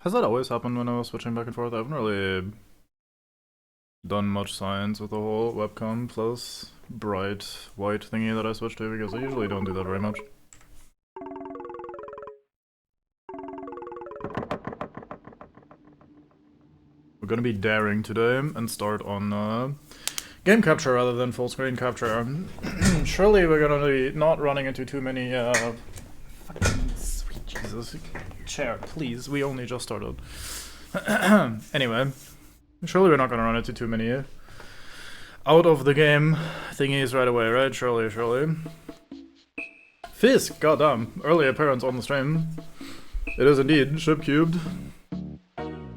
Has that always happened when I was switching back and forth? I haven't really done much science with the whole webcam plus bright white thingy that I switched to, because I usually don't do that very much. We're gonna be daring today and start on game capture rather than full screen capture. Surely we're gonna be not running into too many fucking sweet Jesus. Chair, please, we only just started. Anyway, surely we're not gonna run into too many out of the game thingies right away, right? Surely. Fisk, goddamn, early appearance on the stream. It is indeed ship cubed.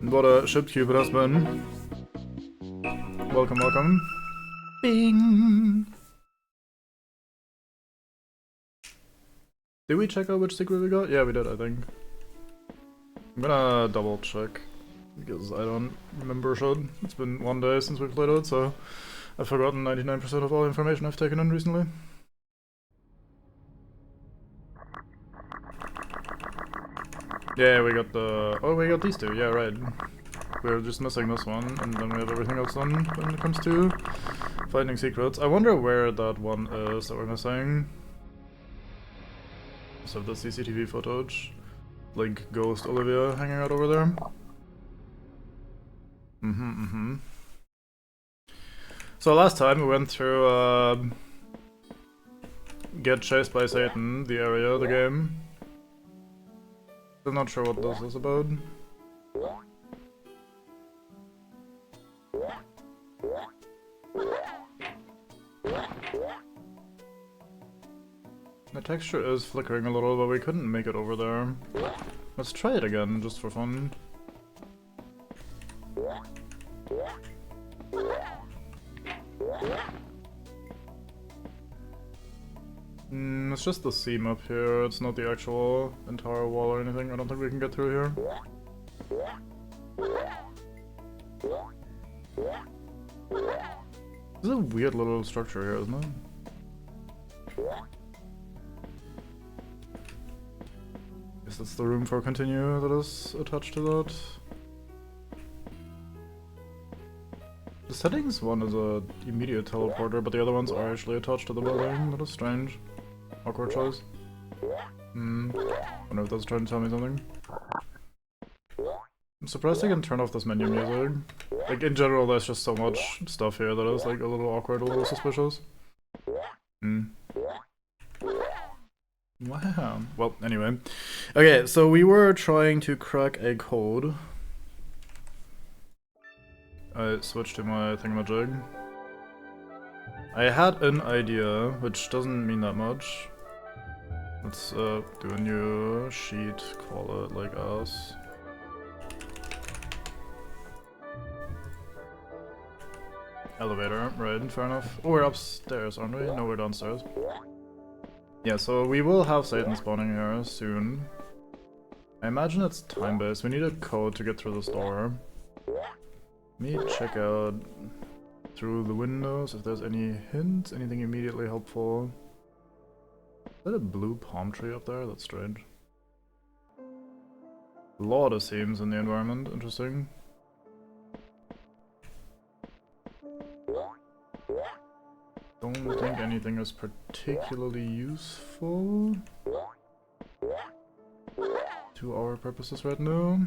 What a ship cube it has been. Welcome. Bing! Did we check out which secret we got? Yeah, we did, I think. I'm gonna double check, because I don't remember shit. It's been one day since we played it, so I've forgotten 99% of all the information I've taken in recently. Yeah, we got the... Oh, we got these two, yeah, right. We're just missing this one, and then we have everything else done when it comes to finding secrets. I wonder where that one is that we're missing. So the CCTV footage. Like Ghost Olivia hanging out over there. So last time we went through Get Chased by Satan, the area, the game. I'm not sure what this is about. The texture is flickering a little, but we couldn't make it over there. Let's try it again, just for fun. It's just the seam up here, it's not the actual entire wall or anything. I don't think we can get through here. This is a weird little structure here, isn't it? Guess that's the room for continue that is attached to that. The settings one is a immediate teleporter, but the other ones are actually attached to the building. That is strange. Awkward choice. Wonder if that's trying to tell me something. I'm surprised I can turn off this menu music. Like, in general, there's just so much stuff here that is, like, a little awkward, a little suspicious. Wow. Well, anyway. Okay, so we were trying to crack a code. I switched to my thingamajig. I had an idea, which doesn't mean that much. Let's do a new sheet, call it like us. Elevator, right, fair enough. Oh, we're upstairs, aren't we? No, we're downstairs. Yeah, so we will have Satan spawning here soon. I imagine it's time-based. We need a code to get through this door. Let me check out through the windows if there's any hints, anything immediately helpful. Is that a blue palm tree up there? That's strange. A lot of seams in the environment, interesting. Don't think anything is particularly useful to our purposes right now.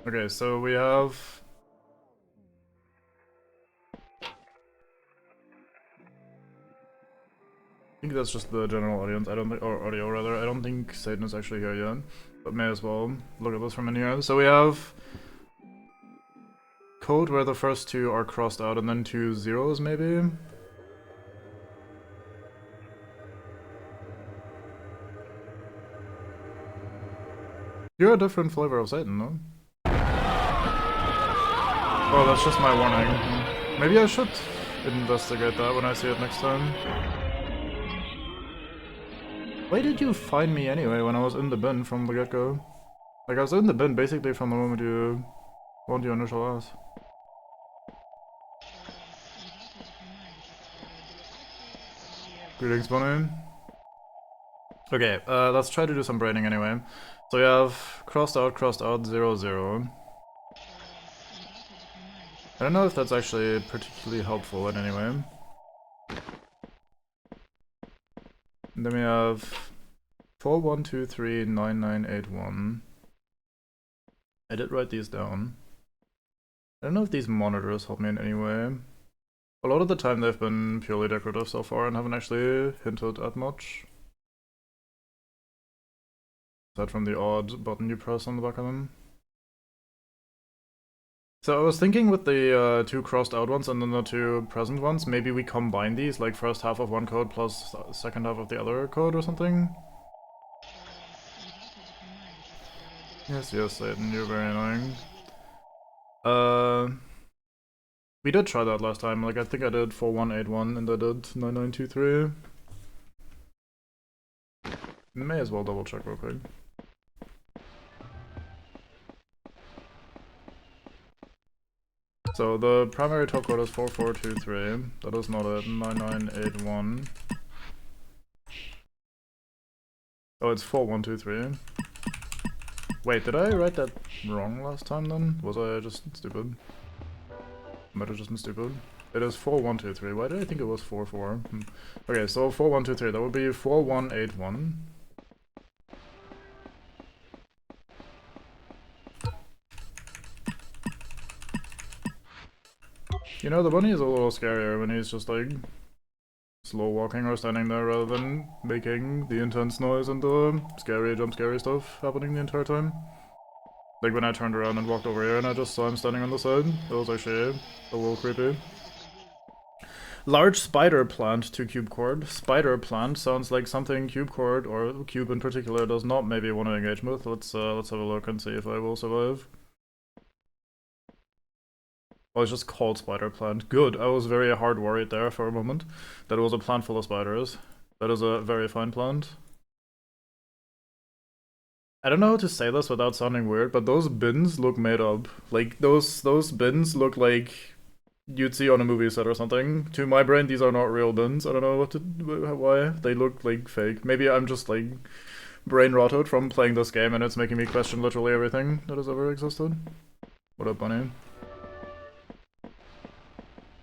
Okay, so we have... I think that's just the general audience, I don't think, or audio rather, I don't think Satan is actually here yet, but may as well look at this from in here. So we have code where the first two are crossed out and then 2 zeros maybe? You're a different flavor of Satan, no? Oh, that's just my warning. Maybe I should investigate that when I see it next time. Why did you find me anyway when I was in the bin from the get-go? Like, I was in the bin basically from the moment you want your initial ass. Greetings, Bunny. Okay, let's try to do some braining anyway. So we have crossed out, 0, 0. I don't know if that's actually particularly helpful in any way. And then we have 4, 1, 2, 3, 9, 9, 8, 1. I did write these down. I don't know if these monitors help me in any way. A lot of the time they've been purely decorative so far and haven't actually hinted at much. Aside from the odd button you press on the back of them. So I was thinking with the two crossed out ones and then the two present ones, maybe we combine these, like first half of one code plus second half of the other code or something? Yes, Satan, you're very annoying. We did try that last time, like I think I did 4181 and I did 9923. May as well double check real quick. So the primary top code is 4423. That is not it. 9981. Oh, it's 4123. Wait, did I write that wrong last time then? Was I just stupid? Might have just been stupid. It is 4123. Why did I think it was 44? Okay, so 4123. That would be 4181. You know, the bunny is a little scarier when he's just like slow walking or standing there rather than making the intense noise and the scary jump scary stuff happening the entire time. Like when I turned around and walked over here and I just saw him standing on the side. That was actually a little creepy. Large spider plant to cube cord. Spider plant sounds like something cube cord, or cube in particular, does not maybe want to engage with. Let's have a look and see if I will survive. Oh, it's just called spider plant. Good. I was very hard worried there for a moment that it was a plant full of spiders. That is a very fine plant. I don't know how to say this without sounding weird, but those bins look made up. Like those bins look like you'd see on a movie set or something. To my brain, these are not real bins. I don't know why they look like fake. Maybe I'm just like brain rotted from playing this game, and it's making me question literally everything that has ever existed. What up, bunny?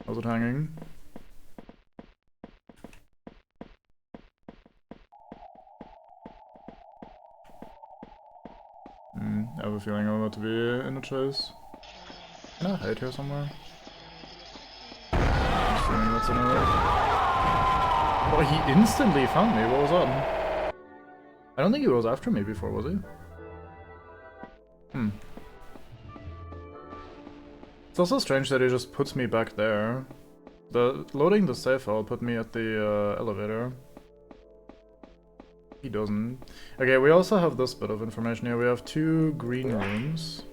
How's it hanging? I have a feeling I'm about to be in a chase. Can I hide here somewhere? I'm assuming that's an error. Oh, he instantly found me. What was that? I don't think he was after me before, was he? It's also strange that he just puts me back there. Loading the save file put me at the elevator. He doesn't. Okay, we also have this bit of information here. We have 2 green rooms.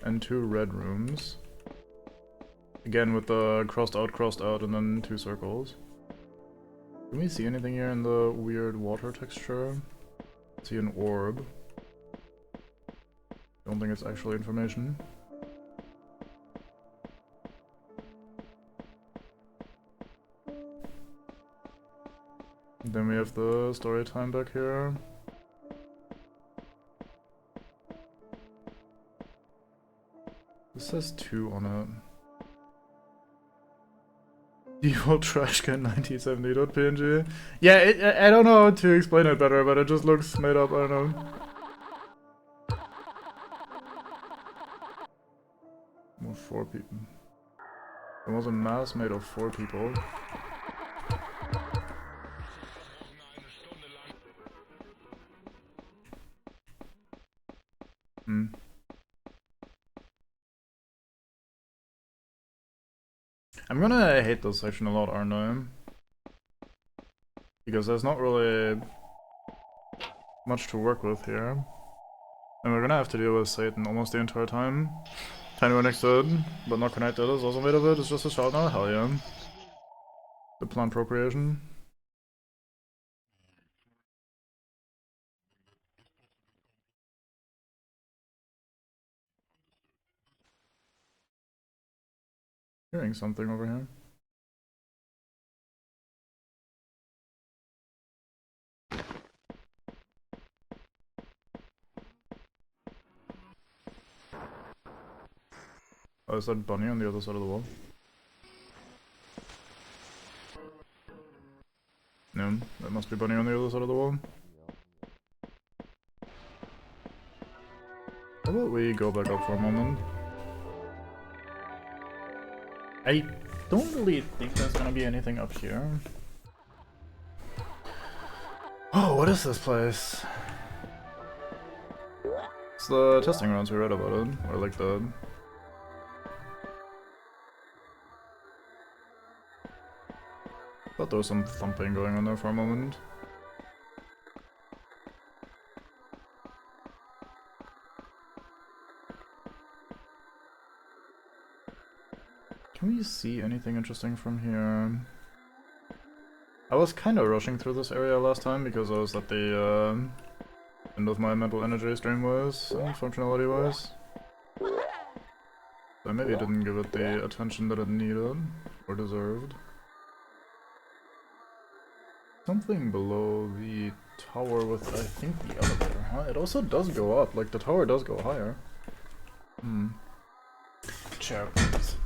And 2 red rooms. Again with the crossed out, and then 2 circles. Can we see anything here in the weird water texture? See an orb. Don't think it's actually information. Then we have the story time back here. This says 2 on it. Default trashcan 1970.png. Yeah, I don't know how to explain it better, but it just looks made up, I don't know. More 4 people. There was a mass made of 4 people. I'm gonna hate this section a lot, aren't I? Because there's not really much to work with here. And we're gonna have to deal with Satan almost the entire time. Tiny one next to it, but not connected, is also made of it. It's just a shot now. Hell yeah. The plant procreation. Hearing something over here. Oh, is that bunny on the other side of the wall? No, that must be bunny on the other side of the wall. How about we go back up for a moment? I don't really think there's gonna be anything up here. Oh, what is this place? It's the testing grounds, we read about it. Or like the... Thought there was some thumping going on there for a moment. Can we see anything interesting from here? I was kind of rushing through this area last time because I was at the end of my mental energy stream-wise, functionality-wise. So I maybe didn't give it the attention that it needed, or deserved. Something below the tower with, I think, the elevator, huh? It also does go up, like the tower does go higher. Chair, please.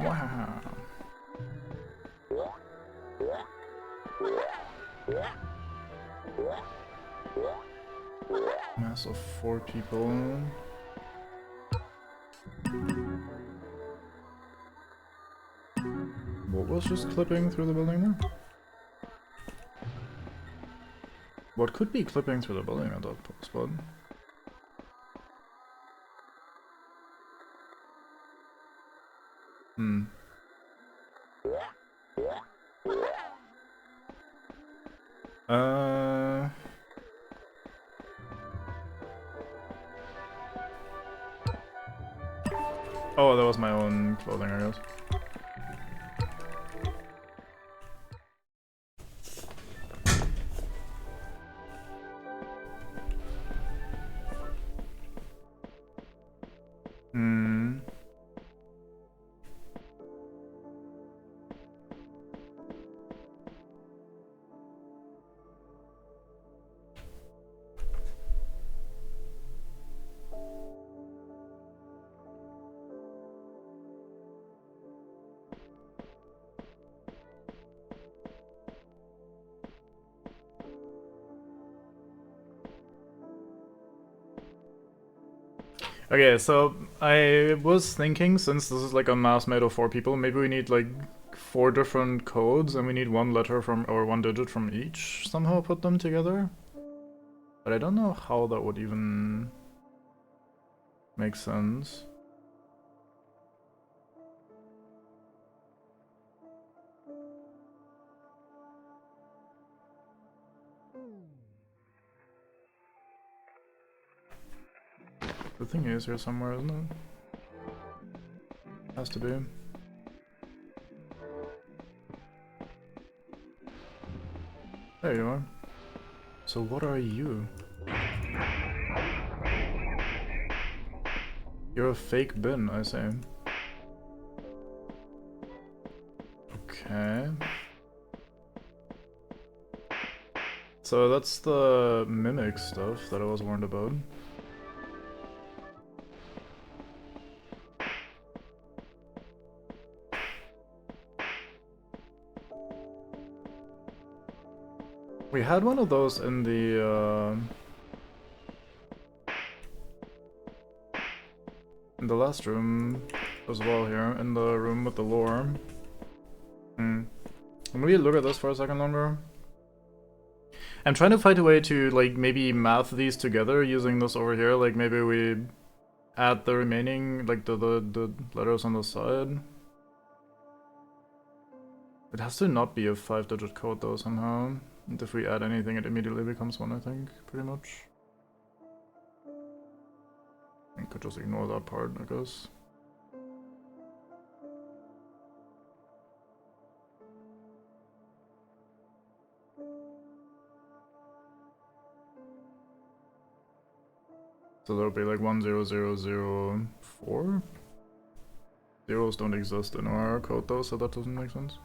Wow. Mass of 4 people. What was just clipping through the building there? What could be clipping through the building at that spot? Oh, that was my own clothing, I guess. Okay, so I was thinking, since this is like a mass made of 4 people, maybe we need like 4 different codes and we need 1 letter from, or 1 digit from each, somehow put them together. But I don't know how that would even make sense. The thing is here somewhere, isn't it? Has to be. There you are. So what are you? You're a fake bin, I say. Okay. So that's the mimic stuff that I was warned about. We had one of those in the last room as well here, in the room with the lore. Can we look at this for a second longer? I'm trying to find a way to like maybe math these together using this over here, like maybe we add the remaining, like the letters on the side. It has to not be a 5-digit code though somehow. And if we add anything, it immediately becomes 1, I think, pretty much. I could just ignore that part, I guess. So there'll be like 10004. Zeros don't exist in our code though, so that doesn't make sense.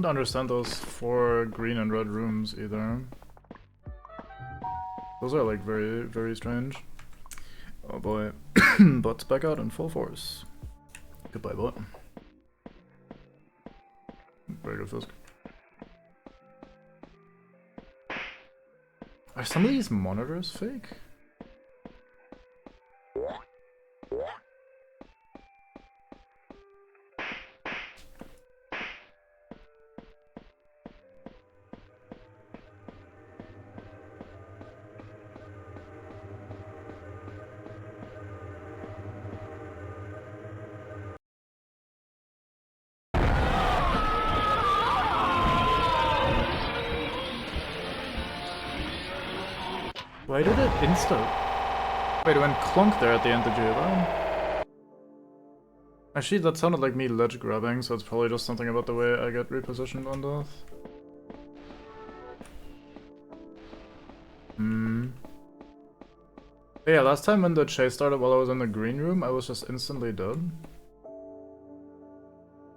don't understand those 4 green and red rooms either. Those are like very, very strange. Oh boy. Bot's back out in full force. Goodbye, bot. Very good, Fisk. Are some of these monitors fake? Why did it insta? Wait, it went clunk there at the end of though. Actually, that sounded like me ledge grabbing, so it's probably just something about the way I get repositioned on those. Yeah, last time when the chase started while I was in the green room, I was just instantly dead.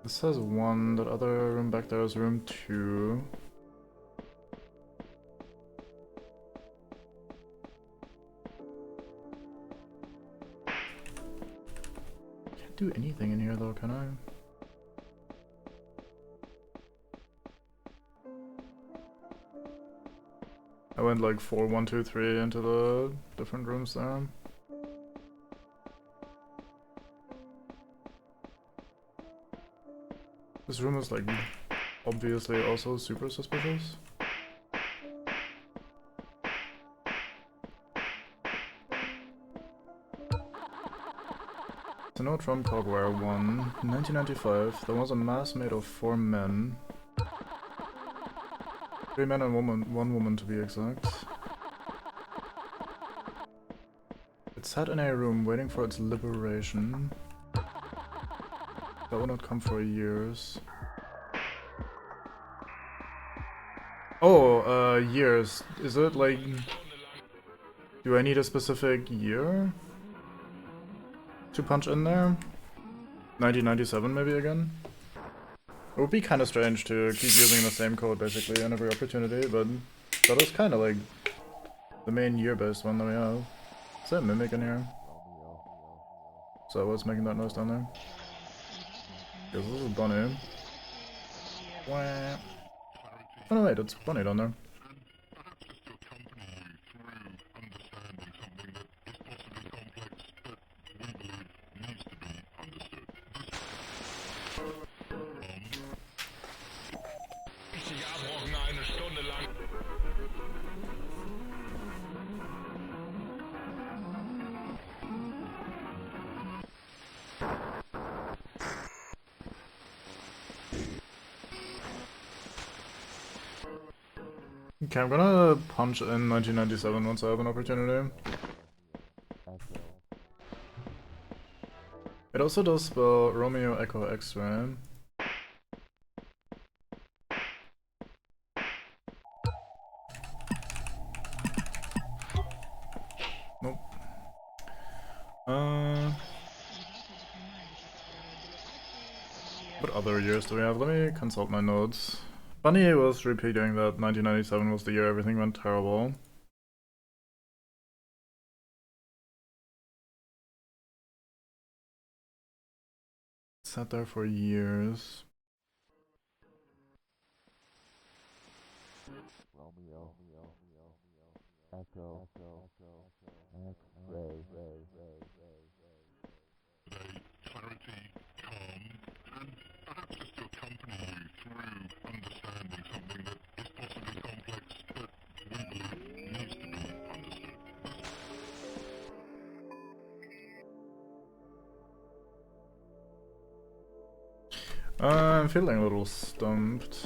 This has 1, that other room back there is room 2. Can't do anything in here though, can I? I went like 4, 1, 2, 3 into the different rooms there. This room is like obviously also super suspicious. It's a note from Cogware 1, 1995. There was a mass made of 4 men. 3 men and 1 woman to be exact. It sat in a room waiting for its liberation. That will not come for years. Oh, years. Is it like... Do I need a specific year to punch in there? 1997 maybe again? It would be kind of strange to keep using the same code basically on every opportunity, but that is kind of like the main year-based one that we have. Is that Mimic in here? So what's making that noise down there? Because this is Bunny. Wah. Oh no wait, it's Bunny down there. Okay, I'm gonna punch in 1997 once I have an opportunity. It also does spell Romeo Echo X-ray. Nope. What other years do we have? Let me consult my notes. Bunny was repeating that 1997 was the year everything went terrible. Sat there for years. Romeo, Echo, X-ray. Clarity, calm, and perhaps just to accompany you through understanding something that is possibly complex, but we believe needs to be understood. I'm feeling a little stumped.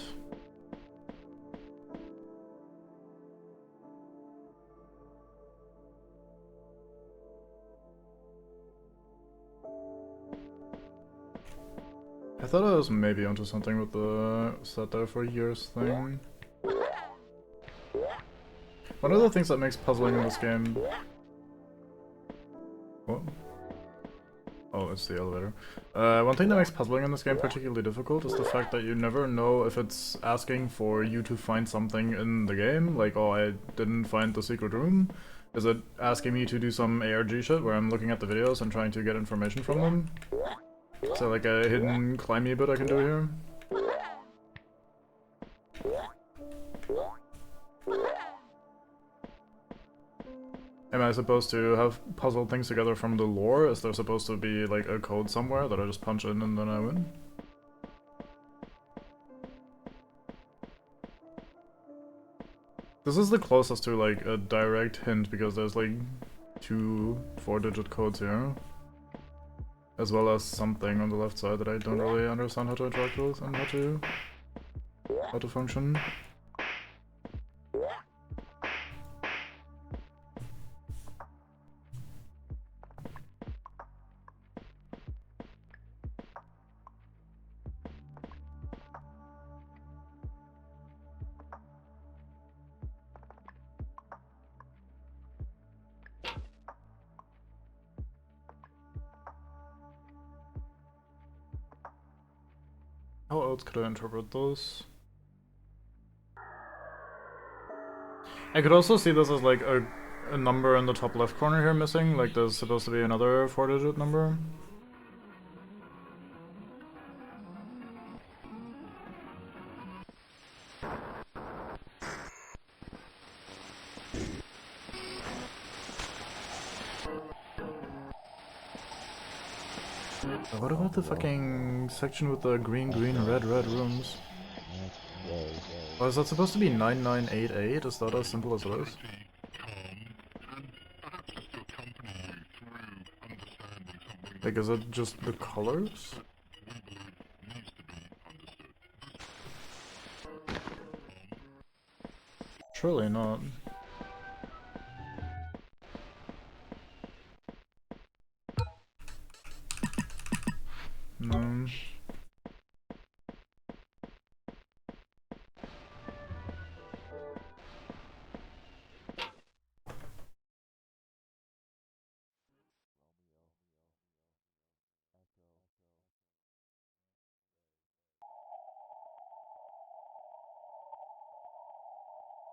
I thought I was maybe onto something with the sat there for years thing. One of the things that makes puzzling in this game... What? Oh, it's the elevator. One thing that makes puzzling in this game particularly difficult is the fact that you never know if it's asking for you to find something in the game, like, oh, I didn't find the secret room. Is it asking me to do some ARG shit where I'm looking at the videos and trying to get information from them? So like a hidden climby bit I can do here? Am I supposed to have puzzled things together from the lore? Is there supposed to be like a code somewhere that I just punch in and then I win? This is the closest to like a direct hint because there's like 2 4-digit codes here. As well as something on the left side that I don't really understand how to interact with and how to function. How else could I interpret those? I could also see this as like a number in the top left corner here missing, like there's supposed to be another 4-digit number. What about the fucking section with the green, red rooms? Oh, is that supposed to be 9988? Is that as simple as it is? Like, is it just the colors? Surely not. No.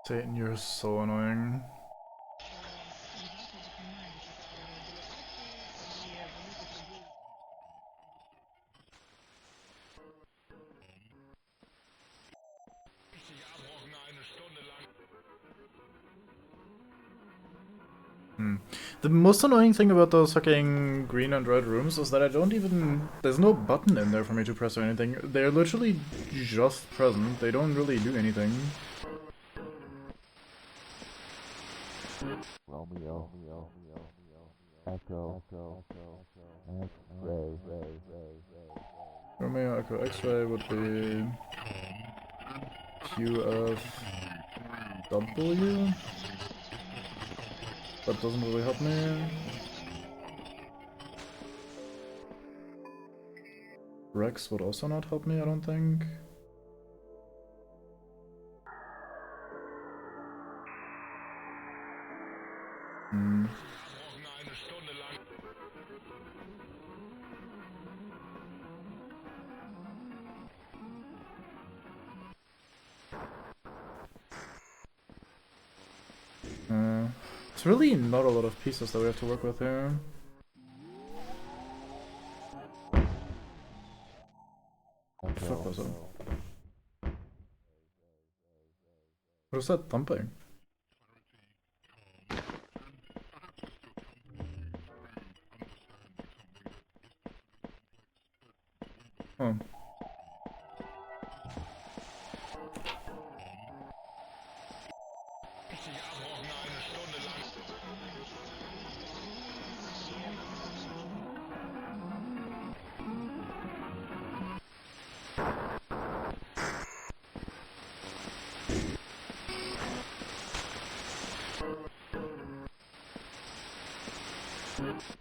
Satan, you're so annoying. The most annoying thing about those fucking green and red rooms is that I don't even... There's no button in there for me to press or anything. They're literally just present. They don't really do anything. Romeo, Echo, X-ray. Romeo Echo X-ray would be QFW. That doesn't really help me. Rex would also not help me, I don't think. It's really not a lot of pieces that we have to work with here. What the fuck was that? What is that thumping? Oh.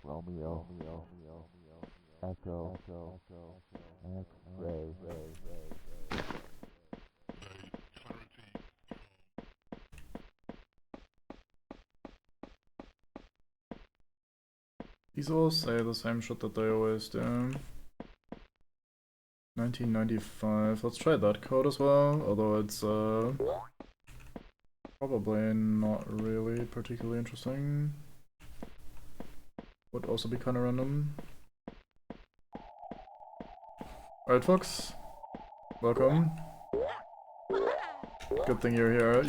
Romeo, Echo, X-ray. These all say the same shit that they always do. 1995. Let's try that code as well, although it's probably not really particularly interesting. Would also be kind of random. Alright folks, welcome. Good thing you're here.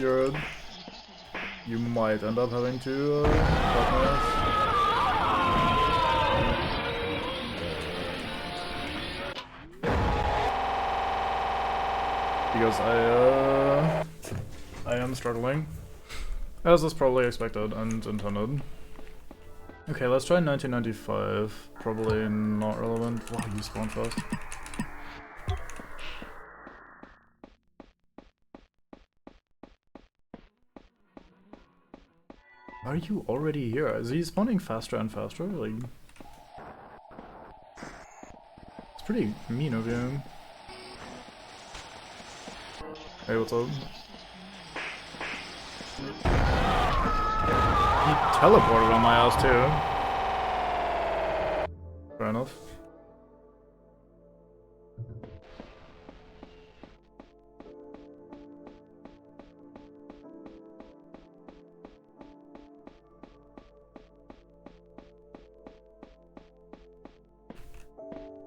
You might end up having to partner. Because I am struggling, as is probably expected and intended. Okay, let's try 1995. Probably not relevant. Wow, you spawn fast. Are you already here? Is he spawning faster and faster? Like, it's pretty mean of you. Hey, what's up? He teleported on my ass too. Fair enough.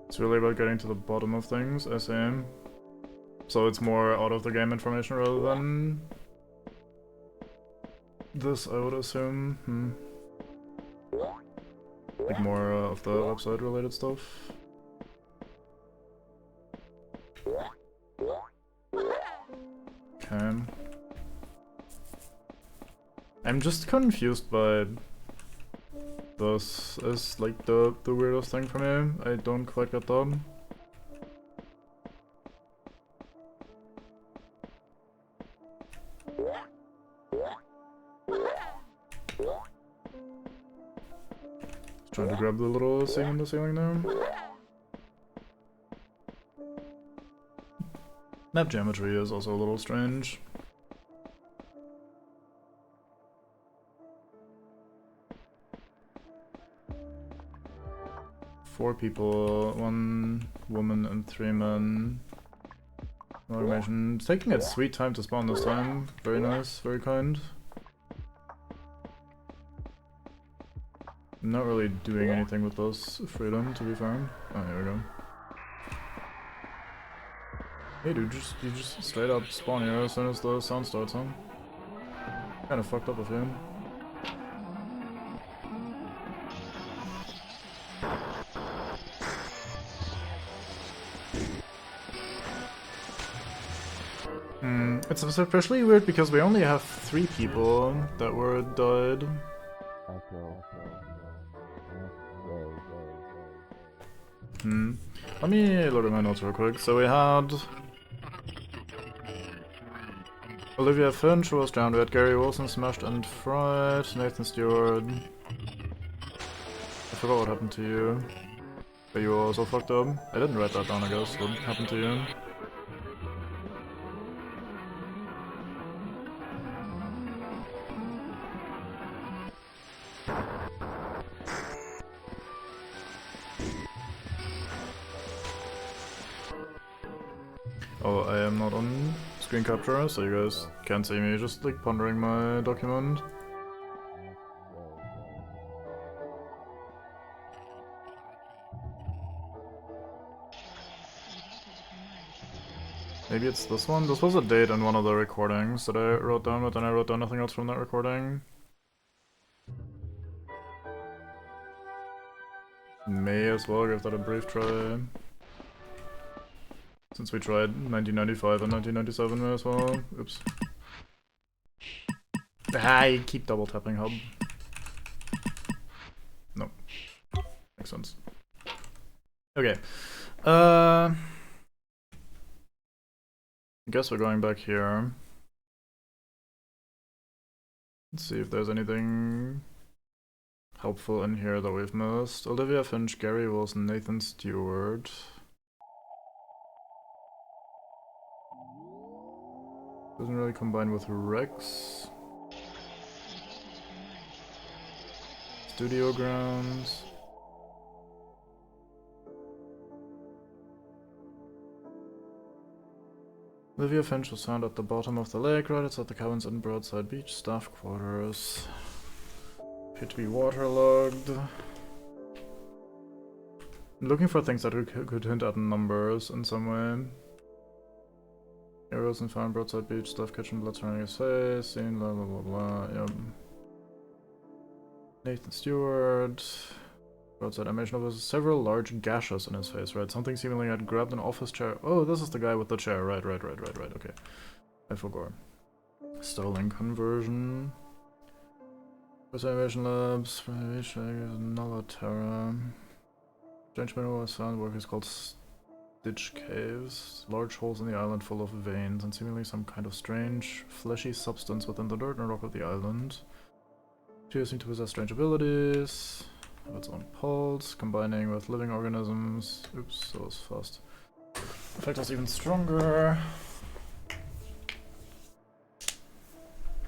It's really about getting to the bottom of things, I say. So it's more out of the game information rather than this, I would assume. Like more of the website related stuff. Okay. I'm just confused by this is like the weirdest thing for me. I don't quite get that. Trying to grab the little thing in the ceiling there. Map geometry is also a little strange. Four people, 1 woman and 3 men. No automation. It's taking its sweet time to spawn this time. Very nice, very kind. I'm not really doing anything with this freedom, to be fair. Oh, here we go. Hey dude, you just straight up spawn here as soon as the sound starts, huh? Kinda fucked up of him. It's especially weird because we only have 3 people that were died. Let me look at my notes real quick. So we had Olivia Finch, who was drowned. We had Gary Wilson smashed and fried. Nathan Stewart. I forgot what happened to you. But you were also fucked up. I didn't write that down, I guess. What happened to you? Oh, I am not on screen capture, so you guys can't see me just like pondering my document. Maybe it's this one? This was a date in one of the recordings that I wrote down, but then I wrote down nothing else from that recording. May as well give that a brief try. Since we tried 1995 and 1997 may as well. Oops. I keep double tapping hub. No. Makes sense. Okay. I guess we're going back here. Let's see if there's anything helpful in here that we've missed. Olivia Finch, Gary Wilson, Nathan Stewart. Doesn't really combine with Rex. Studio grounds. Olivia Finch was found at the bottom of the lake, right outside the cabins and Broadside Beach staff quarters. Appeared to be waterlogged. I'm looking for things that could hint at numbers in some way. Arrows and found Broadside Beach, staff kitchen, blood surrounding his face, seen, blah blah blah blah, yep. Nathan Stewart. Broadside animation of several large gashes in his face, right? Something seemingly had grabbed an office chair. Oh, this is the guy with the chair, right, okay. I forgot. Stolen conversion. Preservation labs, Nulla Terra. Strange mineral was found, workers called Stitch Caves. Large holes in the island full of veins, and seemingly some kind of strange, fleshy substance within the dirt and rock of the island. She seem to possess strange abilities. Have its own pulse, combining with living organisms. Oops, that was fast. Effect is even stronger.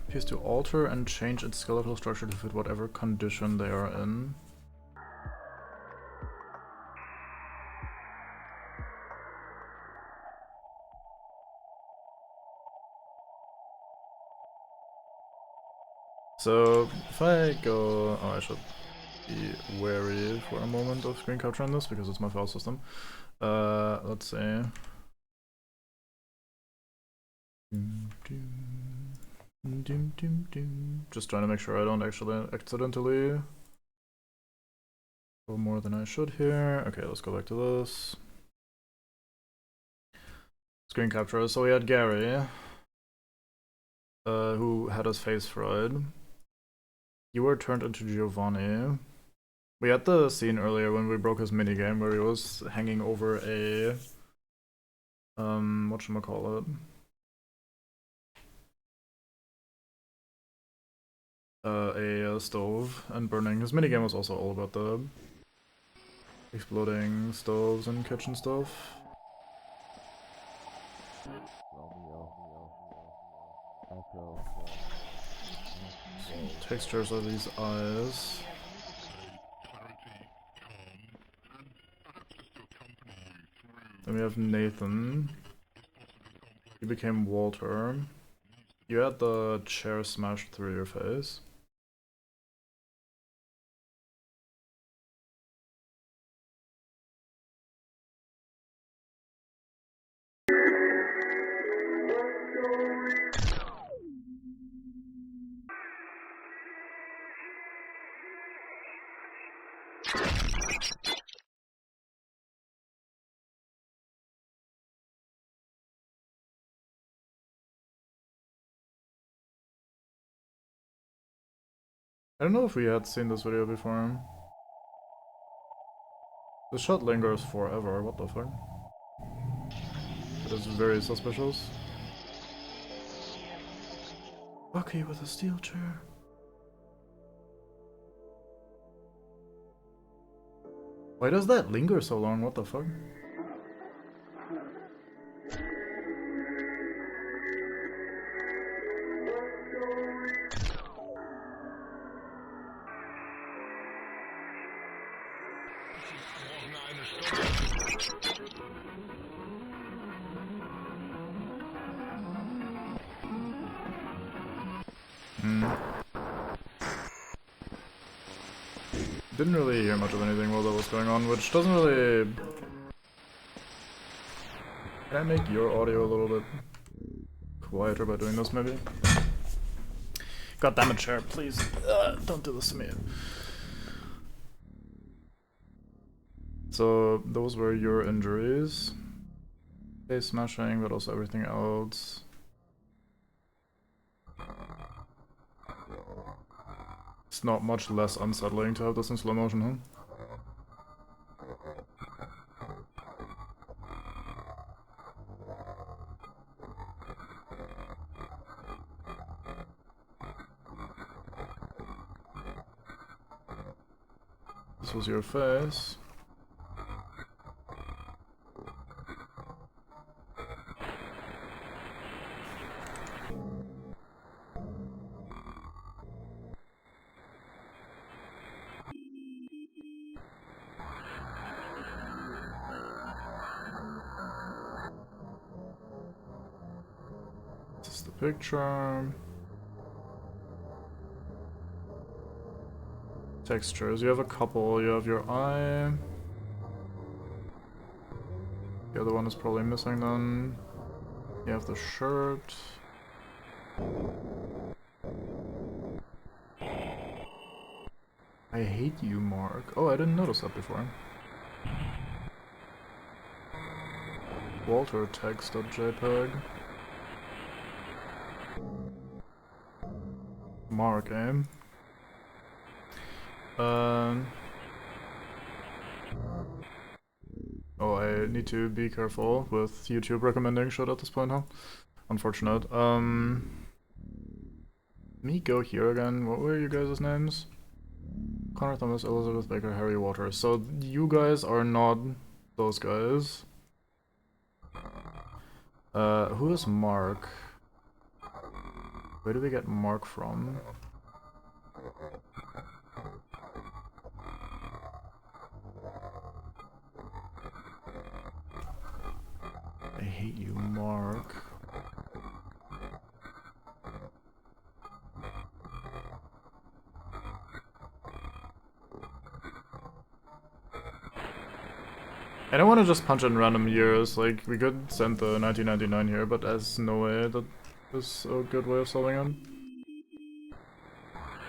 Appears to alter and change its skeletal structure to fit whatever condition they are in. So, if I go... Oh, I should be wary for a moment of screen capture on this, because it's my file system. Let's see. Just trying to make sure I don't actually accidentally go more than I should here. Okay, let's go back to this. Screen capture. So we had Gary, who had his face fried. You were turned into Giovanni. We had the scene earlier when we broke his minigame where he was hanging over a... whatchamacallit? A stove and burning. His minigame was also all about the exploding stoves and kitchen stuff. Textures of these eyes. Then we have Nathan. He became Walter. You had the chair smashed through your face. I don't know if we had seen this video before. The shot lingers forever, what the fuck? It is very suspicious. Bucky with a steel chair. Why does that linger so long? What the fuck? Didn't really hear much of anything while that was going on, which doesn't really... Can I make your audio a little bit quieter by doing this, maybe? God damn it, chair, please. Don't do this to me. So, those were your injuries. Face smashing, but also everything else. It's not much less unsettling to have this in slow motion, huh? This was your face. picture. Textures, you have a couple. You have your eye. The other one is probably missing then. You have the shirt. I hate you, Mark. Oh, I didn't notice that before. Walter text.jpg. Mark, eh? Oh, I need to be careful with YouTube recommending shit at this point, huh? Unfortunate. Let me go here again. What were you guys' names? Connor Thomas, Elizabeth Baker, Harry Waters. So you guys are not those guys. Who is Mark? Where do we get Mark from? I hate you, Mark. I don't want to just punch in random years, like, we could send the 1999 here, but there's no way that is a good way of solving it.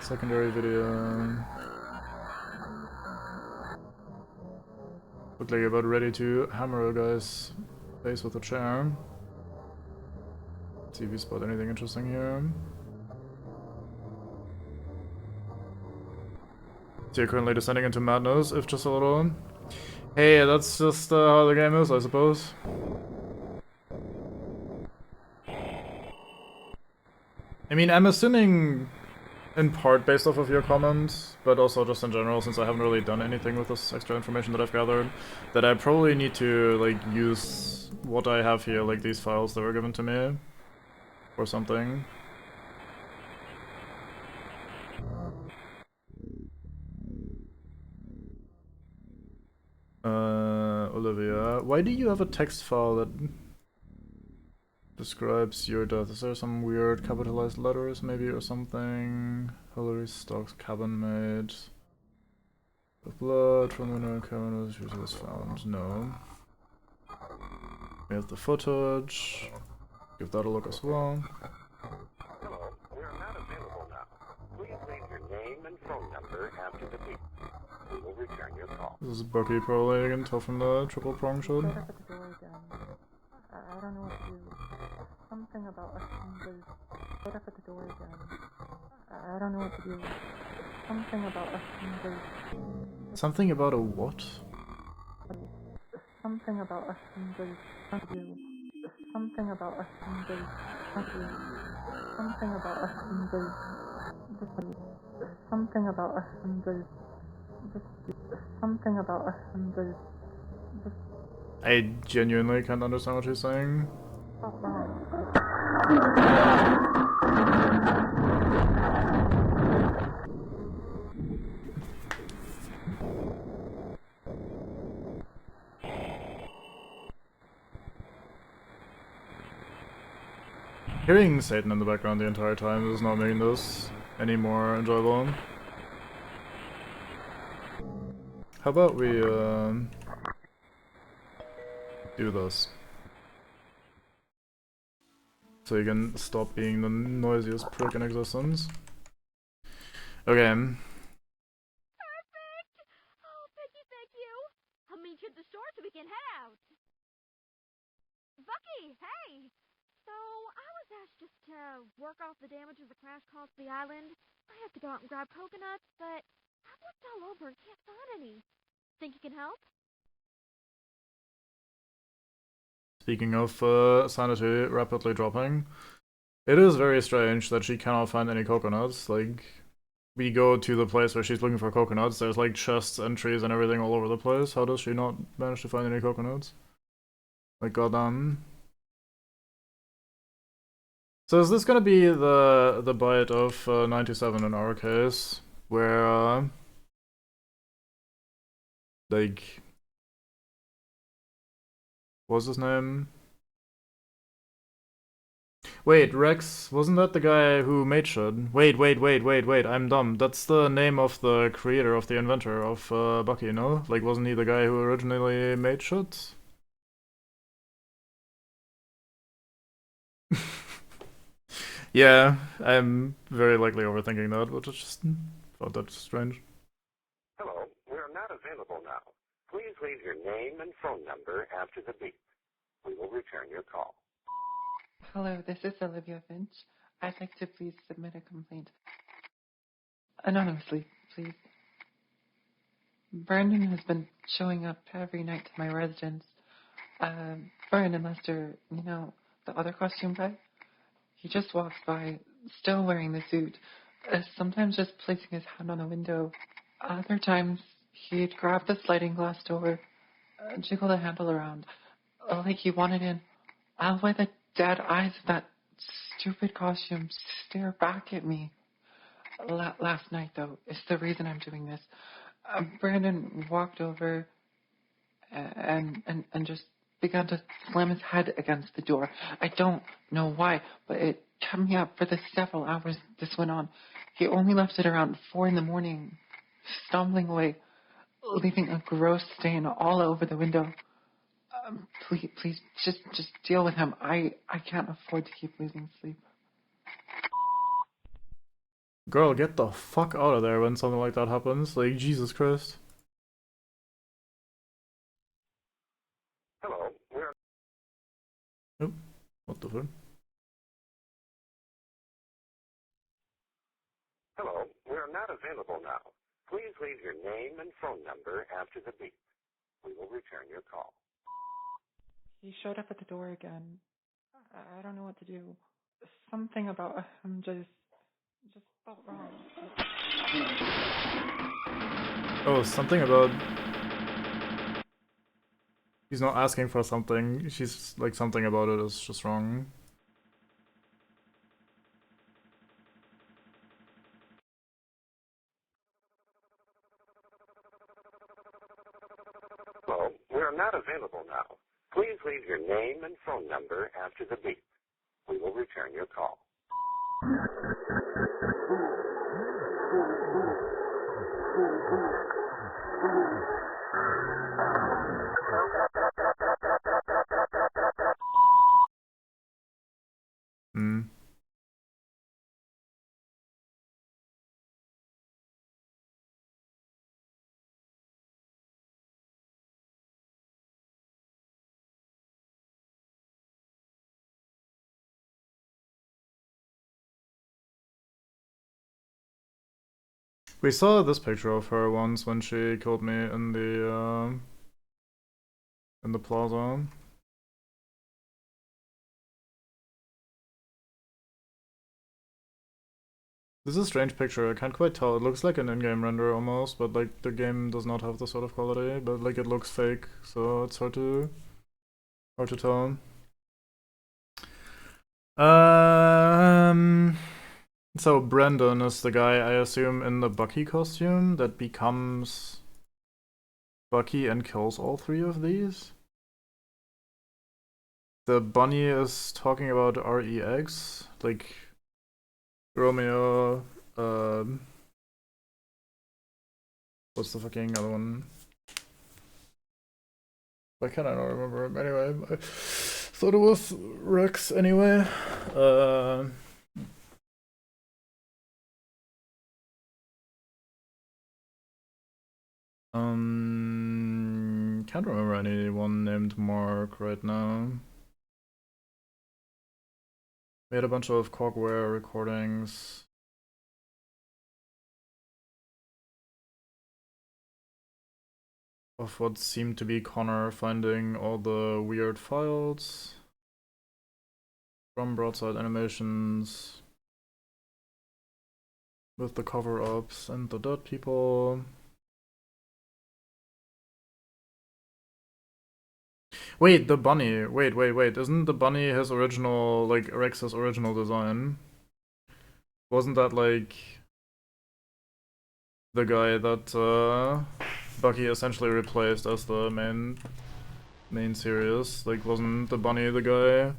Secondary video. Look like you're about ready to hammer a guy's face with a chair. See if we spot anything interesting here. So you're currently descending into madness, if just a little. Hey, that's just how the game is, I suppose. I mean, I'm assuming in part based off of your comments, but also just in general, since I haven't really done anything with this extra information that I've gathered, that I probably need to, like, use what I have here, like these files that were given to me, or something. Olivia, why do you have a text file that describes your death? Is there some weird capitalized letters, maybe, or something? Hillary Stocks cabin mate. The blood from the known cabin was found. No. We have the footage. Give that a look as well. Hello, we are not available now. Please leave your name and phone number after the beep. We will return your call. This is Bucky, probably. You can tell from the triple prong shot. Showed up at the door again. I don't know what to do. Something about a hintage. Showed up at the door again. I don't know what to do. Something about a hintage. Something about a what? Something about a hintage. Something about a hintage. Something about a hintage. Something about a hintage. Something about a hintage. I genuinely can't understand what she's saying. Hearing Satan in the background the entire time is not making this any more enjoyable. How about we do this? So you can stop being the noisiest prick in existence. Okay. Perfect! Oh, thank you. I'll meet you at the store so we can head out. Bucky, hey! So, I was asked just to work off the damages the crash caused to the island. I have to go out and grab coconuts, but I've looked all over and can't find any. Think you can help? Speaking of sanity rapidly dropping, it is very strange that she cannot find any coconuts. Like, we go to the place where she's looking for coconuts, there's like chests and trees and everything all over the place. How does she not manage to find any coconuts? Like, goddamn. So is this gonna be the bite of 97 in our case, where like, what's his name? Wait, Rex, wasn't that the guy who made shit? Wait, I'm dumb. That's the name of the creator, of the inventor of Bucky, no? Like, wasn't he the guy who originally made shit? Yeah, I'm very likely overthinking that, but I just thought that strange. Hello, we are not available now. Please leave your name and phone number after the beep. We will return your call. Hello, this is Olivia Finch. I'd like to please submit a complaint. Anonymously, please. Brandon has been showing up every night to my residence. Brian and Lester, you know, the other costume guy? He just walks by, still wearing the suit, sometimes just placing his hand on a window. Other times, he'd grab the sliding glass door, jiggle the handle around, like he wanted in. I'll let the dead eyes of that stupid costume stare back at me. Last night, though, is the reason I'm doing this. Brandon walked over and just began to slam his head against the door. I don't know why, but it kept me up for the several hours this went on. He only left it around 4 a.m, stumbling away, leaving a gross stain all over the window. Please, just deal with him. I can't afford to keep losing sleep. Girl, get the fuck out of there when something like that happens. Like, Jesus Christ. Hello, we are... Oh, what the fuck? Hello, we are not available now. Please leave your name and phone number after the beep. We will return your call. He showed up at the door again. I don't know what to do. Something about him just felt wrong. Oh, something about... He's not asking for something. She's like, something about it is just wrong. Hello, we are not available now. Please leave your name and phone number after the beep. We will return your call. Hmm. We saw this picture of her once when she killed me in the plaza. This is a strange picture, I can't quite tell. It looks like an in-game render almost, but like the game does not have this sort of quality, but like it looks fake, so it's hard to tell. So Brandon is the guy, I assume, in the Bucky costume that becomes Bucky and kills all 3 of these. The bunny is talking about REX, like Romeo, what's the fucking other one? Why can't I not remember him? Anyway, I thought it was Rex anyway. Can't remember anyone named Mark right now. We had a bunch of Cogware recordings. Of what seemed to be Connor finding all the weird files from Broadside Animations with the cover-ups and the dirt people. Wait, the bunny. Wait. Isn't the bunny his original, like, Rex's original design? Wasn't that, like, the guy that, Bucky essentially replaced as the main series? Like, wasn't the bunny the guy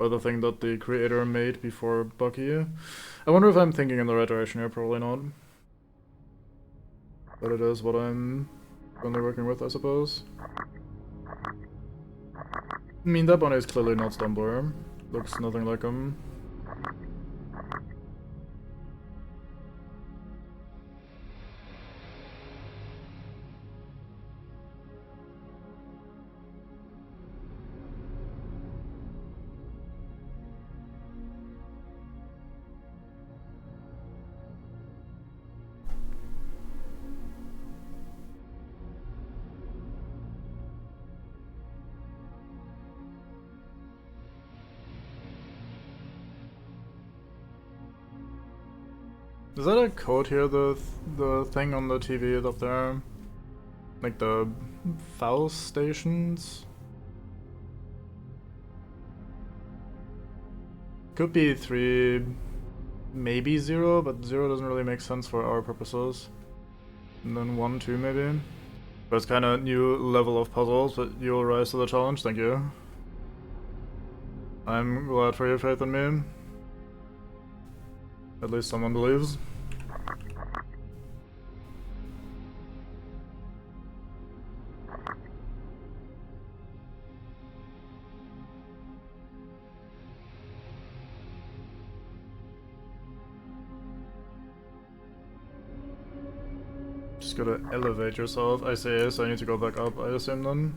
or the thing that the creator made before Bucky. I wonder if I'm thinking in the right direction here, probably not. But it is what I'm currently working with, I suppose. I mean, that bunny is clearly not Stumbler. Looks nothing like him. Is that a code here, the thing on the TV up there? Like the Faust stations? Could be 3, maybe 0, but 0 doesn't really make sense for our purposes. And then 1, 2 maybe? But it's kinda new level of puzzles, but you'll rise to the challenge, thank you. I'm glad for your faith in me. At least someone believes. Just gotta elevate yourself. I say so I need to go back up, I assume then.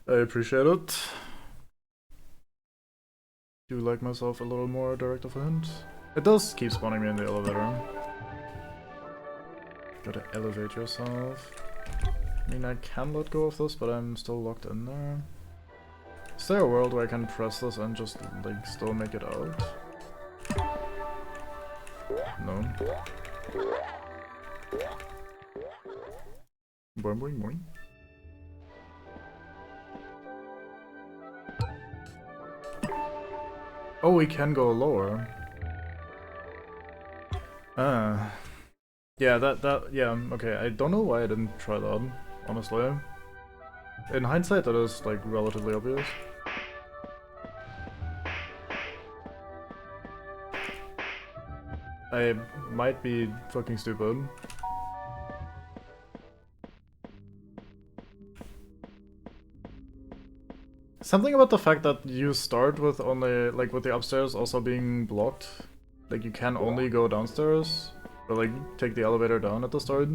I appreciate it. Do like myself a little more direct of a hint. It does keep spawning me in the elevator. Gotta elevate yourself. I mean, I can let go of this, but I'm still locked in there. Is there a world where I can press this and just, like, still make it out? No. Boing boing boing. Oh, we can go lower. Yeah, yeah, okay, I don't know why I didn't try that, honestly. In hindsight, that is, like, relatively obvious. I might be fucking stupid. Something about the fact that you start with only, like, with the upstairs also being blocked. Like, you can only go downstairs, or, like, take the elevator down at the start.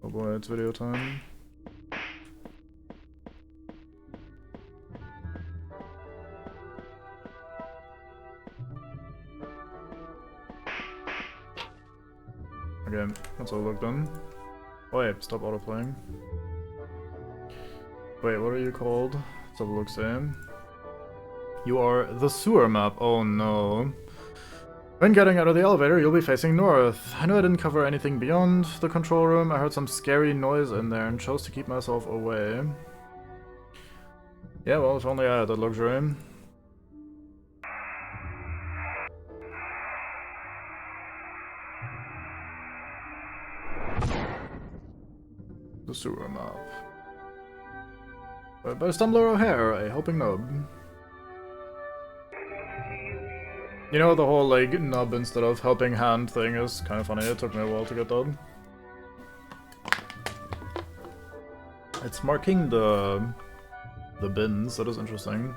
Oh boy, it's video time. Okay, that's all looked done. Oh wait, stop autoplaying. Wait, what are you called? Let's have a look, Sam. You are the sewer map. Oh no. When getting out of the elevator, you'll be facing north. I know I didn't cover anything beyond the control room. I heard some scary noise in there and chose to keep myself away. Yeah, well, if only I had that luxury. The sewer map. By Stumbler O'Hare, a helping nub. You know, the whole, like, nub instead of helping hand thing is kind of funny. It took me a while to get that. It's marking the bins. That is interesting.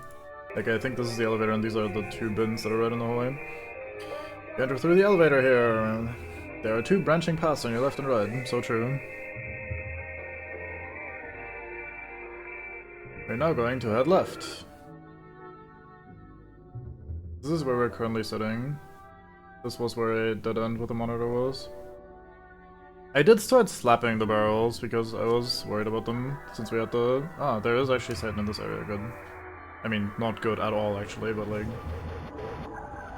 Like, I think this is the elevator and these are the 2 bins that are right in the hallway. You enter through the elevator here. There are 2 branching paths on your left and right. So true. We're now going to head left. This is where we're currently sitting. This was where a dead end with the monitor was. I did start slapping the barrels because I was worried about them since we had the... Ah, there is actually Satan in this area, good. I mean, not good at all actually, but like...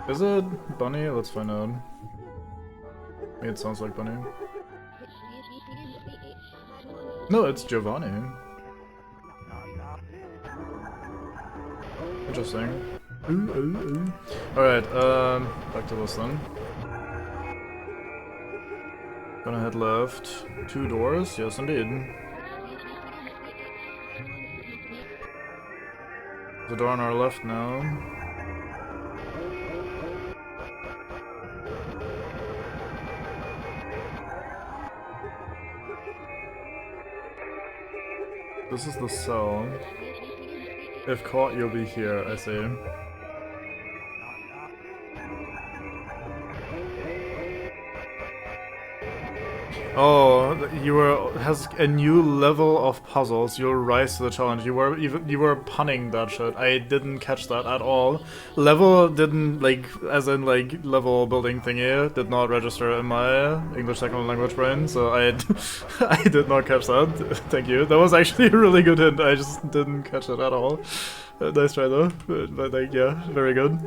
Is it Bunny? Let's find out. I mean, it sounds like Bunny. No, it's Giovanni. Interesting. Alright, back to this then. Gonna head left. 2 doors? Yes, indeed. The door on our left now. This is the cell. If caught, you'll be here, I say. Oh, has a new level of puzzles. You'll rise to the challenge. You were punning that shit. I didn't catch that at all. Level didn't as in level building thingy did not register in my English second language brain. So I did not catch that. Thank you. That was actually a really good hint. I just didn't catch it at all. Nice try though. But yeah, very good.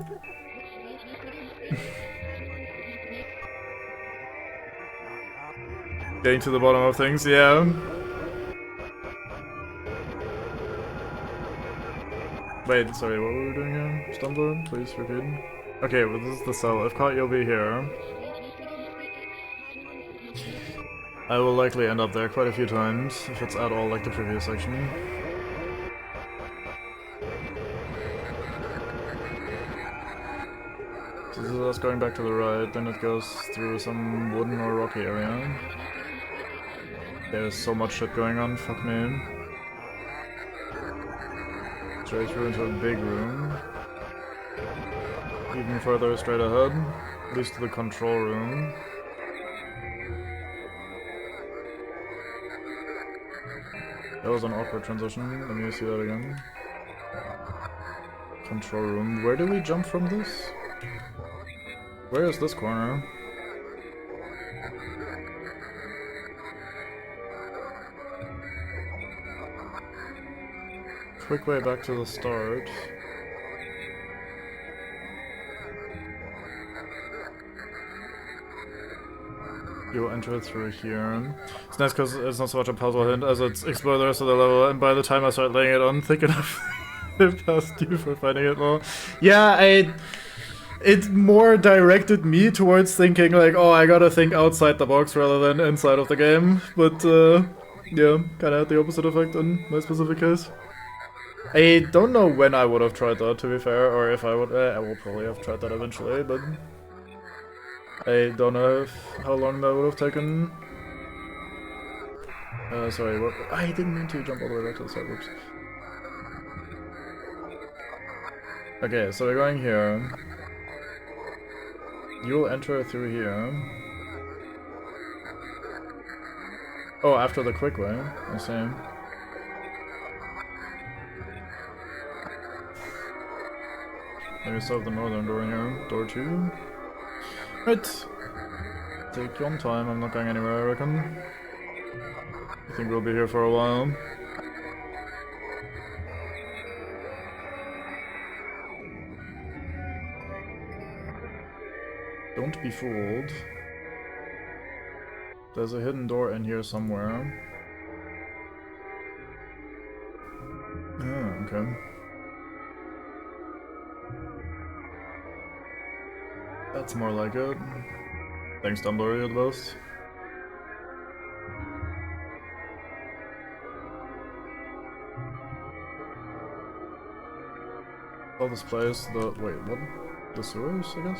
Getting to the bottom of things, yeah. Wait, sorry, what were we doing here? Stumbler, please repeat. Okay, well this is the cell. If caught, you'll be here. I will likely end up there quite a few times, if it's at all like the previous section. So this is us going back to the right, then it goes through some wooden or rocky area. There's so much shit going on, fuck me. Straight through into a big room. Even further straight ahead, leads to the control room. That was an awkward transition, let me see that again. Control room, where do we jump from this? Where is this corner? Quick way back to the start. You'll enter through here. It's nice because it's not so much a puzzle hint as it's explore the rest of the level, and by the time I start laying it on thick enough, it passed you for finding it more. Yeah, it more directed me towards thinking like, oh, I gotta think outside the box rather than inside of the game. But yeah, kinda had the opposite effect in my specific case. I don't know when I would have tried that, to be fair, or if I would. I will probably have tried that eventually, but I don't know how long that would have taken. Sorry, what? I didn't mean to jump all the way back to the start. Whoops. Okay, so we're going here. You'll enter through here. Oh, after the quick way, I see. Maybe still have the northern door in here. Door 2. Right. Take your own time, I'm not going anywhere, I reckon. I think we'll be here for a while. Don't be fooled. There's a hidden door in here somewhere. Ah, okay. That's more like it. Thanks, Dumbledore, you're the best. Call this place the... wait, what? The sewers, I guess?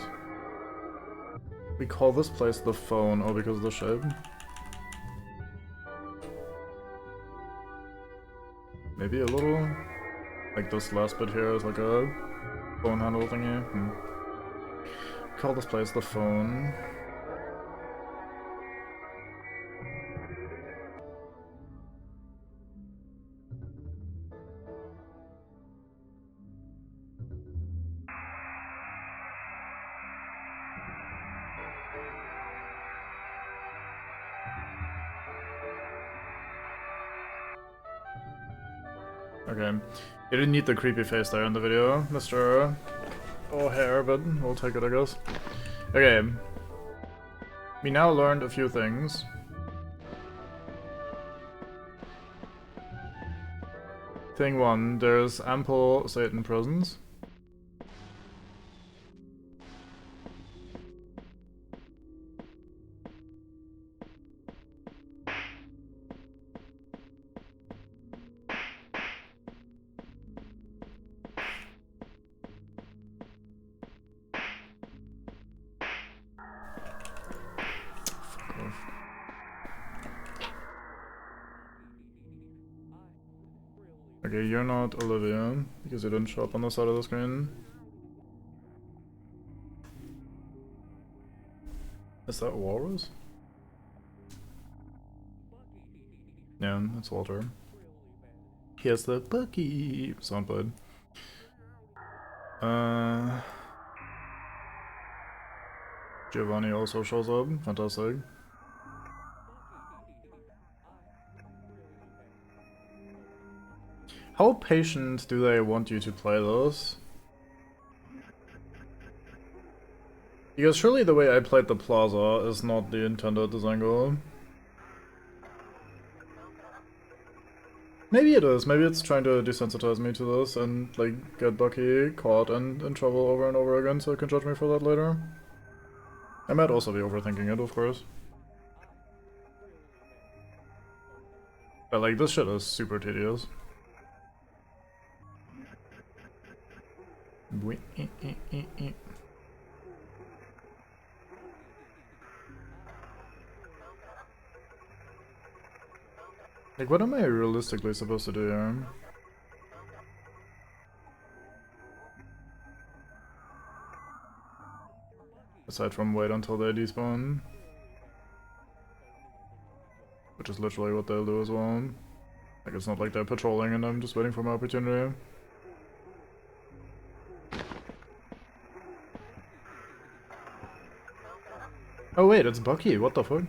We call this place the phone, oh, because of the shape. Maybe a little... like this last bit here is like a phone handle thingy. Call this place the phone. Okay. You didn't need the creepy face there in the video, Mr. O'Hare, but we'll take it, I guess. Okay. We now learned a few things. Thing 1, there's ample Satan presence. Okay, you're not Olivia, because you didn't show up on the side of the screen. Is that Walrus? Yeah, it's Walter. Here's the Bucky soundbite. Giovanni also shows up. Fantastic. How patient do they want you to play this? Because surely the way I played the plaza is not the intended design goal. Maybe it is. Maybe it's trying to desensitize me to this and like get Bucky caught and in trouble over and over again so it can judge me for that later. I might also be overthinking it, of course. But like, this shit is super tedious. Like, what am I realistically supposed to do here? Aside from wait until they despawn. Which is literally what they'll do as well. Like, it's not like they're patrolling and I'm just waiting for my opportunity. Oh wait, it's Bucky, what the fuck?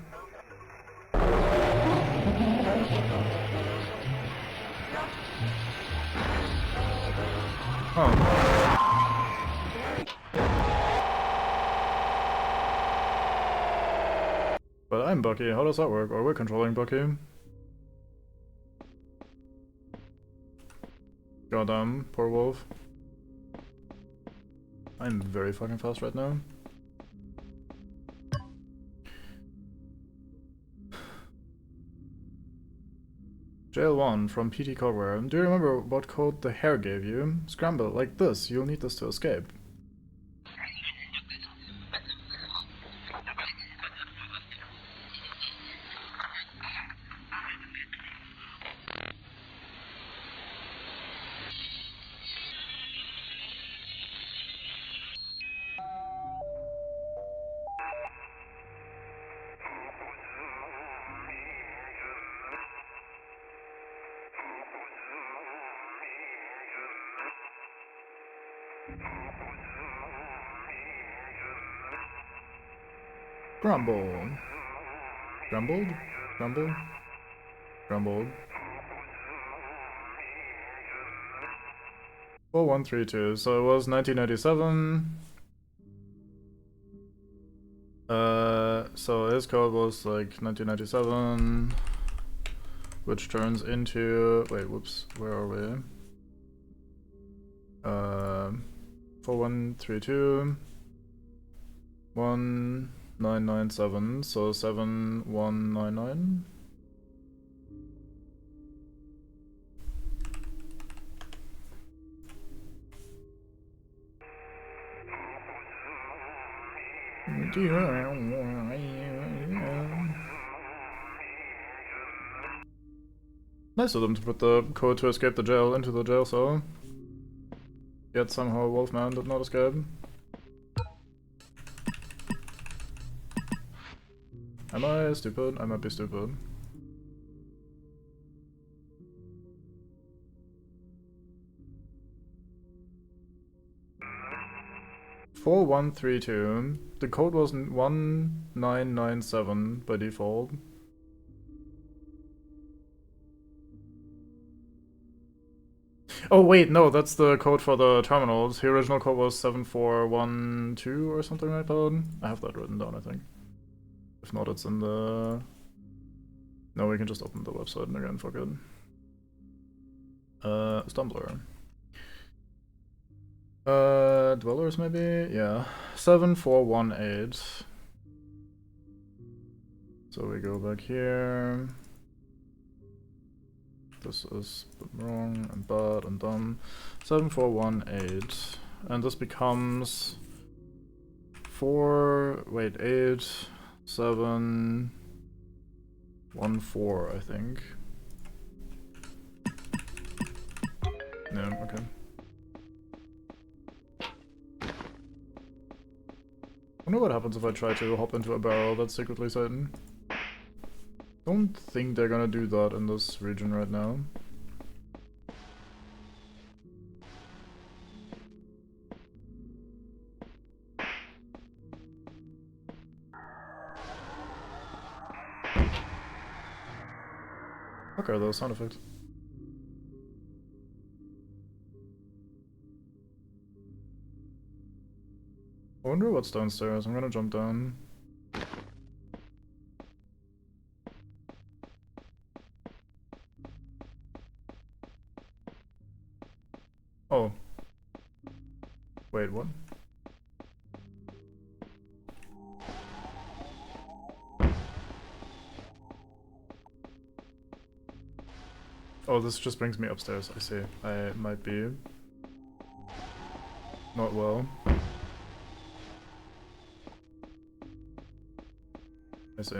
Oh. But I'm Bucky, how does that work? Or we're controlling Bucky? Goddamn, poor wolf. I'm very fucking fast right now. Jail 1 from PT Codeware. Do you remember what code the hare gave you? Scramble, like this. You'll need this to escape. Grumble. Grumbled? Grumble? Grumbled. 4132, so it was 1997. So his code was like 1997, which turns into, wait, whoops, where are we? 4132, 1997, so 7199. Nice of them to put the code to escape the jail into the jail cell. Yet somehow Wolfman did not escape. Am I stupid? I might be stupid. (4132). The code was 1997 by default. Oh wait, no, that's the code for the terminals. The original code was 7412 or something like that. I have that written down, I think. If not, it's in the... No, we can just open the website and again, fuck it. Stumbler. Dwellers maybe? Yeah. 7418. So we go back here. This is wrong and bad and dumb. 7418. And this becomes 8714, I think. No, okay. I wonder what happens if I try to hop into a barrel that's secretly Satan. Don't think they're gonna do that in this region right now. Okay, those sound effects. I wonder what's downstairs. I'm gonna jump down. Oh. Wait, what? Oh, this just brings me upstairs, I see. I might be not well. I see.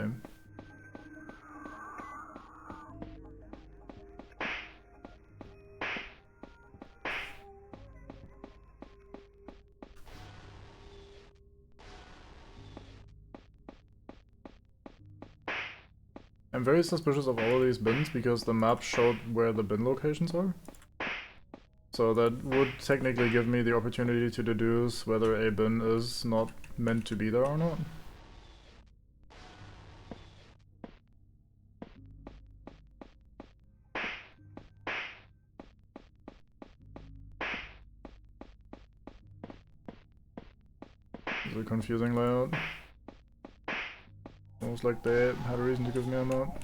I'm very suspicious of all of these bins because the map showed where the bin locations are. So that would technically give me the opportunity to deduce whether a bin is not meant to be there or not. It's a confusing layout. Almost like they had a reason to give me a map.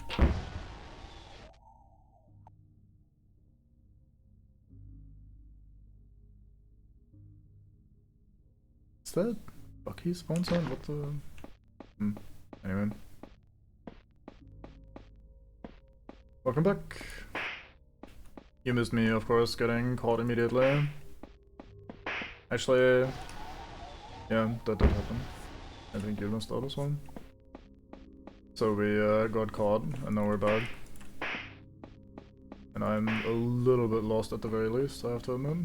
Is that Bucky's spawn sign? What the... Anyway. Welcome back. You missed me, of course, getting caught immediately. Actually... yeah, that did happen. I think you missed out as well. So we got caught, and now we're back. And I'm a little bit lost at the very least, I have to admit.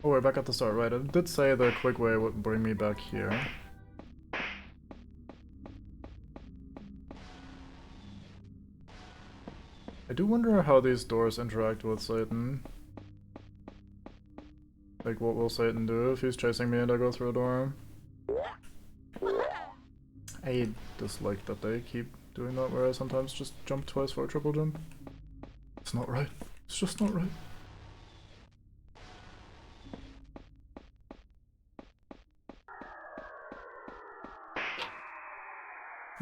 Oh, we're back at the start, right? It did say the quick way would bring me back here. I do wonder how these doors interact with Satan. Like, what will Satan do if he's chasing me and I go through a door? I dislike that they keep doing that where I sometimes just jump twice for a triple jump. It's not right. It's just not right.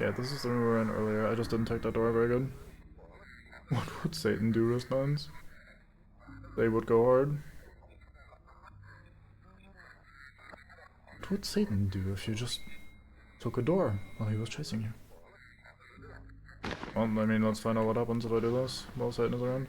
Yeah, this is the room we were in earlier. I just didn't take that door very good. What would Satan do, wristbands? They would go hard. What would Satan do if you just took a door while he was chasing you? Well, I mean, let's find out what happens if I do this while Satan is around.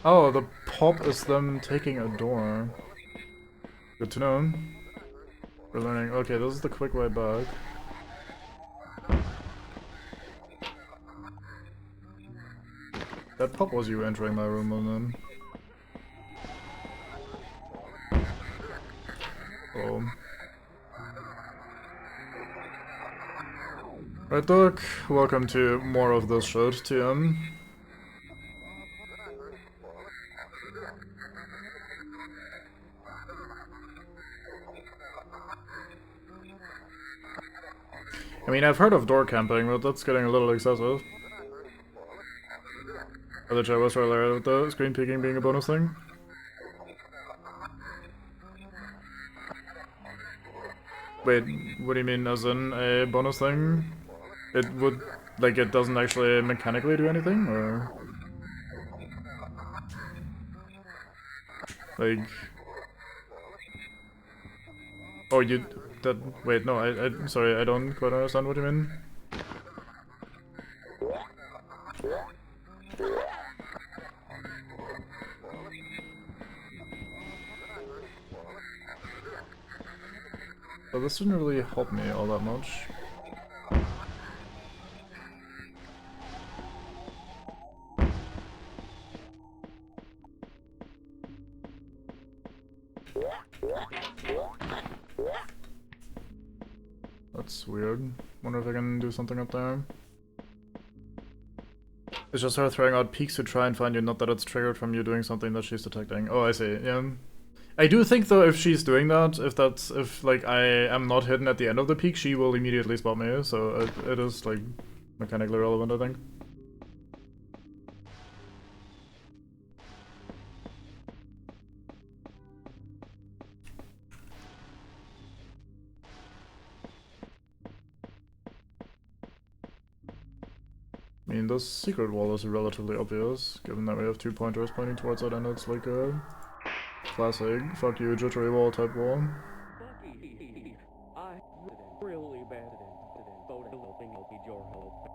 Oh, the pop is them taking a door. Good to know. We're learning. Okay, this is the quick way back. That pop was you entering my room, and then. Oh. Right, Doc. Welcome to more of this shit, TM. I mean, I've heard of door camping, but that's getting a little excessive. Or the chat was earlier with the screen peeking being a bonus thing. Wait, what do you mean, as in a bonus thing? It would, like, it doesn't actually mechanically do anything, or? Like... Oh, you... that... wait, no, sorry, I don't quite understand what you mean. But this didn't really help me all that much. That's weird. Wonder if I can do something up there. It's just her throwing out peeks to try and find you, not that it's triggered from you doing something that she's detecting. Oh, I see, yeah. I do think though if she's doing that, if like I am not hidden at the end of the peak, she will immediately spot me, so it is like mechanically relevant, I think. I mean, this secret wall is relatively obvious, given that we have 2 pointers pointing towards it and it's like a classic fuck you jittery wall type wall. Really bad need your help.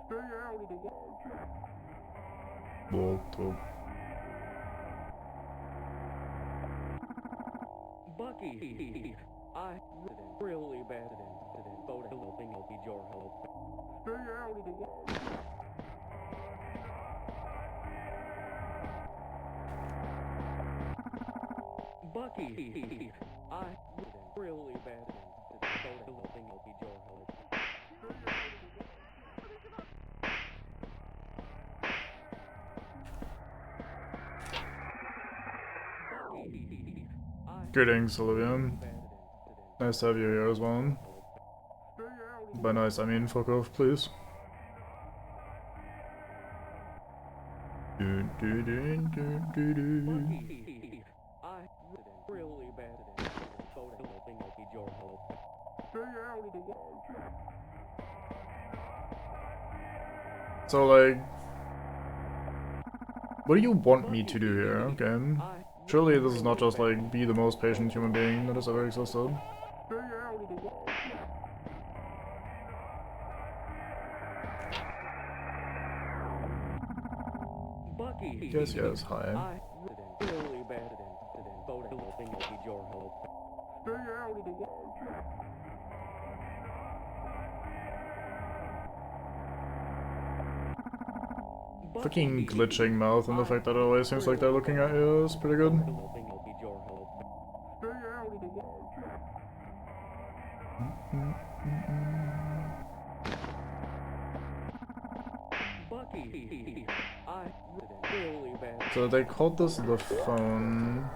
Stay out of the wall, Jack. Bucky, I really bad boat helping need your help. Stay out of the wall, Jack. Bucky, I really bad boat helping need your help. Greetings, Olivia. Nice to have you here as well. By nice, I mean fuck off, please. Do do do do do do. I really bad boat helping need your help. Stay out of the wall, Jack. So like, what do you want me to do here? Okay. Surely this is not just like be the most patient human being that has ever existed. Stay out of the wall, Jack. Bucky. Yes, hi. I really bad boat helping need your help. Stay out of the wall, Jack. Fucking glitching mouth and the fact that it always seems like they're looking at you is pretty good. Stay out of the wall, Jack. Bucky, I really bad. So they called this the phone.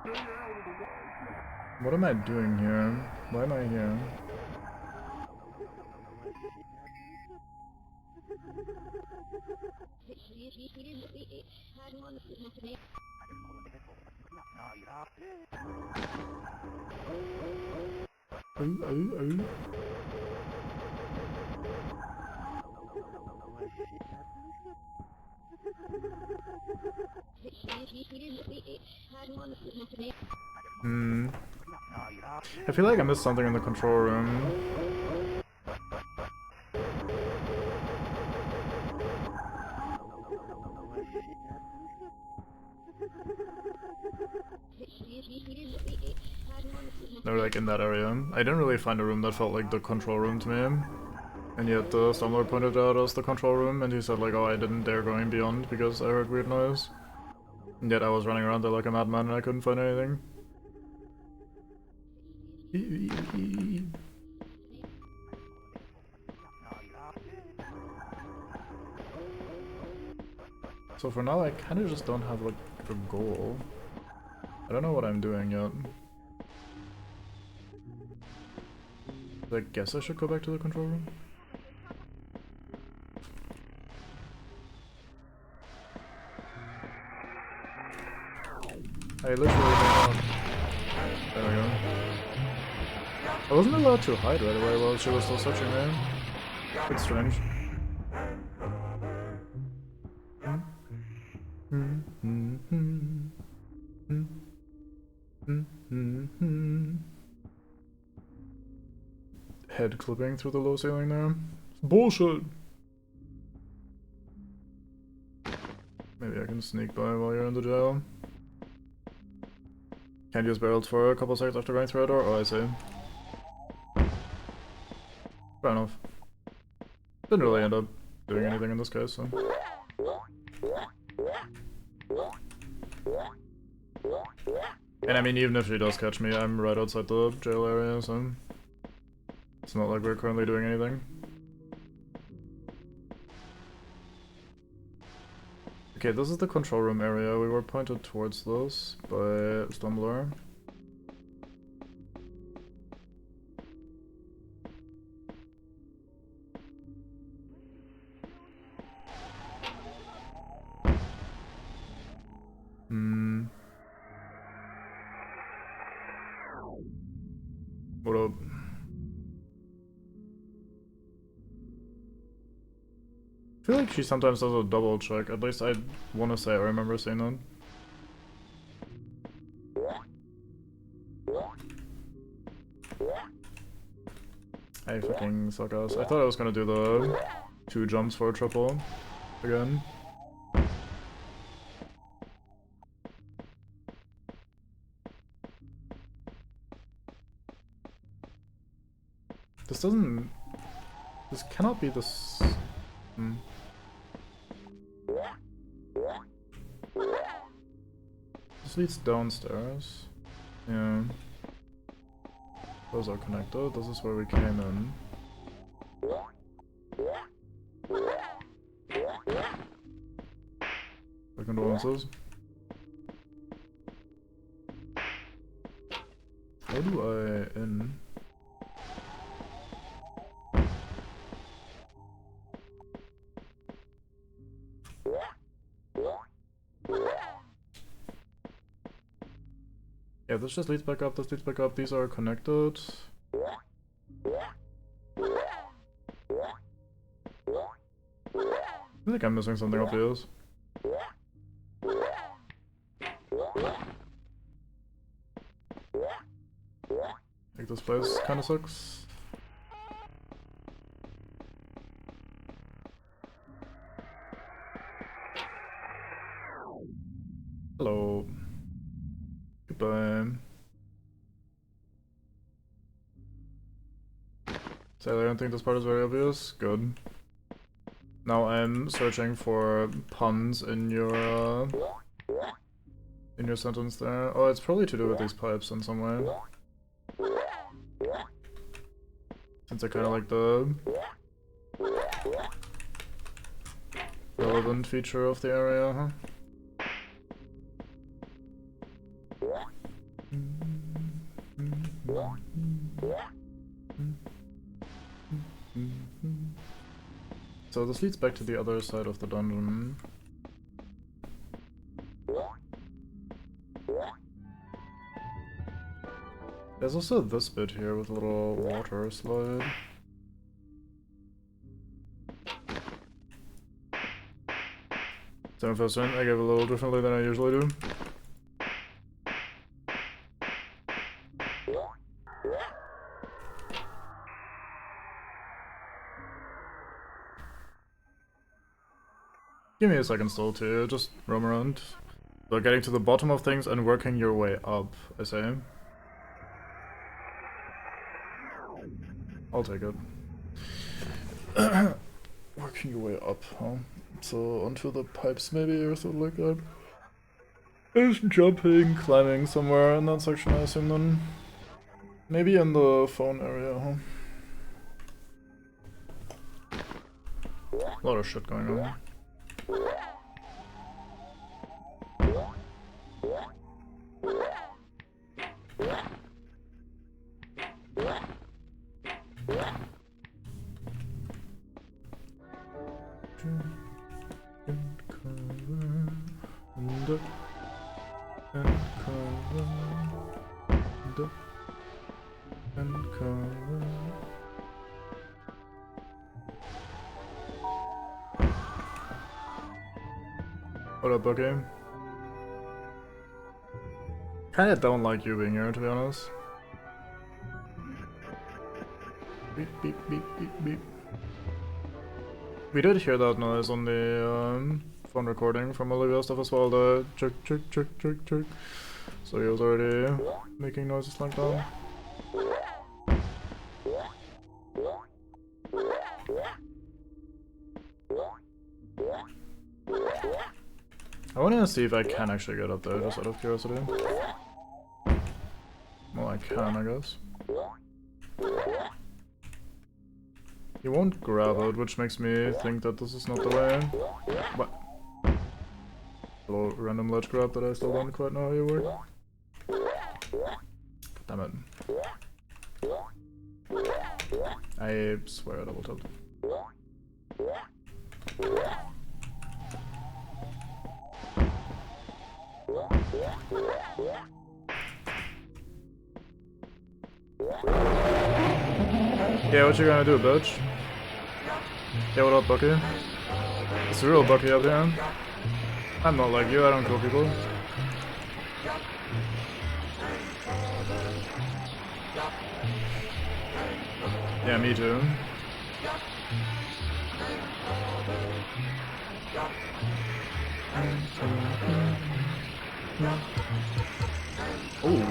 Stay out of the wall, Jack. What am I doing here? Why am I here? Oh. I feel like I missed something in the control room. They were like in that area. I didn't really find a room that felt like the control room to me. And yet the Stumbler pointed out as the control room and he said like, oh, I didn't dare going beyond because I heard weird noise. And yet I was running around there like a madman and I couldn't find anything. So for now I kinda just don't have like a goal. I don't know what I'm doing yet. I guess I should go back to the control room. I literally don't know. There we go. I wasn't allowed to hide right away while she was still searching me. It's strange. head clipping through the low ceiling there. Bullshit! Maybe I can sneak by while you're in the jail. Can't use barrels for a couple seconds after going through a door? Oh, I see. Fair enough. Didn't really end up doing anything in this case, so. And I mean, even if she does catch me, I'm right outside the jail area, so it's not like we're currently doing anything. Okay, this is the control room area. We were pointed towards this by Stumbler. What up? I feel like she sometimes does a double check. At least I want to say I remember seeing that. I fucking suck ass. I thought I was gonna do the 2 jumps for a triple again. This doesn't... This cannot be this... This leads downstairs. Yeah. Those are connected. This is where we came in. The condolences. How do I in? Yeah, this just leads back up, this leads back up, these are connected. I think I'm missing something obvious. Like this place kinda sucks. Hello. Goodbye. So I don't think this part is very obvious. Good. Now I'm searching for puns in your sentence there. Oh, it's probably to do with these pipes in some way. Since they're kind of like the relevant feature of the area, huh? So this leads back to the other side of the dungeon. There's also this bit here with a little water slide. So first time I gave a little differently than I usually do. Give me a second still to just roam around. So getting to the bottom of things and working your way up, I say. I'll take it. Working your way up, huh? So onto the pipes maybe or something like that. Just jumping, climbing somewhere in that section I assume then. Maybe in the phone area, huh? A lot of shit going on. What up, Bucky? Kinda don't like you being here, to be honest. Beep, beep, beep, beep, beep. We did hear that noise on the phone recording from Olivia's stuff as well, the chirk, chirk, chirk, chirk, chirk. So he was already making noises like that. I want to see if I can actually get up there, just out of curiosity. Well, I can, I guess. He won't grab it, which makes me think that this is not the way. What? Little random ledge grab that I still don't quite know how you work. Damn it. I swear I double tapped. Yeah, what you gonna do, bitch? Yeah, what up, Bucky? It's the real Bucky up here. I'm not like you, I don't kill people. Yeah, me too. Ooh.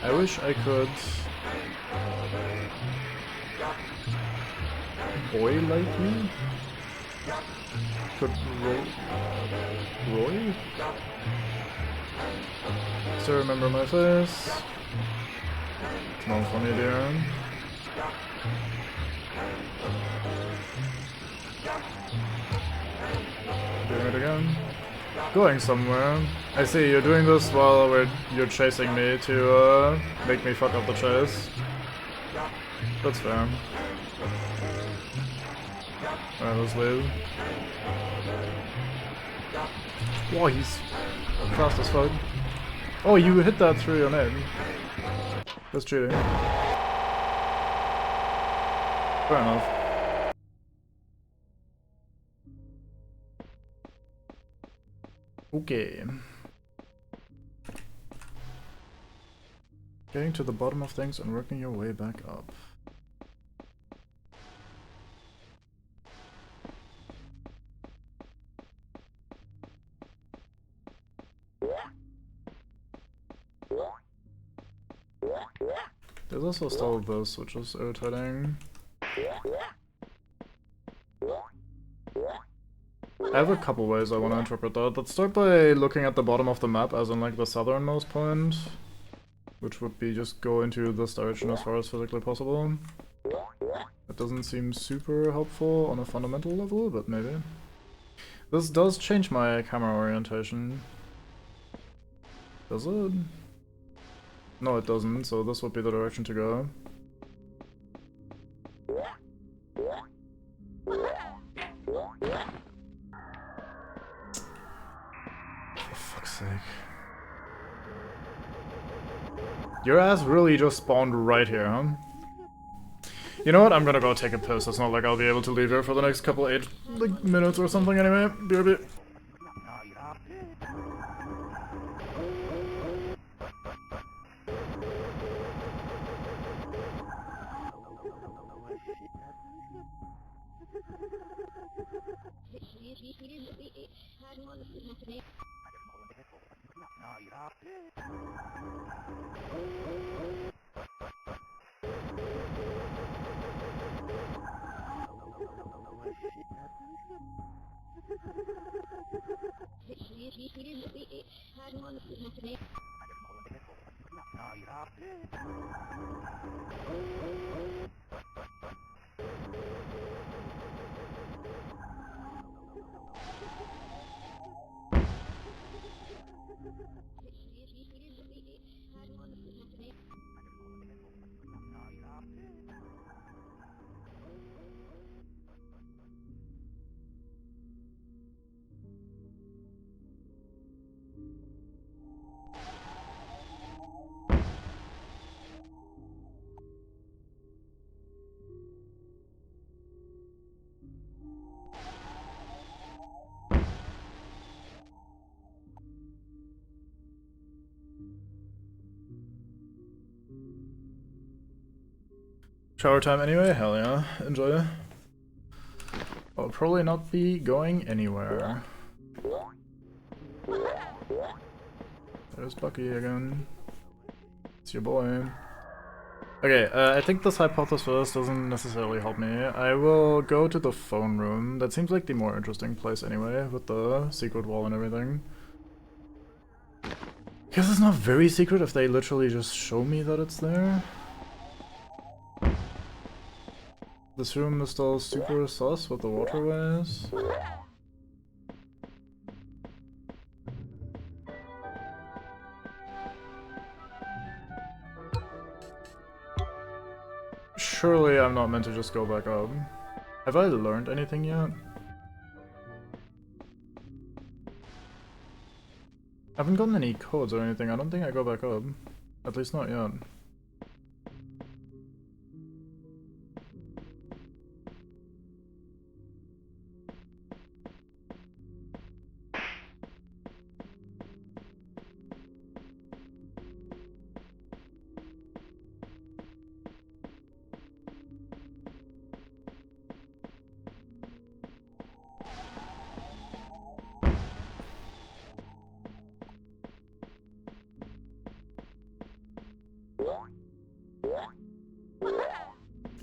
I wish I could boy like me? Could Roy? Still remember my face? It's not funny, dear. Doing it again. Going somewhere. I see, you're doing this while you're chasing me to make me fuck up the chase. That's fair. Alright, let's leave. Whoa, he's fast as fuck. Oh, you hit that through your name. That's cheating. Fair enough. Okay. Getting to the bottom of things and working your way back up. There's also still this, which is irritating. I have a couple ways I want to interpret that. Let's start by looking at the bottom of the map, as in like the southernmost point, which would be just go into this direction as far as physically possible. That doesn't seem super helpful on a fundamental level, but maybe. This does change my camera orientation. Does it? No, it doesn't, so this would be the direction to go. For fuck's sake. Your ass really just spawned right here, huh? You know what? I'm gonna go take a piss. It's not like I'll be able to leave here for the next couple minutes or something anyway. BRB. Shower time anyway? Hell yeah. Enjoy. I'll probably not be going anywhere. There's Bucky again. It's your boy. Okay, I think this hypothesis doesn't necessarily help me. I will go to the phone room. That seems like the more interesting place anyway, with the secret wall and everything. Guess it's not very secret if they literally just show me that it's there. This room is still super sus with the waterways. Surely I'm not meant to just go back up. Have I learned anything yet? I haven't gotten any codes or anything. I don't think I go back up. At least not yet.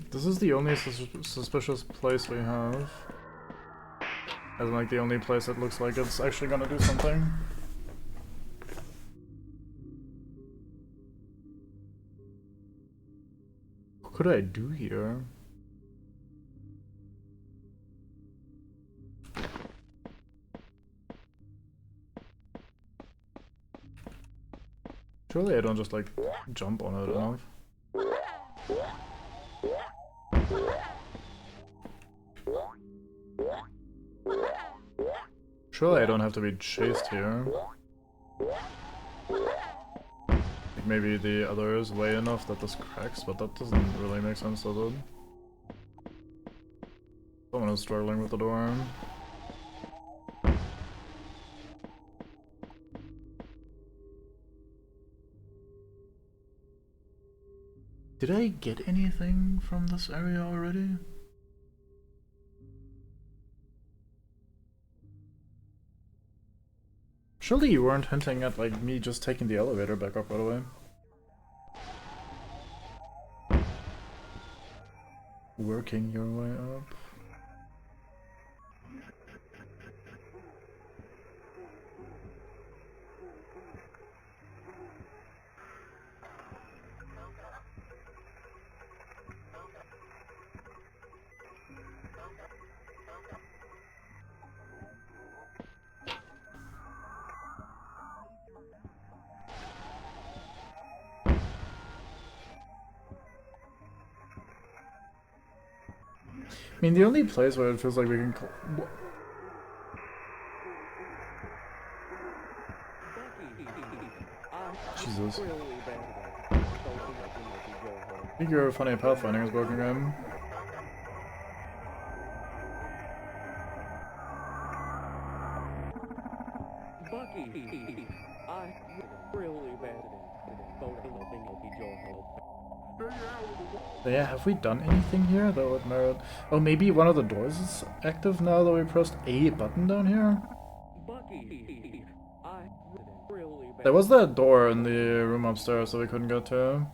This is the only suspicious place we have. As in, like, the only place that looks like it's actually gonna do something. What could I do here? Surely I don't just, like, jump on it enough. Surely I don't have to be chased here. Like maybe the other is way enough that this cracks, but that doesn't really make sense, does it? Someone is struggling with the door. Did I get anything from this area already? Surely you weren't hinting at, like, me just taking the elevator back up right away. Working your way up. I mean, the only place where it feels like we can Jesus. I think you're funny at pathfinding is broken game. Yeah, have we done anything here that would merit? Oh, maybe one of the doors is active now that we pressed a button down here? There was that door in the room upstairs that we couldn't get to.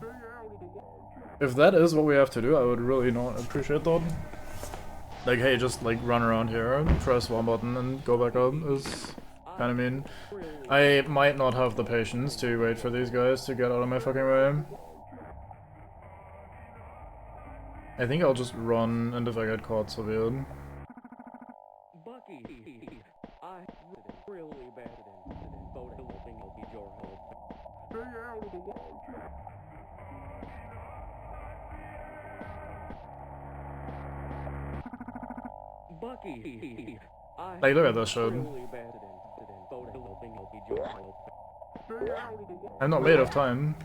If that is what we have to do, I would really not appreciate that. Like, hey, just like run around here, press one button and go back up is kind of mean. I might not have the patience to wait for these guys to get out of my fucking way. I think I'll just run, and if I get caught, so be it. Like, look at this shit. I'm not made of time.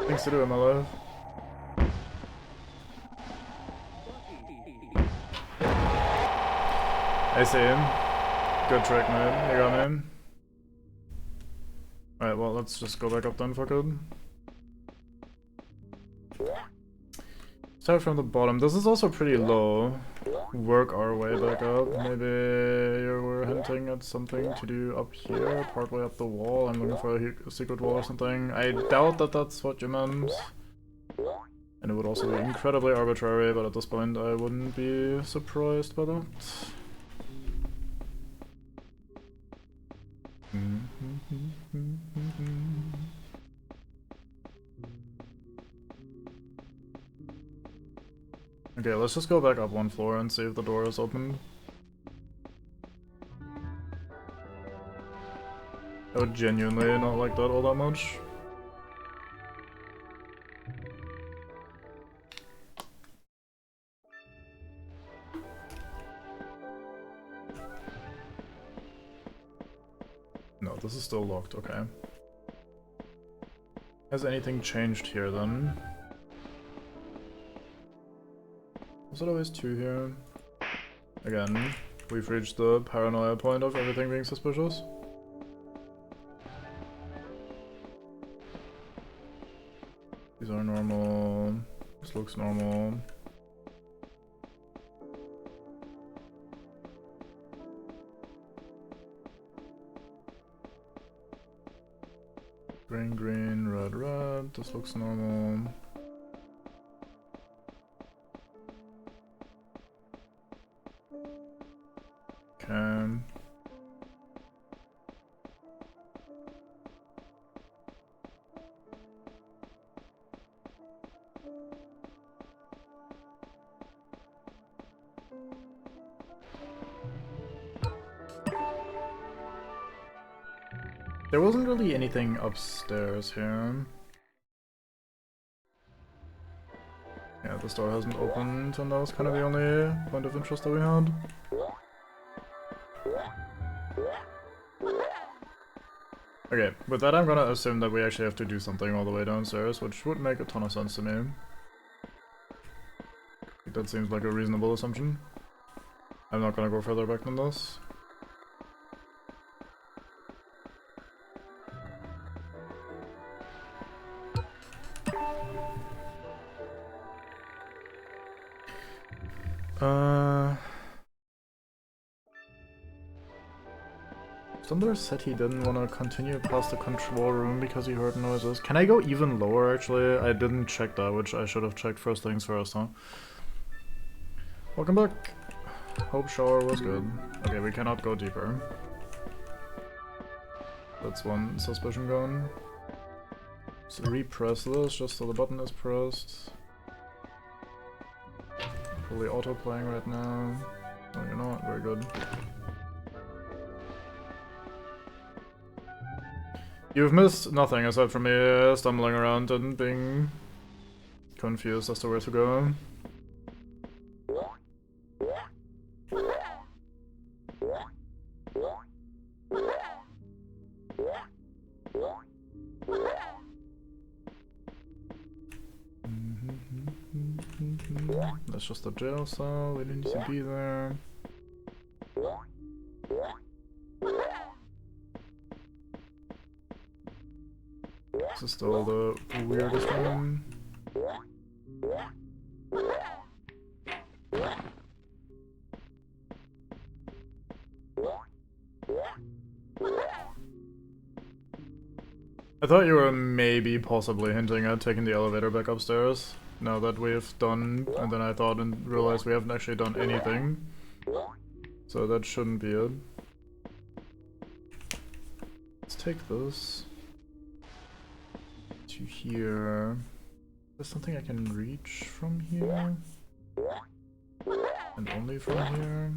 Things to do in my life. I see him. Good trick, man. You got him. Alright, well, let's just go back up then, fuck it. Start from the bottom. This is also pretty low. Work our way back up. Maybe we're hinting at something to do up here, partway up the wall. I'm looking for a secret wall or something. I doubt that that's what you meant. And it would also be incredibly arbitrary, but at this point I wouldn't be surprised by that. Okay, let's just go back up one floor and see if the door is open. I would genuinely not like that all that much. No, this is still locked, okay. Has anything changed here then? Was it always 2 here? Again, we've reached the paranoia point of everything being suspicious. These are normal. This looks normal. Green, green, red, red. This looks normal. Okay. There wasn't really anything upstairs here. Yeah, this door hasn't opened, and that was kind of the only point of interest that we had. Okay, with that I'm gonna assume that we actually have to do something all the way downstairs, which would make a ton of sense to me. I think that seems like a reasonable assumption. I'm not gonna go further back than this. Sundar said he didn't want to continue past the control room because he heard noises. Can I go even lower, actually? I didn't check that, which I should have checked first things first, huh? Welcome back. Hope shower was good. Okay, we cannot go deeper. That's one suspicion gone. So repress this just so the button is pressed. Fully auto playing right now. No, you're not. Very good. You've missed nothing aside from me stumbling around and being confused as to where to go. That's just a jail cell, we didn't need to be there. This is still the weirdest one. I thought you were maybe possibly hinting at taking the elevator back upstairs. Now that we've done, and then I thought and realized we haven't actually done anything. So that shouldn't be it. Let's take this to here. There's something I can reach from here. And only from here.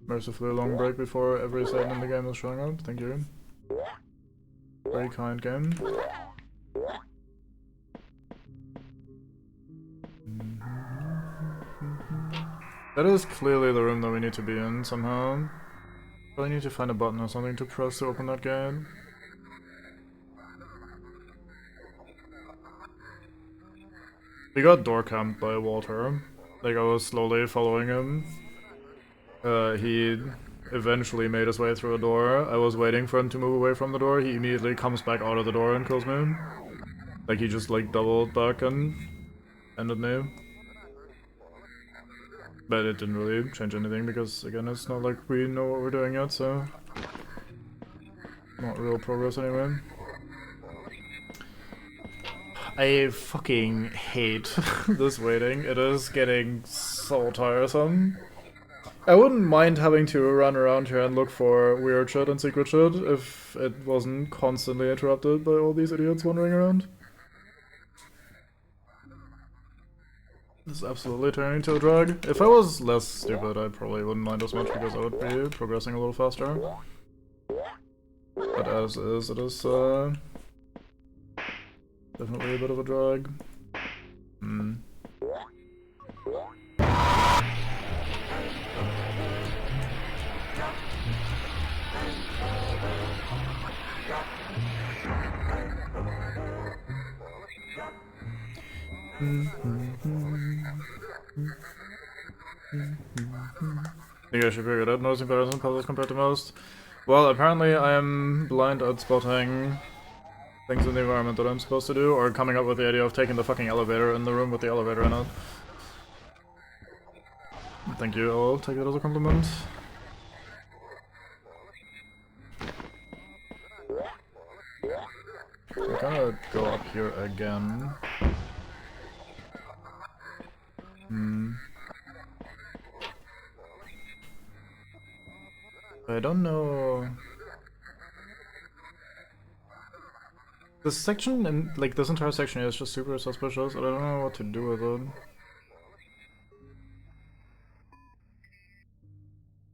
Mercifully long break before every Satan in the game is showing up. Thank you. Very kind game. That is clearly the room that we need to be in somehow. Probably need to find a button or something to press to open that gate. We got door camped by Walter. Like, I was slowly following him. He eventually made his way through a door. I was waiting for him to move away from the door. He immediately comes back out of the door and kills me. Like, he just, like, doubled back and ended me. But it didn't really change anything because, again, it's not like we know what we're doing yet, so... Not real progress anyway. I fucking hate this waiting. It is getting so tiresome. I wouldn't mind having to run around here and look for weird shit and secret shit if it wasn't constantly interrupted by all these idiots wandering around. This is absolutely turning into a drag. If I was less stupid, I probably wouldn't mind as much because I would be progressing a little faster. But as is, it is definitely a bit of a drag. I think I should figure it out. Noticing patterns in puzzles compared to most. Well, apparently I am blind at spotting things in the environment that I'm supposed to do, or coming up with the idea of taking the fucking elevator in the room with the elevator in it. Thank you, I'll take that as a compliment. I'm gonna go up here again. I don't know. This section, and like this entire section is just super suspicious, and I don't know what to do with it. I'm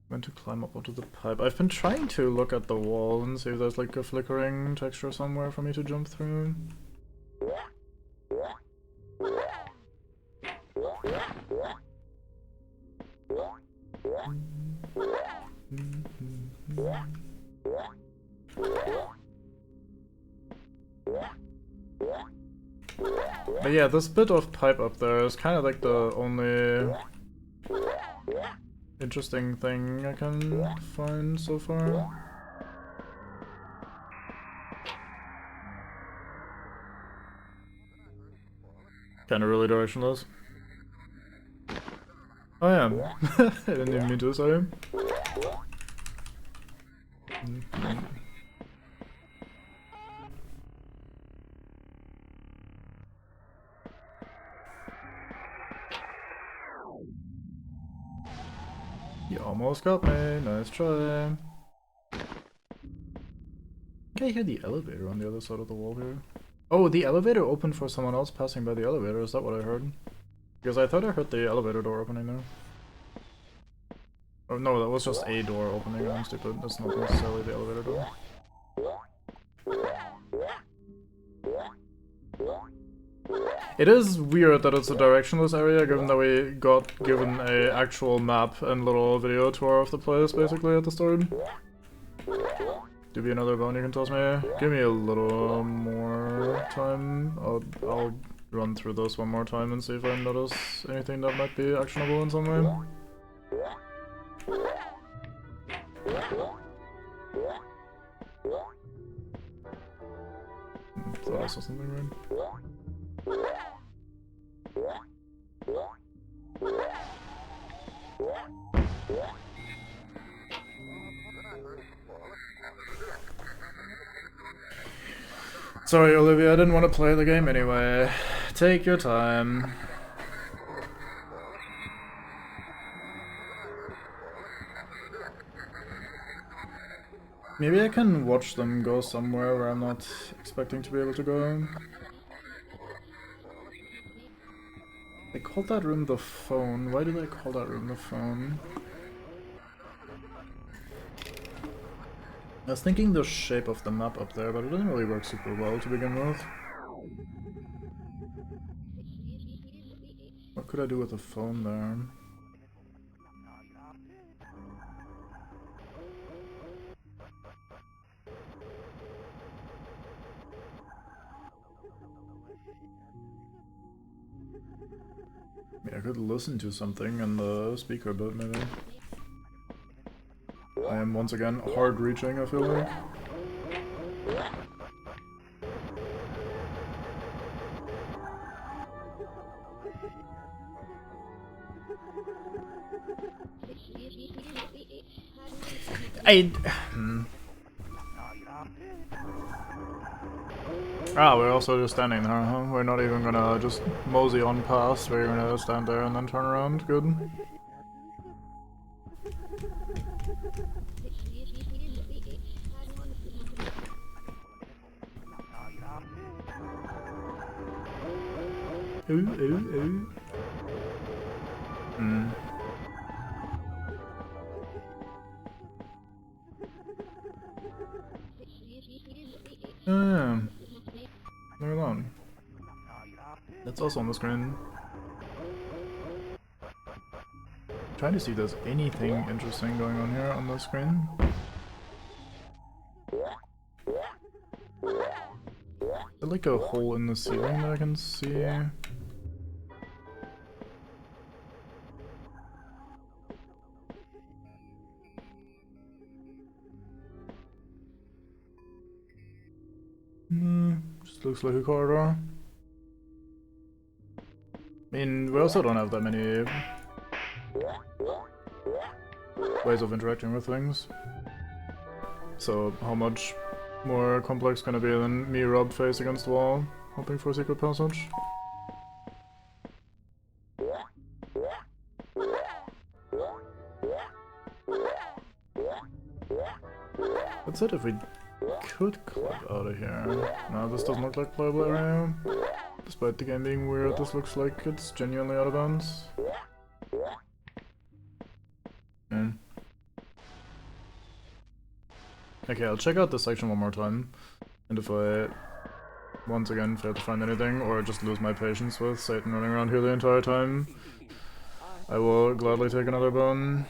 going to climb up onto the pipe. I've been trying to look at the wall and see if there's like a flickering texture somewhere for me to jump through. But yeah, this bit of pipe up there is kind of like the only interesting thing I can find so far. Kinda really directionless. Oh yeah, I didn't even mean to, sorry. You almost got me, nice try. I think I hear the elevator on the other side of the wall here. Oh, the elevator opened for someone else passing by the elevator, is that what I heard? Because I thought I heard the elevator door opening there. Oh no, that was just a door opening, I'm stupid, that's not necessarily the elevator door. It is weird that it's a directionless area, given that we got given a actual map and little video tour of the place, basically, at the start. Do be another bone you can toss me? Give me a little more time. I'll run through this one more time and see if I notice anything that might be actionable in some way. Thought I saw something right. Sorry, Olivia, I didn't want to play the game anyway. Take your time. Maybe I can watch them go somewhere where I'm not expecting to be able to go. They called that room the phone. Why did they call that room the phone? I was thinking the shape of the map up there, but it doesn't really work super well to begin with. What could I do with the phone there? I could listen to something in the speaker, but maybe. I am once again hard reaching, I feel like. Ah, we're also just standing there, huh? We're not even gonna just mosey on past, we're gonna stand there and then turn around, good. Ooh. Yeah. Look at that. That's also on the screen. Trying to see if there's anything interesting going on here on the screen. Is there like a hole in the ceiling that I can see? Just looks like a corridor. I mean, we also don't have that many ways of interacting with things. So how much more complex can it be than me rubbed face against the wall, hoping for a secret passage? That's it if we could clip out of here. No, this doesn't look like playable area. Despite the game being weird, this looks like it's genuinely out of bounds. Okay, I'll check out this section one more time, and if I once again fail to find anything, or just lose my patience with Satan running around here the entire time, I will gladly take another bone.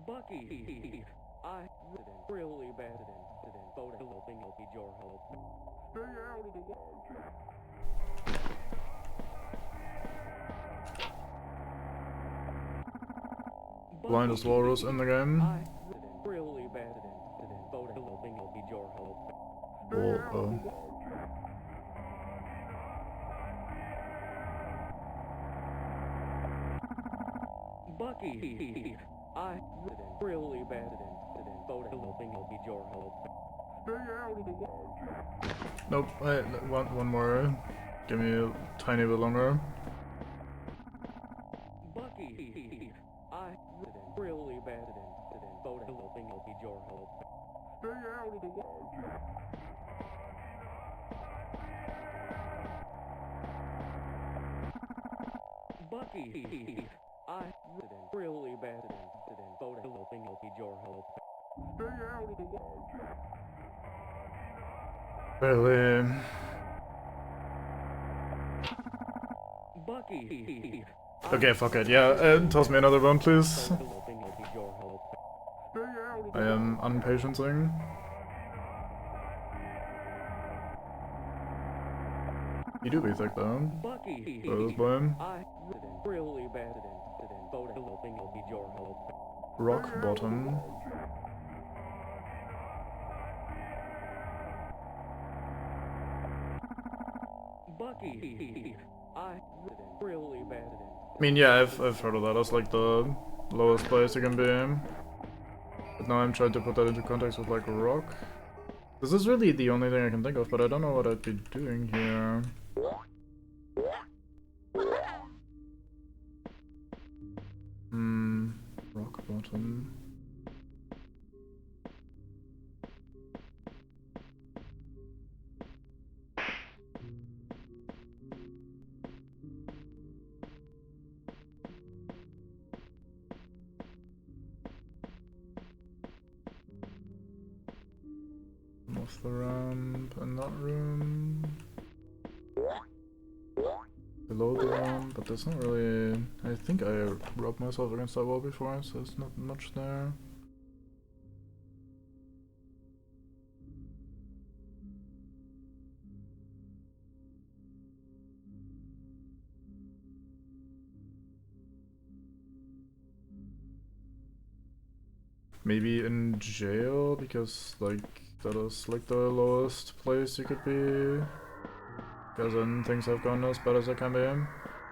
Bucky, I really bad incident. Hoping I'll be your help. Stay out of the wall. Blindest walrus in the game. Really bad incident. Hoping I'll be your help. Bucky, I really bad incident. Hoping I'll be your help. Stay out of the wall. Nope, wait, one more. Give me a tiny bit longer. Bucky, I really bad incident. Hoping I'll be your help. Stay out of the wall. Bucky, I really bad incident. Hoping I'll be your help. Stay out of the wall. Really? Bucky. Okay, fuck it. Yeah, toss me another bone, please. I am unpatiencing. You do be thick though. So this blame. Really bad incident. Hoping I'll be your help. Rock bottom. Bucky, I really bad incident. I mean, yeah, I've heard of that as like the lowest place you can be. But now I'm trying to put that into context with like rock. This is really the only thing I can think of, but I don't know what I'd be doing here. Rock bottom. Off the ramp in that room. Below the ramp, but there's not really... I think I rubbed myself against that wall before, so there's not much there. Maybe in jail, because like that is like the lowest place you could be. Because then things have gone as bad as they can be.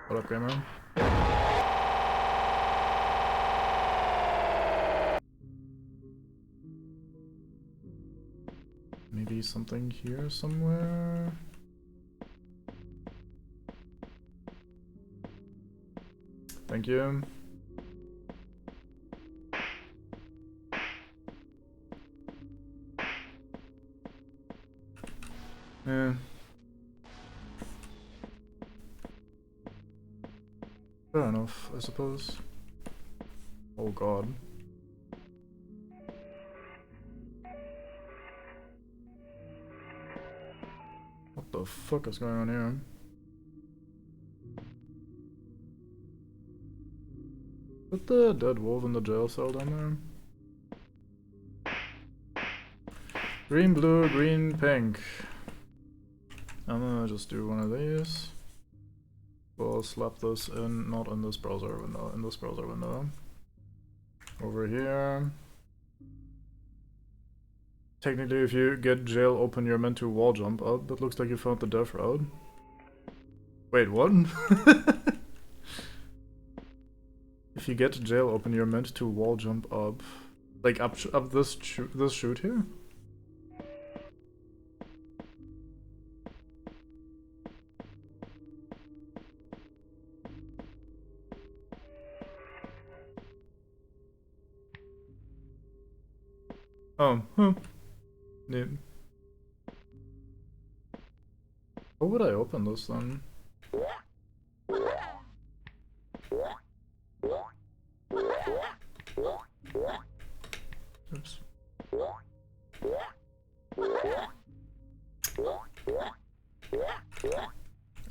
What up, gamer? Maybe something here somewhere? Thank you. Yeah. Fair enough, I suppose. Oh god. What the fuck is going on here? Put the dead wolf in the jail cell down there. Green, blue, green, pink. I'm gonna just do one of these. We'll slap this in, not in this browser window, in this browser window. Over here. Technically, if you get jail open, you're meant to wall jump up. That looks like you found the death route. Wait, what? If you get jail open, you're meant to wall jump up. Like up this chute here? Oh, huh. Neat. How would I open this then? Oops.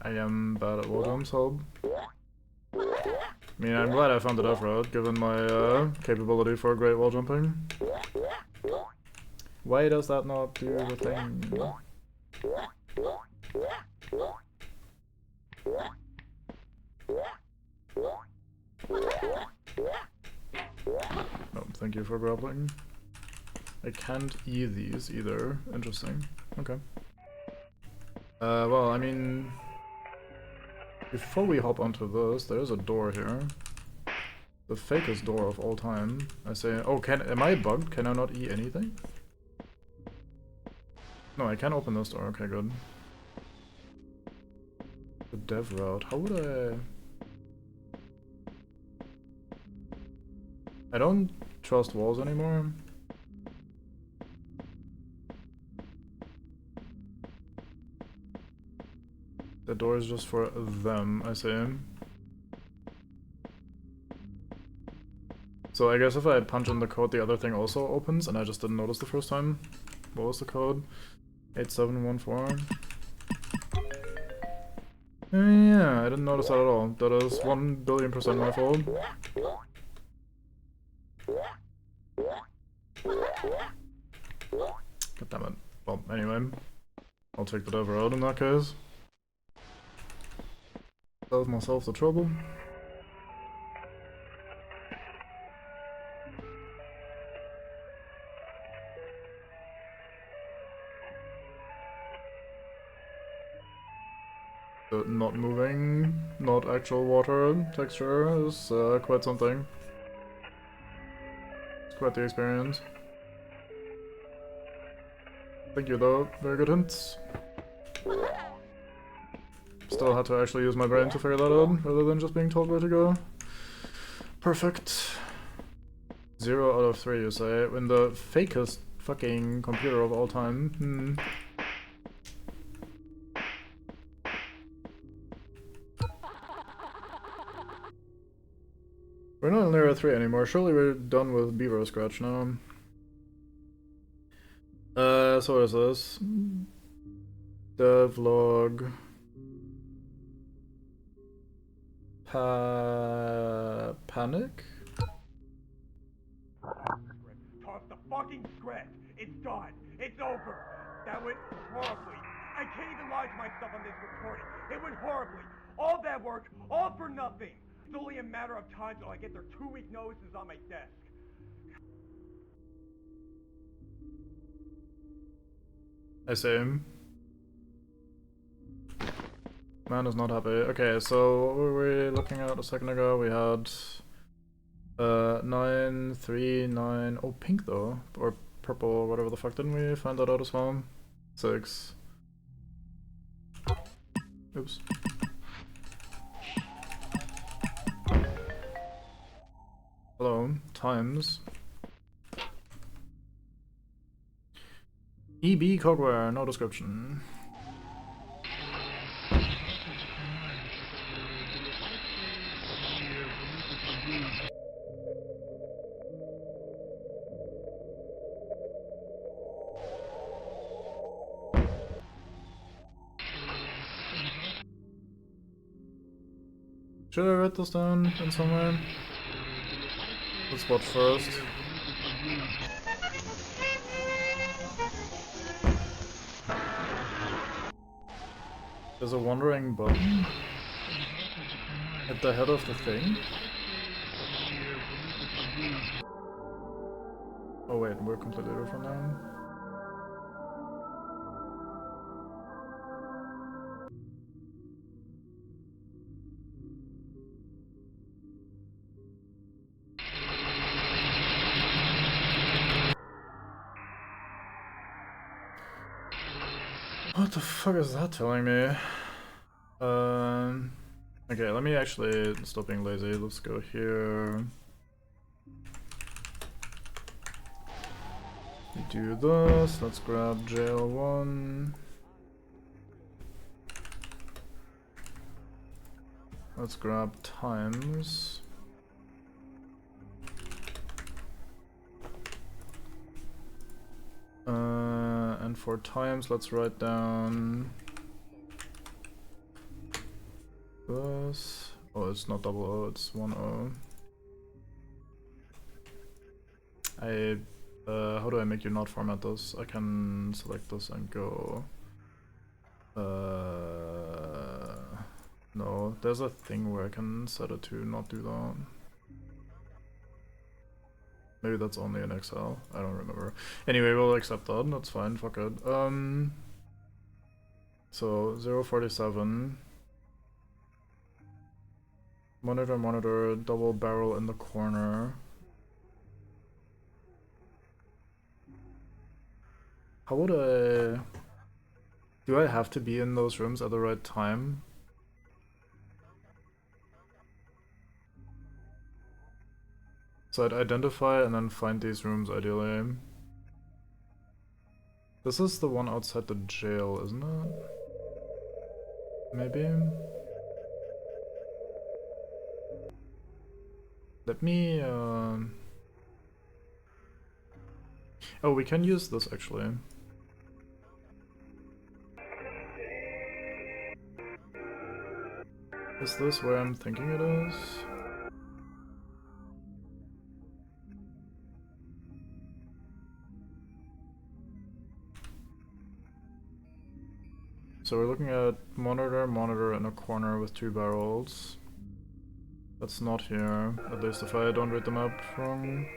I am bad at wall jumps, Hob. I mean, I'm glad I found the death route, given my capability for great wall jumping. Why does that not do the thing? Oh, thank you for grappling. I can't E these either. Interesting. Okay. Well, I mean... Before we hop onto this, there's a door here. The fakest door of all time. I say... Oh, am I bugged? Can I not E anything? No, I can open this door. Okay, good. The dev route. How would I... I don't trust walls anymore. The door is just for them, I say. So I guess if I punch in the code, the other thing also opens, and I just didn't notice the first time. What was the code? 8714. Yeah, I didn't notice that at all. That is 1,000,000,000% my fault. God damn it. Well, anyway. I'll take the dev out in that case. Save myself the trouble. The not moving, not actual water texture is quite something. It's quite the experience. Thank you though, very good hints. Still had to actually use my brain to figure that out, rather than just being told where to go. Perfect. 0 out of 3, you say, when the fakest fucking computer of all time. We're not near a 3 anymore, surely we're done with Beaver Scratch now. So what is this? Devlog. Panic? Toss the fucking script! It's done! It's over! That went horribly! I can't even lie to myself on this recording! It went horribly! All that work, all for nothing! It's only a matter of time till I get their 2-week notices on my desk. I say. Man is not happy. Okay, so what were we looking at a second ago? We had 9, 3, 9. Oh, pink though, or purple, whatever the fuck. Didn't we find that out as well? 6. Oops. Hello, times. EB cookware, no description. Should I write this down in somewhere? Let's watch first. There's a wandering button at the head of the thing. Oh wait, we're completely different now. What the fuck is that telling me? Okay, let me actually stop being lazy. Let's go here. We do this. Let's grab jail 1. Let's grab times. And for times, let's write down this. Oh, it's not double O, it's 1 O. How do I make you not format this? I can select this and go. No, there's a thing where I can set it to not do that. Maybe that's only in Excel. I don't remember. Anyway, we'll accept that. That's fine. Fuck it. So 047. Monitor, double barrel in the corner. How would I... Do I have to be in those rooms at the right time? So I'd identify and then find these rooms ideally. This is the one outside the jail, isn't it? Maybe? Let me... Oh, we can use this actually. Is this where I'm thinking it is? So we're looking at monitor in a corner with 2 barrels. That's not here, at least if I don't read the map wrong.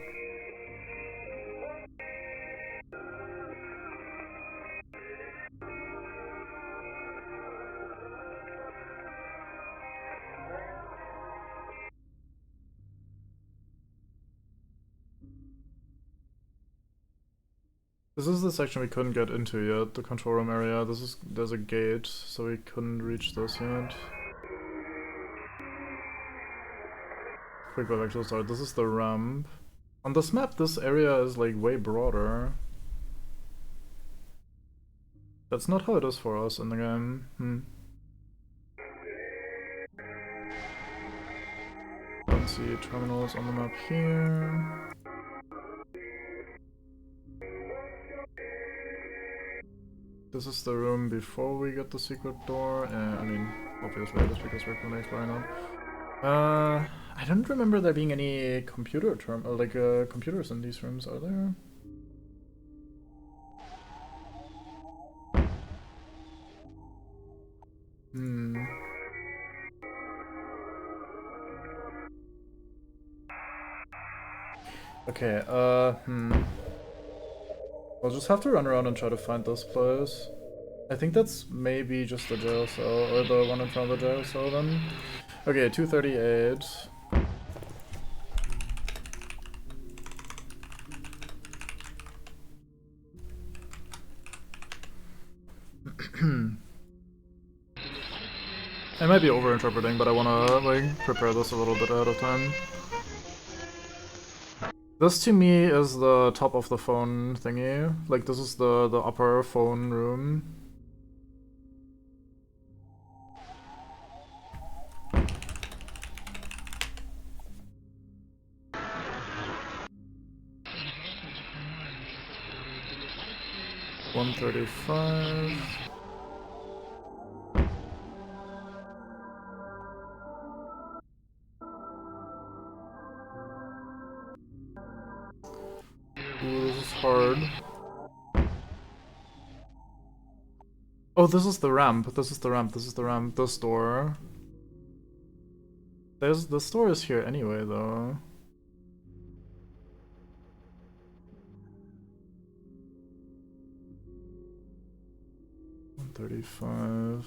This is the section we couldn't get into yet, the control room area. There's a gate, so we couldn't reach this yet. Quick back to the start. This is the ramp. On this map, this area is like way broader. That's not how it is for us in the game. Don't see terminals on the map here. This is the room before we get the secret door. I mean, obviously, just because we're currently exploring that. I don't remember there being any computer computers in these rooms, are there? Okay, I'll just have to run around and try to find this place. I think that's maybe just the jail cell, or the one in front of the jail cell then. Okay, 238. I might be overinterpreting, but I wanna like prepare this a little bit ahead of time. This to me is the top of the phone thingy. Like this is the upper phone room. $135. Ooh, this is hard. Oh, this is the ramp. This is the ramp. This is the ramp. This door. This door is here anyway, though. $135.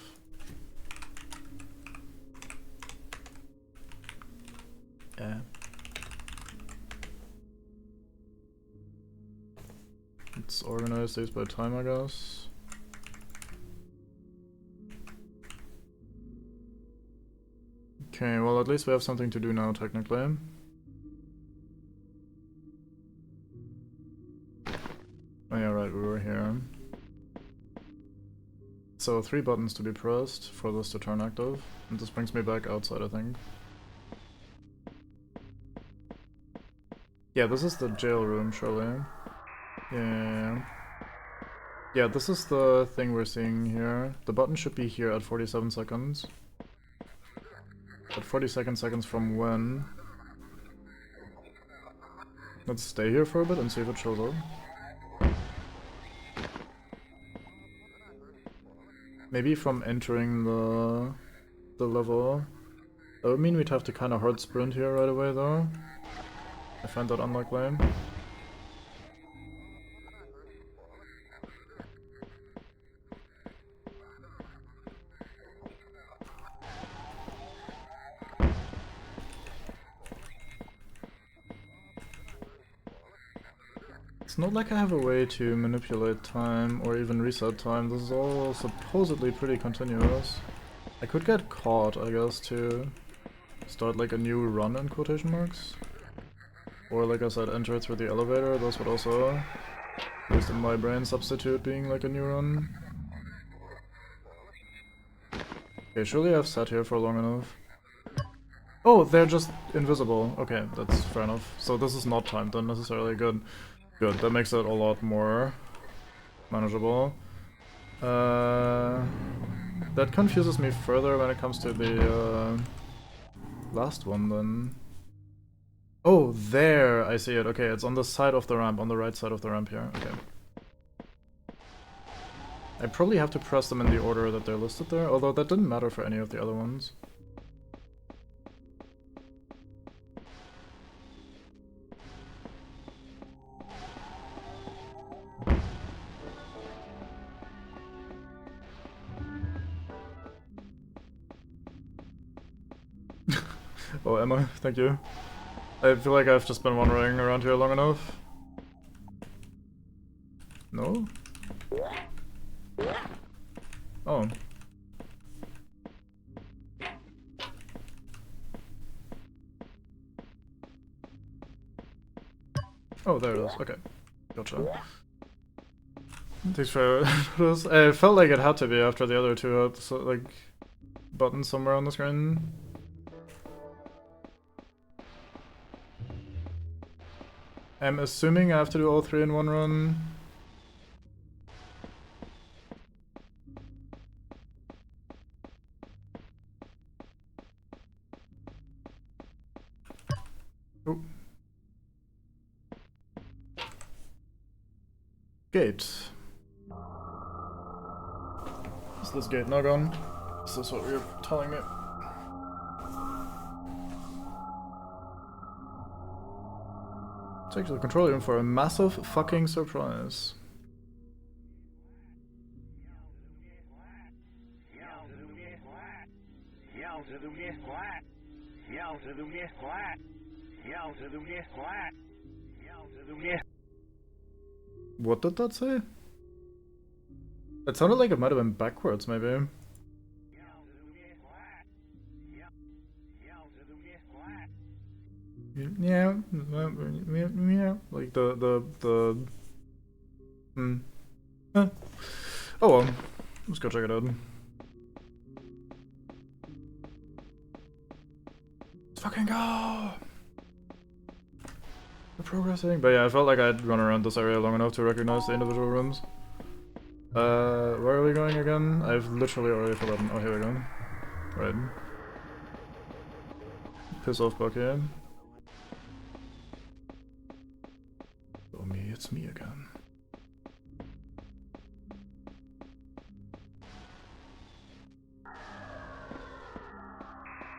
Yeah. Let's organize these by time, I guess. Okay, well at least we have something to do now, technically. Oh yeah, right, we were here. So 3 buttons to be pressed for this to turn active. And this brings me back outside, I think. Yeah, this is the jail room, surely. Yeah. Yeah, this is the thing we're seeing here. The button should be here at 47 seconds. At 42 seconds from when? Let's stay here for a bit and see if it shows up. Maybe from entering the level. That would mean we'd have to kind of hard sprint here right away though. I find that unlikely. It's not like I have a way to manipulate time or even reset time. This is all supposedly pretty continuous. I could get caught, I guess, to start like a new run in quotation marks. Or like I said, enter through the elevator. Those would also, at least in my brain, substitute being like a new run. Okay, surely I've sat here for long enough. Oh, they're just invisible. Okay, that's fair enough. So this is not timed then necessarily. Good. Good, that makes it a lot more manageable. That confuses me further when it comes to the last one then. Oh, there! I see it. Okay, it's on the side of the ramp, on the right side of the ramp here. Okay. I probably have to press them in the order that they're listed there, although that didn't matter for any of the other ones. Oh, Emma, thank you. I feel like I've just been wandering around here long enough. No? Oh. Oh, there it is. Okay. Gotcha. Thanks for this. I felt like it had to be after the other two had so, like buttons somewhere on the screen. I'm assuming I have to do all 3 in one run. Oh. Gate. Is this gate not gone? Is this what you're telling me? Take to the control room for a massive fucking surprise. What did that say? It sounded like it might have been backwards, maybe. Yeah, like the. Oh well, let's go check it out. Let's fucking go! We're progressing, but yeah, I felt like I'd run around this area long enough to recognize the individual rooms. Where are we going again? I've literally already forgotten. Oh, here we go. Right. Piss off, Bucky. Oh me, it's me again.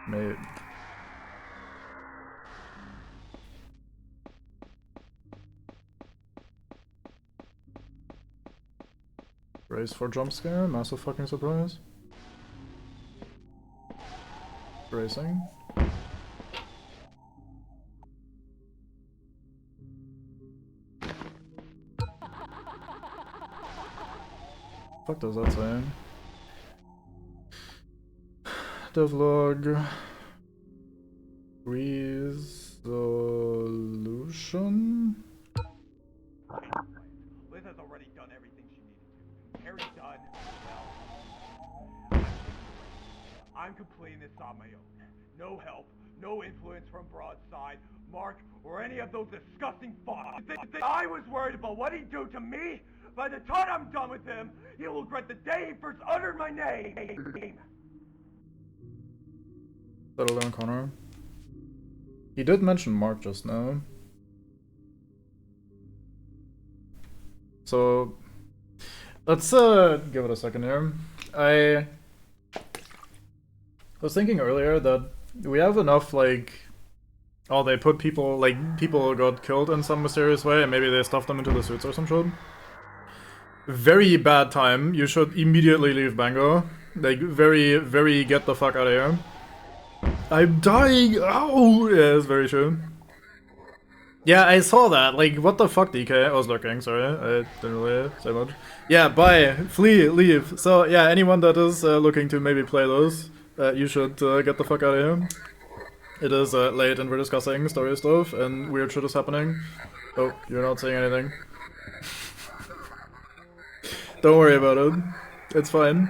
Mate. Race for jump scare, massive fucking surprise. Racing. Fuck does that say? Devlog. Resolution? Liz has already done everything she needed to. Harry's done. Well, I'm completing this on my own. No help, no influence from Broadside, Mark, or any of those disgusting fucks. I was worried about what he'd do to me. By the time I'm done with him, he will regret the day he first uttered my name. Settle down, Connor. He did mention Mark just now. So let's give it a second here. I was thinking earlier that we have enough, like, oh, they put people, like, people got killed in some mysterious way and maybe they stuffed them into the suits or some shit. Very bad time. You should immediately leave Bangor. Like, very, very get the fuck out of here. I'm dying! Ow! Yeah, it's very true. Yeah, I saw that. Like, what the fuck, DK? I was looking, sorry. I didn't really say much. Yeah, bye. Flee, leave. So, yeah, anyone that is looking to maybe play those, you should get the fuck out of here. It is late and we're discussing story stuff and weird shit is happening. Oh, you're not saying anything. Don't worry about it. It's fine.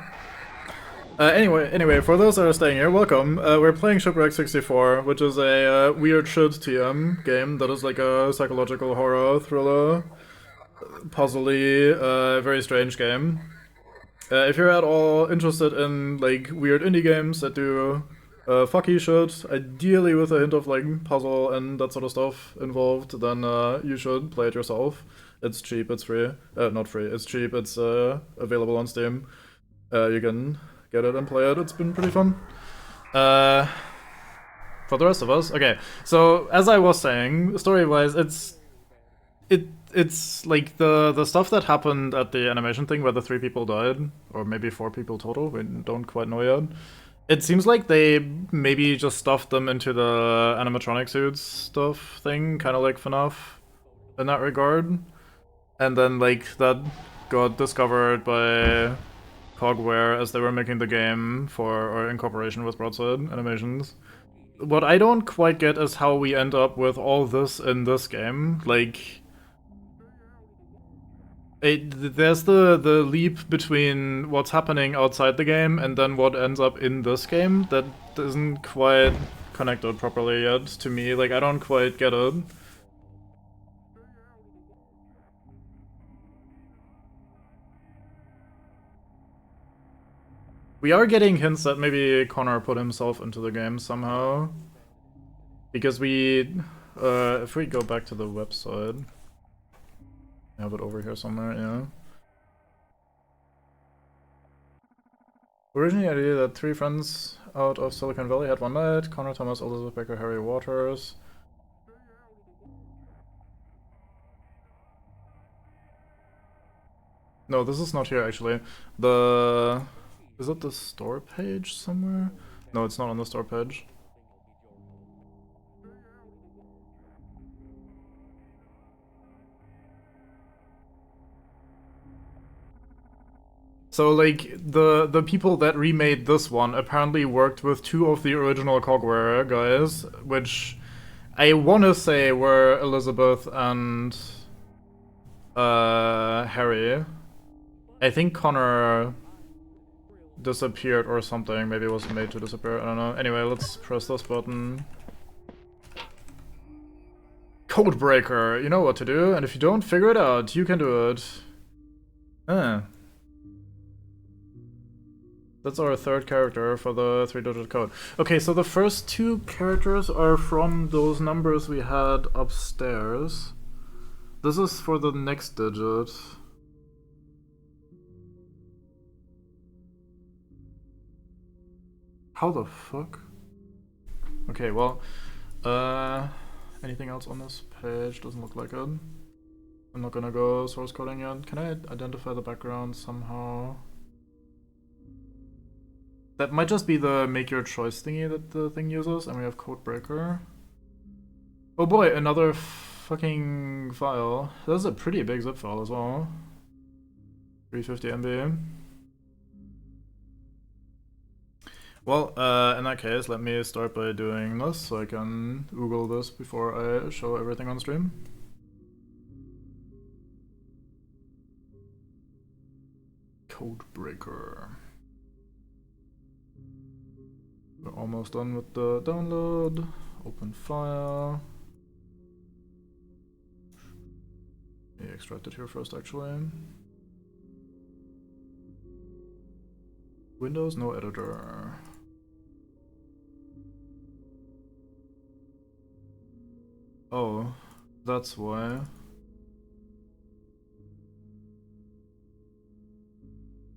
Anyway, for those that are staying here, welcome. We're playing Shipwrecked 64, which is a weird shit TM game that is like a psychological horror thriller, puzzly, very strange game. If you're at all interested in like weird indie games that do fucky shit, ideally with a hint of like puzzle and that sort of stuff involved, then you should play it yourself. It's cheap, it's free. Not free, it's cheap, it's available on Steam. You can get it and play it, it's been pretty fun. For the rest of us, okay, so as I was saying, story-wise, it's like the stuff that happened at the animation thing where the 3 people died, or maybe 4 people total, we don't quite know yet. It seems like they maybe just stuffed them into the animatronic suits stuff thing, kind of like FNAF in that regard. And then like that got discovered by Cogware as they were making the game for, or in cooperation with Broadside Animations. What I don't quite get is how we end up with all this in this game. Like, there's the leap between what's happening outside the game and then what ends up in this game that isn't quite connected properly yet to me. Like, I don't quite get it. We are getting hints that maybe Connor put himself into the game somehow. Because we, if we go back to the website, I have it over here somewhere, yeah. Originally, the idea that 3 friends out of Silicon Valley had one night: Connor, Thomas, Elizabeth Baker, Harry Waters. No, this is not here actually. Is it the store page somewhere? No, it's not on the store page. So like the people that remade this one apparently worked with two of the original Cogware guys, which I wanna say were Elizabeth and Harry. I think Connor disappeared or something. Maybe it was made to disappear. I don't know. Anyway, let's press this button. Codebreaker. You know what to do, and if you don't figure it out, you can do it. That's our third character for the 3-digit code. Okay, so the first two characters are from those numbers we had upstairs. This is for the next digit. How the fuck? Okay, well, anything else on this page? Doesn't look like it. I'm not gonna go source coding yet. Can I identify the background somehow? That might just be the make your choice thingy that the thing uses, and we have Codebreaker. Oh boy, another fucking file. That's a pretty big zip file as well. 350 MB. Well, in that case, let me start by doing this so I can Google this before I show everything on stream. Codebreaker. We're almost done with the download. Open file. Let me extract it here first, actually. Windows, no editor. Oh, that's why.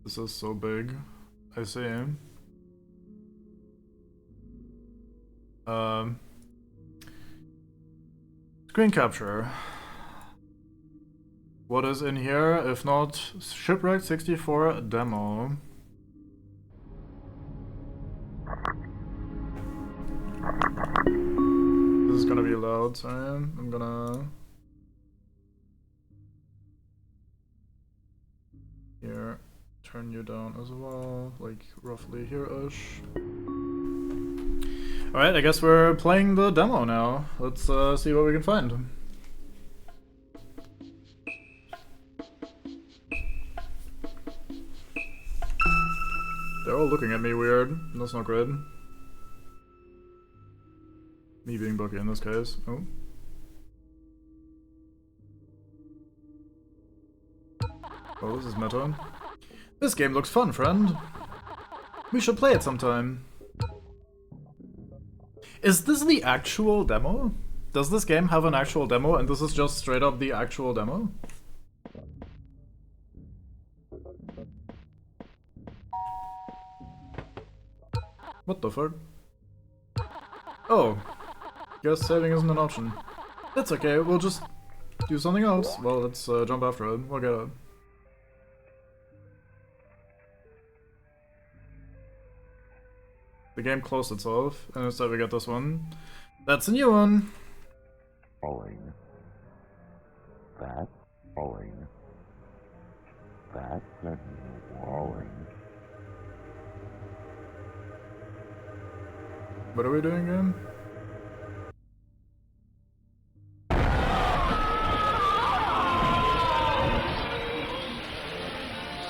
This is so big. I see. Screen capture. What is in here if not Shipwrecked 64 demo? This is gonna be loud, sorry. I'm gonna... Here, turn you down as well, like roughly here-ish. Alright, I guess we're playing the demo now. Let's see what we can find. They're all looking at me weird. That's not great. Me being Bucky in this case. Oh. Oh, this is meta. This game looks fun, friend. We should play it sometime. Is this the actual demo? Does this game have an actual demo and this is just straight up the actual demo? What the fuck? Oh. Guess saving isn't an option. That's okay, we'll just do something else. Well, let's jump after it. We'll get it. The game closed itself, and instead we get this one. That's a new one! Falling. That's falling. That's a new falling. What are we doing again?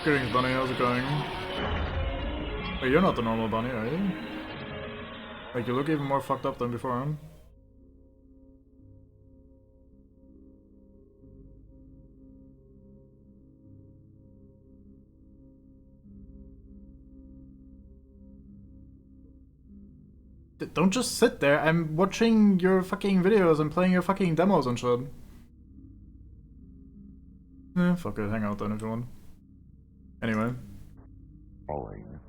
Greetings, Bunny, how's it going? Wait, you're not the normal Bunny, are you? Like, you look even more fucked up than before, huh? Don't just sit there, I'm watching your fucking videos and playing your fucking demos and shit. Fuck it, hang out then if you want. Anyway. Falling.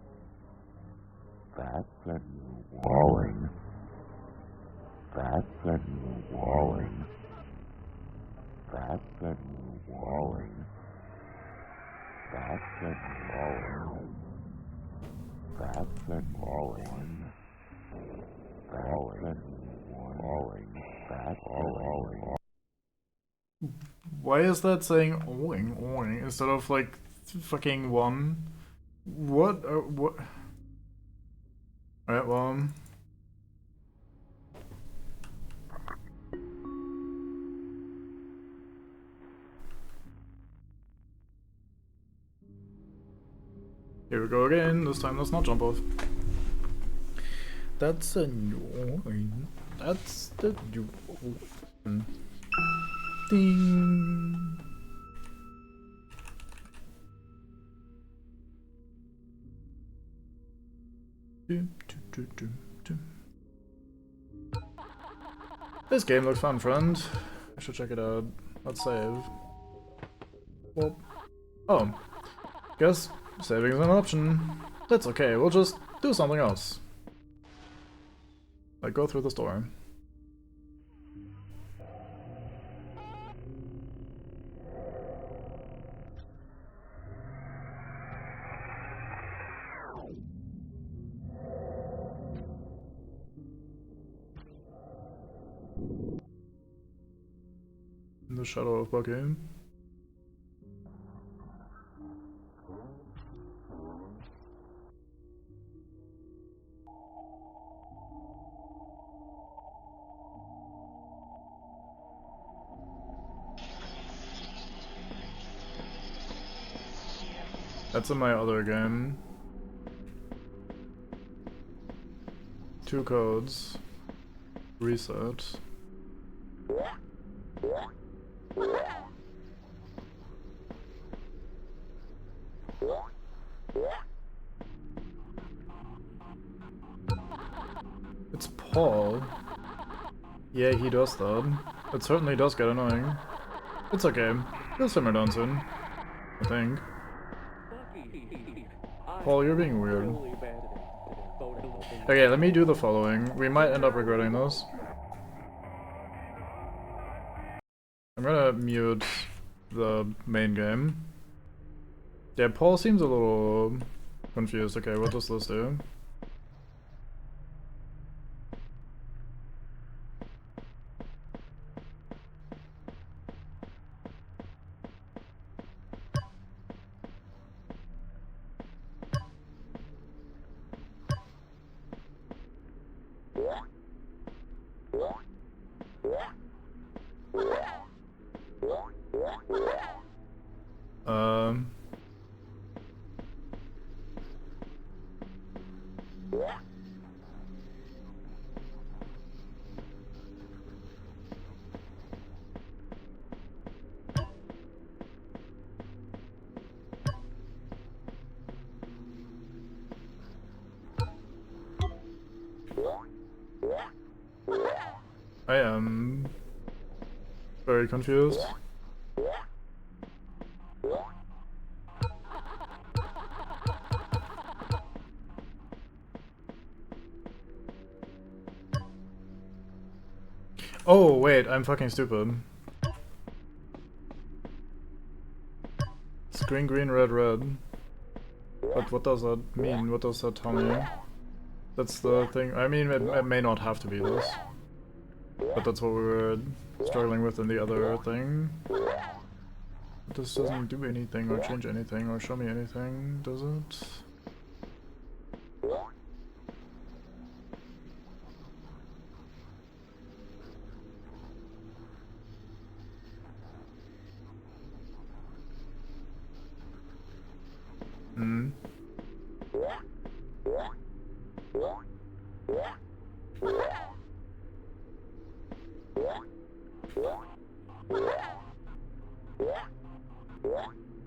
That's a new falling. That's a new falling. That's a new falling. That's a new falling. That's a new falling. Why is that saying oing oing instead of like fucking one? What? What? Alright, well. Here we go again. This time let's not jump off. That's annoying. That's the new one. Ding. This game looks fun, friend. I should check it out. Let's save. Well, oh, guess saving is an option. That's okay, we'll just do something else. Like go through this door. In the shadow of Bucky. That's in my other game. 2 codes. Reset. It's Paul. Yeah, he does that. It certainly does get annoying. It's okay. He'll simmer down soon. I think. Paul, you're being weird. Okay, let me do the following. We might end up regretting this. I'm gonna mute the main game. Yeah, Paul seems a little confused. Okay, what does this do? I am very confused. Oh wait, I'm fucking stupid. It's green, green, red, red. But what does that mean? What does that tell me? That's the thing. I mean, it may not have to be this. But that's what we were struggling with in the other thing. This doesn't do anything or change anything or show me anything, does it? Hmm.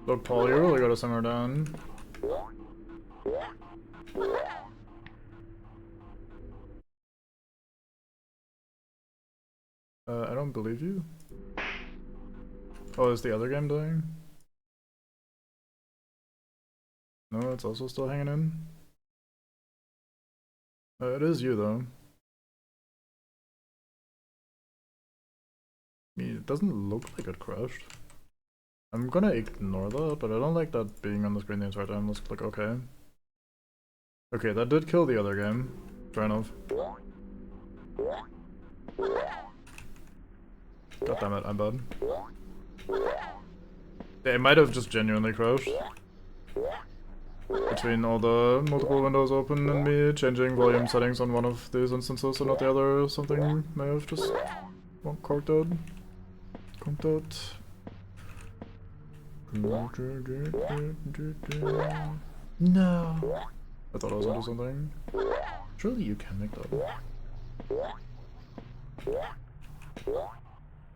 Look, Paul, you really gotta simmer down. I don't believe you. Oh, is the other game dying? No, it's also still hanging in. It is you, though. I mean, it doesn't look like it crashed. I'm gonna ignore that, but I don't like that being on the screen the entire time. Let's click OK. Okay, that did kill the other game. Fair enough. God damn it, I'm bad. Yeah, it might have just genuinely crashed. between all the multiple windows open and me changing volume settings on one of these instances and not the other or something may have just conked out. No. I thought I was onto something. Surely you can make that.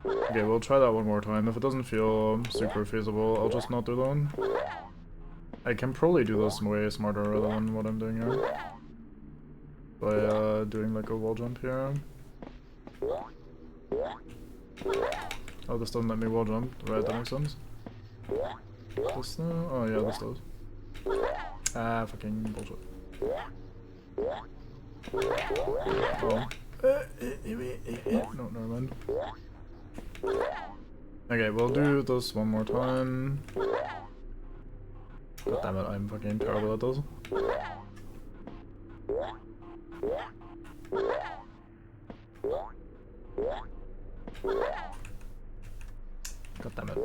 Okay, we'll try that one more time. If it doesn't feel super feasible, I'll just not do that. I can probably do this way smarter rather than what I'm doing here. By doing like a wall jump here. Oh, this doesn't let me wall jump. Right, that makes sense. This though? Oh yeah, this does. Ah, fucking bullshit. Oh. No, never mind. Okay, we'll do this one more time. God damn it, I'm fucking terrible at this. God damn it.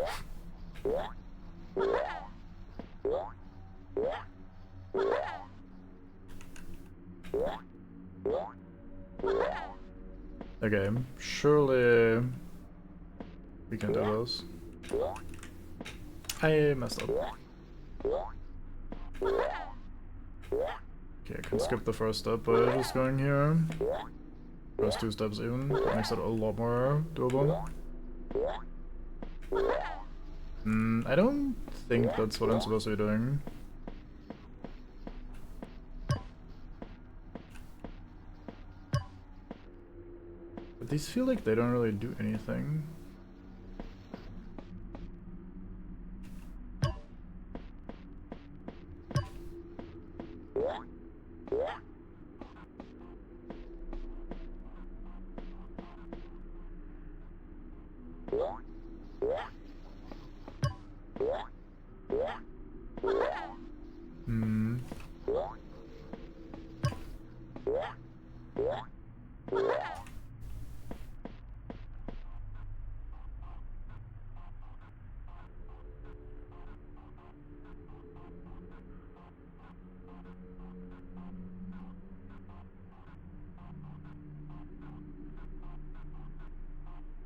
Okay, surely we can do this. I messed up. Okay, I can skip the first step by just going here. First two steps even. That makes it a lot more doable. I don't think that's what I'm supposed to be doing. But these feel like they don't really do anything.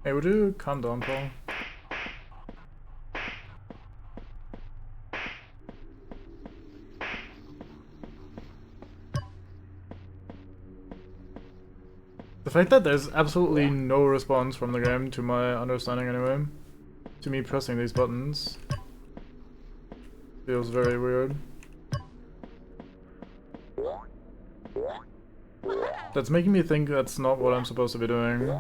Hey, would you calm down, Paul? The fact that there's absolutely no response from the game, to my understanding anyway, to me pressing these buttons, feels very weird. That's making me think that's not what I'm supposed to be doing.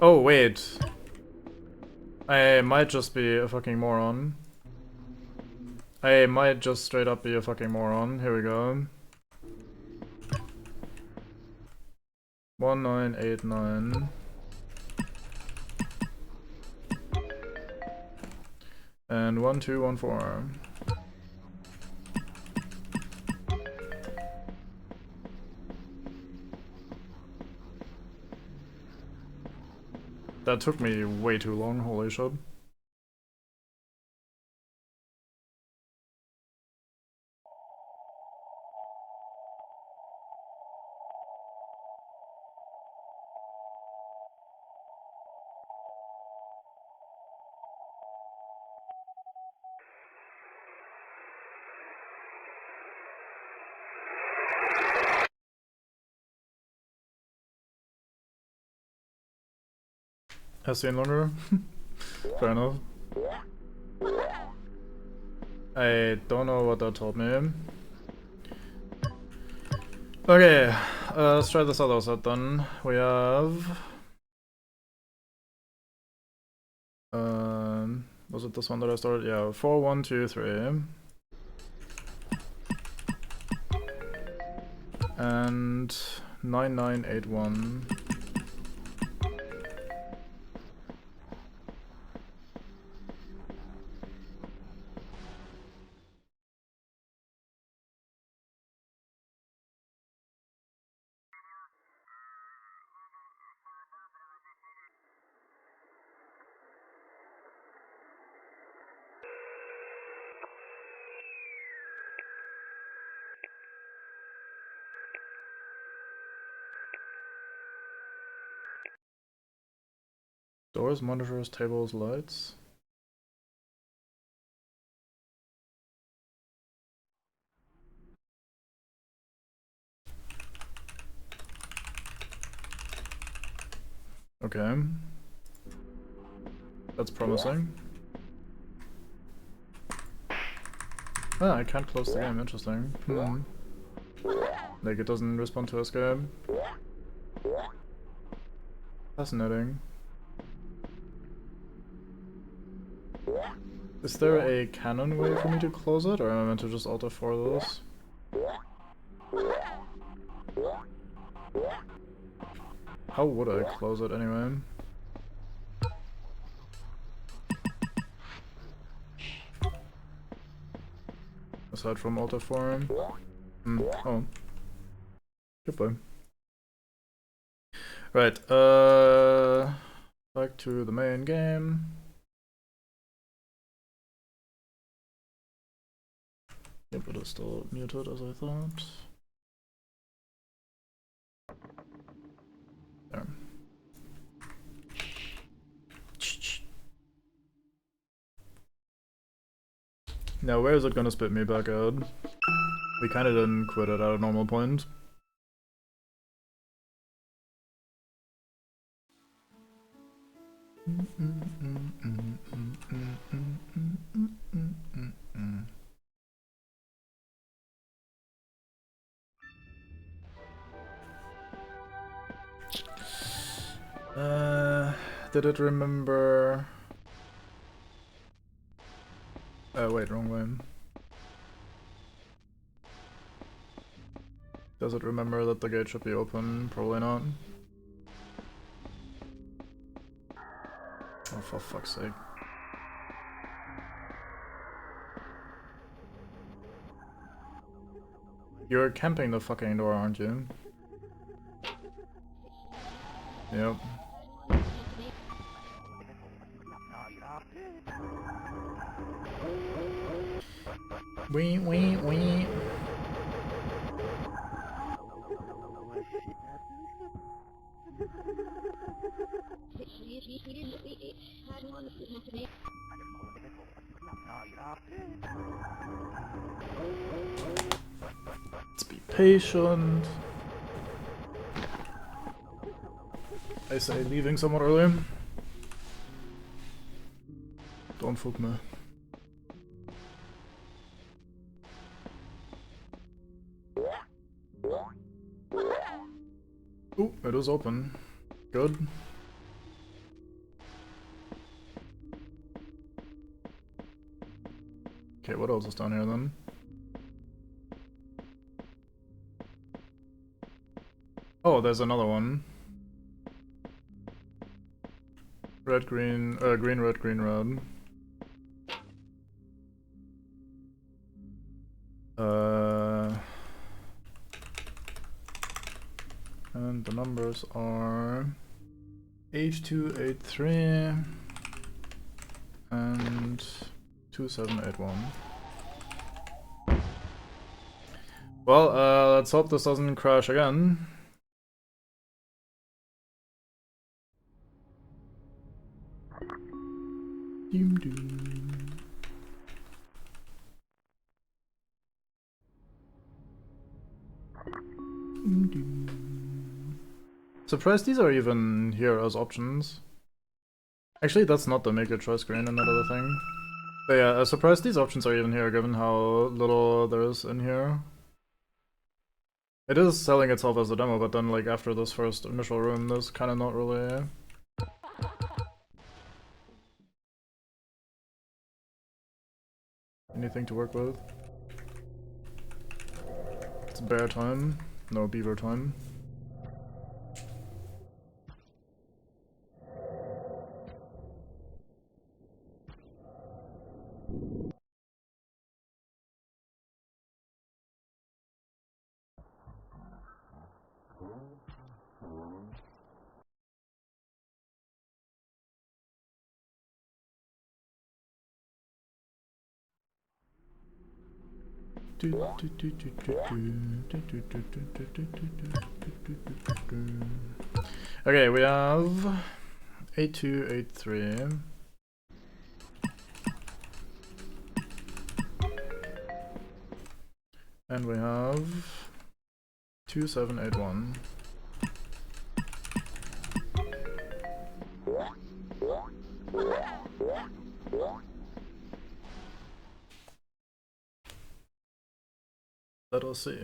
Oh, wait. I might just be a fucking moron. I might just straight up be a fucking moron. Here we go. 1989. And 1214. That took me way too long, holy shit. Has been longer? Fair enough. I don't know what that told me. Okay, let's try this other set then. We have... was it this one that I started? Yeah, 4, 1, 2, 3. And 9981. doors, monitors, tables, lights. Okay. That's promising. Ah, I can't close the game, interesting. Like, it doesn't respond to escape. Fascinating. Is there a canon way for me to close it, or am I meant to just Alt F4 this? How would I close it anyway? Aside from Alt F4? Oh. Goodbye. Right, back to the main game. Yep, it is still muted as I thought. There. Now, where is it gonna spit me back out? We kinda didn't quit it at a normal point. Did it remember? Wait, wrong way. Does it remember that the gate should be open? Probably not. Oh, for fuck's sake. You're camping the fucking door, aren't you? Yep. Wee. Let's be patient. I say leaving somewhat early. Don't fuck me. Ooh, it is open. Good. Okay, what else is down here then? Oh, there's another one. Red, green, green, red, green, red. And the numbers are H283 and 2781. Well, let's hope this doesn't crash again. Doom doom. Doom doom. Surprised these are even here as options. Actually, that's not the make a choice screen in that other thing. But yeah, surprised these options are even here given how little there is in here. It is selling itself as a demo, but then like after this first initial room, there's kind of not really anything to work with. It's bear time, no beaver time. Okay, we have 8283. And we have 2781. Let us see.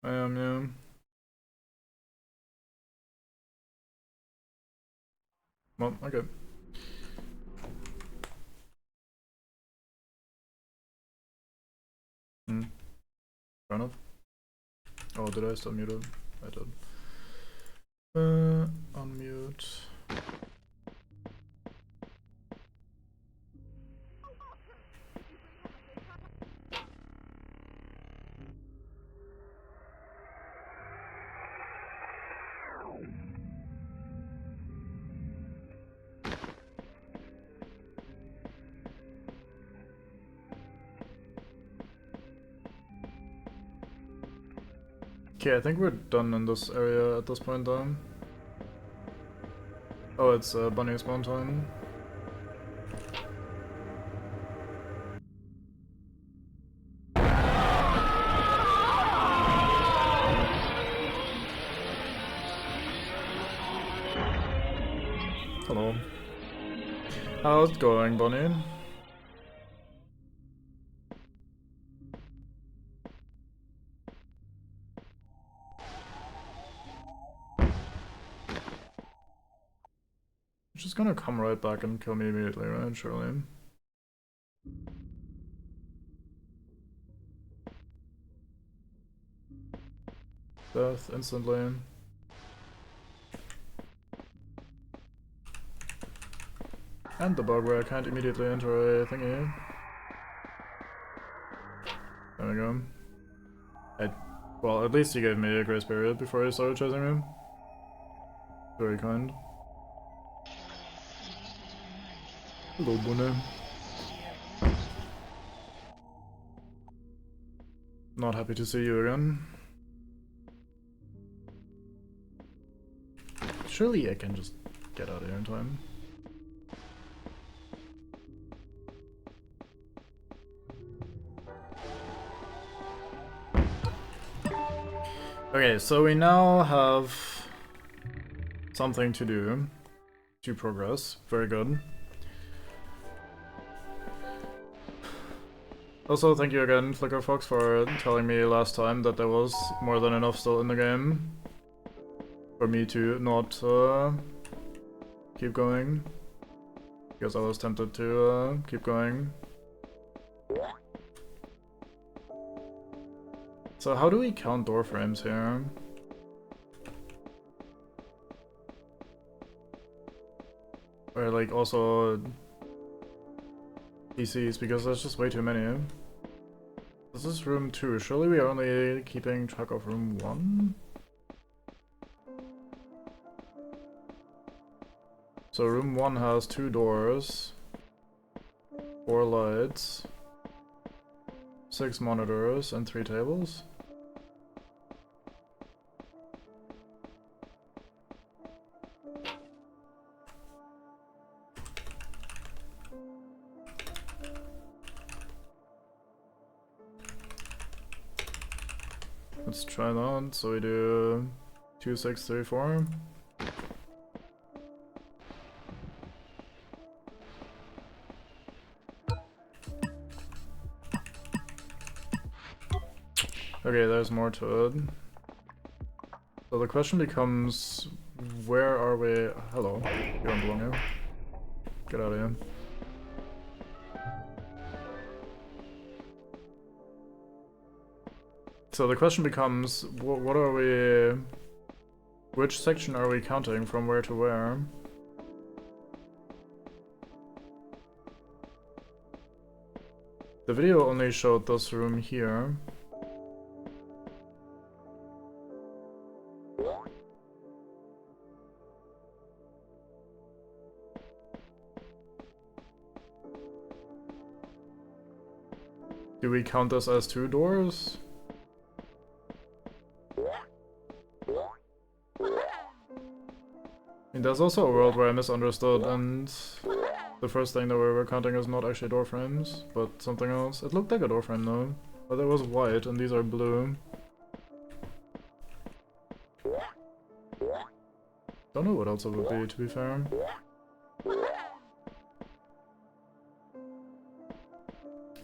Yeah. Well, okay. Fair enough. Oh, did I still mute it? I did. Unmute. Okay, I think we're done in this area at this point though. Oh, it's bunny spawn time. Hello. How's it going, Bunny? She's gonna come right back and kill me immediately, right? Surely. Death instantly. And the bug where I can't immediately enter a thingy. There we go. Well, at least he gave me a grace period before he started chasing me. Very kind. Hello, Bunny. Not happy to see you again. Surely I can just get out of here in time. Okay, so we now have something to do to progress. Very good. Also, thank you again, Flickerfox, for telling me last time that there was more than enough still in the game for me to not keep going, because I was tempted to keep going. So how do we count door frames here? Or like also PCs, because there's just way too many. This is room 2. Surely we are only keeping track of room 1? So room 1 has 2 doors, 4 lights, 6 monitors, and 3 tables. Let's try that. So we do 2, 6, 3, 4. Okay, there's more to it. So the question becomes, where are we? Hello, you don't belong here. Get out of here. So the question becomes, what are we... Which section are we counting from where to where? The video only showed this room here. Do we count this as 2 doors? I mean, there's also a world where I misunderstood and the first thing that we were counting is not actually door frames, but something else. It looked like a door frame though, but it was white and these are blue. Don't know what else it would be, to be fair.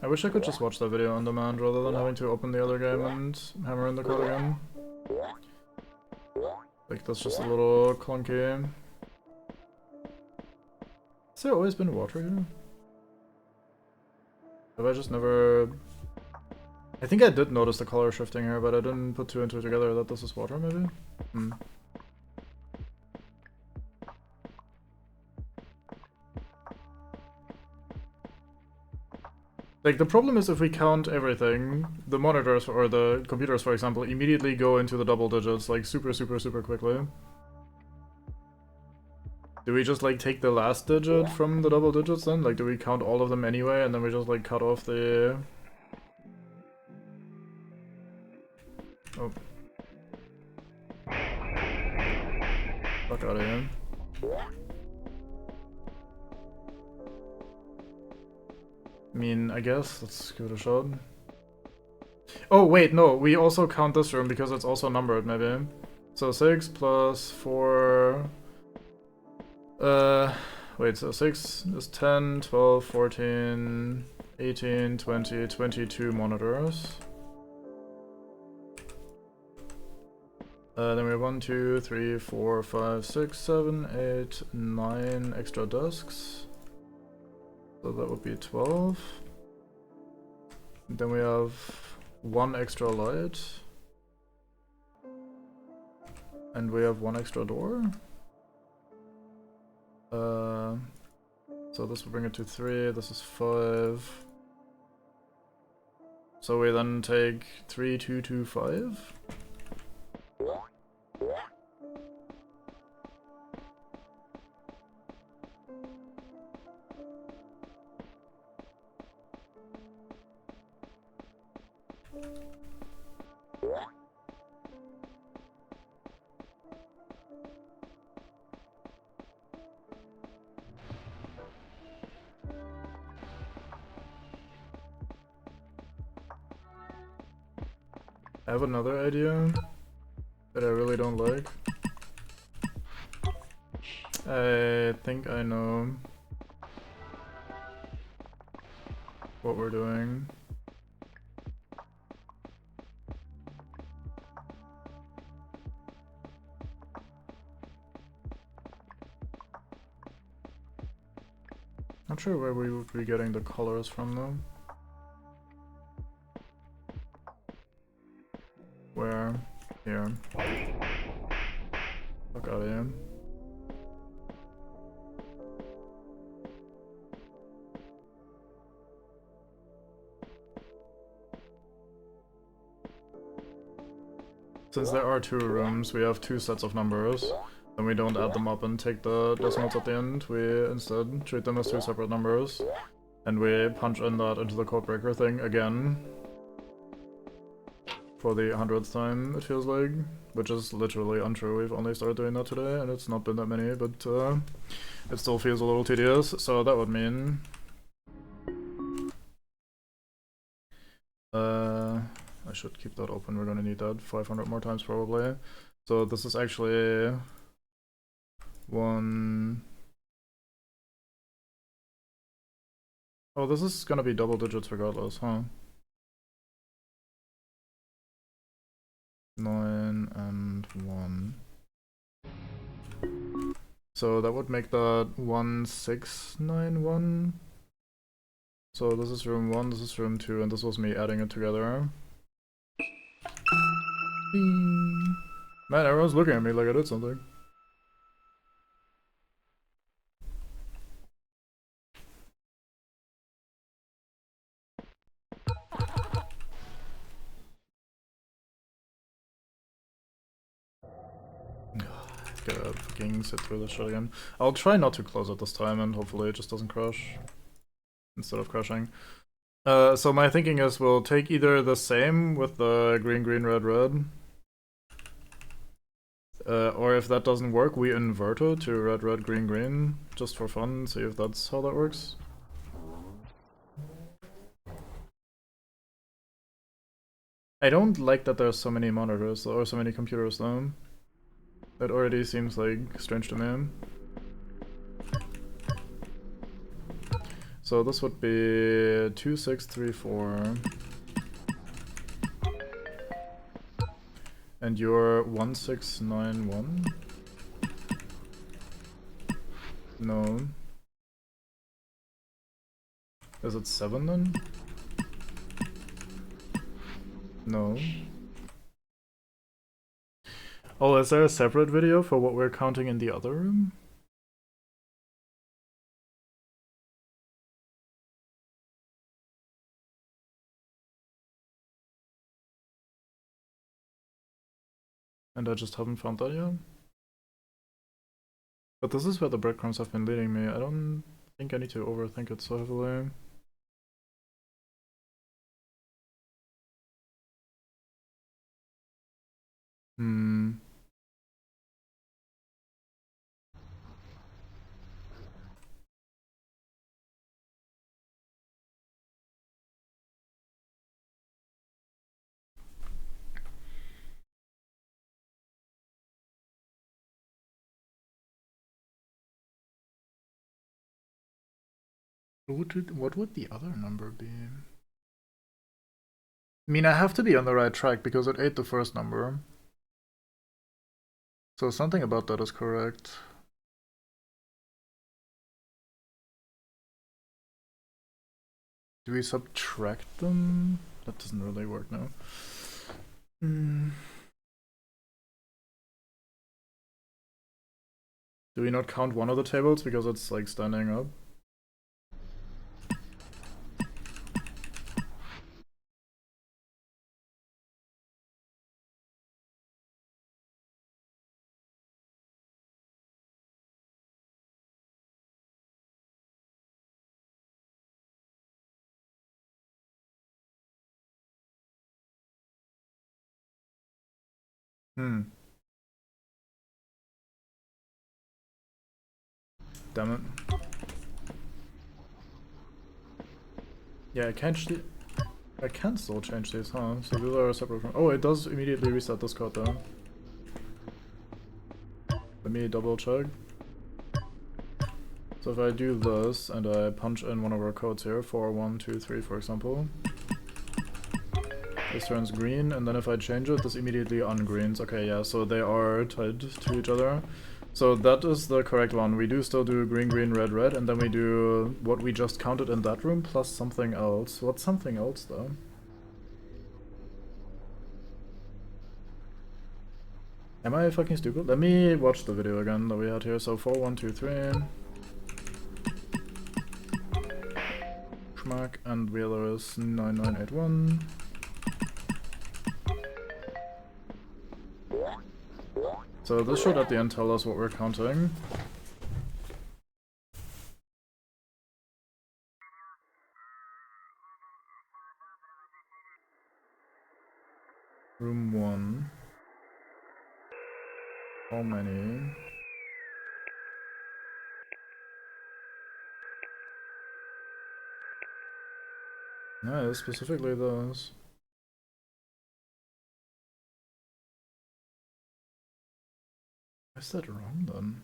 I wish I could just watch that video on demand rather than having to open the other game and hammer in the code again. Like, that's just a little clunky. Has there always been water here? Have I just never... I think I did notice the color shifting here, but I didn't put 2 and 2 together that this is water, maybe? Hmm. Like, the problem is if we count everything, the monitors, or the computers, for example, immediately go into the double digits, like, super quickly. Do we just, like, take the last digit from the double digits then? Like, do we count all of them anyway, and then we just, like, cut off the... Oh. Fuck out of here. I mean, I guess, let's give it a shot. Oh, wait, no, we also count this room because it's also numbered, maybe. So 6 plus 4... wait, so 6 is 10, 12, 14, 18, 20, 22 monitors. Then we have 1, 2, 3, 4, 5, 6, 7, 8, 9 extra desks. So that would be 12. And then we have 1 extra light. And we have 1 extra door. So this will bring it to 3, this is 5. So we then take 3, 2, 2, 5. I have another idea that I really don't like. I think I know what we're doing. Not sure where we would be getting the colors from though. Where? Here. Fuck out of here. Since there are 2 rooms, we have 2 sets of numbers. Then we don't add them up and take the decimals at the end. We instead treat them as 2 separate numbers. And we punch in that into the codebreaker thing again. For the 100th time, it feels like. Which is literally untrue. We've only started doing that today, and it's not been that many, but it still feels a little tedious. So that would mean... I should keep that open, we're gonna need that 500 more times probably. So this is actually... 1... Oh, this is gonna be double digits regardless, huh? 9 and 1. So that would make that 1691. So this is room 1, this is room 2, and this was me adding it together. Ding. Man, everyone's looking at me like I did something. Gotta fucking sit through this shit again. I'll try not to close it this time and hopefully it just doesn't crash. Instead of crashing. So my thinking is we'll take either the same with the green, green, red, red. Or if that doesn't work, we invert it to red, red, green, green, just for fun, see if that's how that works. I don't like that there's so many monitors, or so many computers though. That already seems like strange to me. So this would be 2634. And you're 1691? No. Is it 7 then? No. Oh, is there a separate video for what we're counting in the other room? And I just haven't found that yet? But this is where the breadcrumbs have been leading me. I don't think I need to overthink it so heavily. Hmm. What would the other number be? I mean, I have to be on the right track because it ate the first number. So something about that is correct. Do we subtract them? That doesn't really work now. Do we not count one of the tables because it's like standing up? Hmm. Damn it. Yeah, I can still change these, huh? So these are separate from. Oh, it does immediately reset this code though. Let me double check. So if I do this and I punch in one of our codes here, 4123 for example, this turns green, and then if I change it, this immediately ungreens. Okay, yeah, so they are tied to each other. So that is the correct one. We do still do green, green, red, red, and then we do what we just counted in that room plus something else. What's something else though? Am I fucking stupid? Let me watch the video again that we had here. So 4123. Schmack, and the other is 9981. So this should at the end tell us what we're counting. Room 1. How many? No, specifically those. Is that wrong then?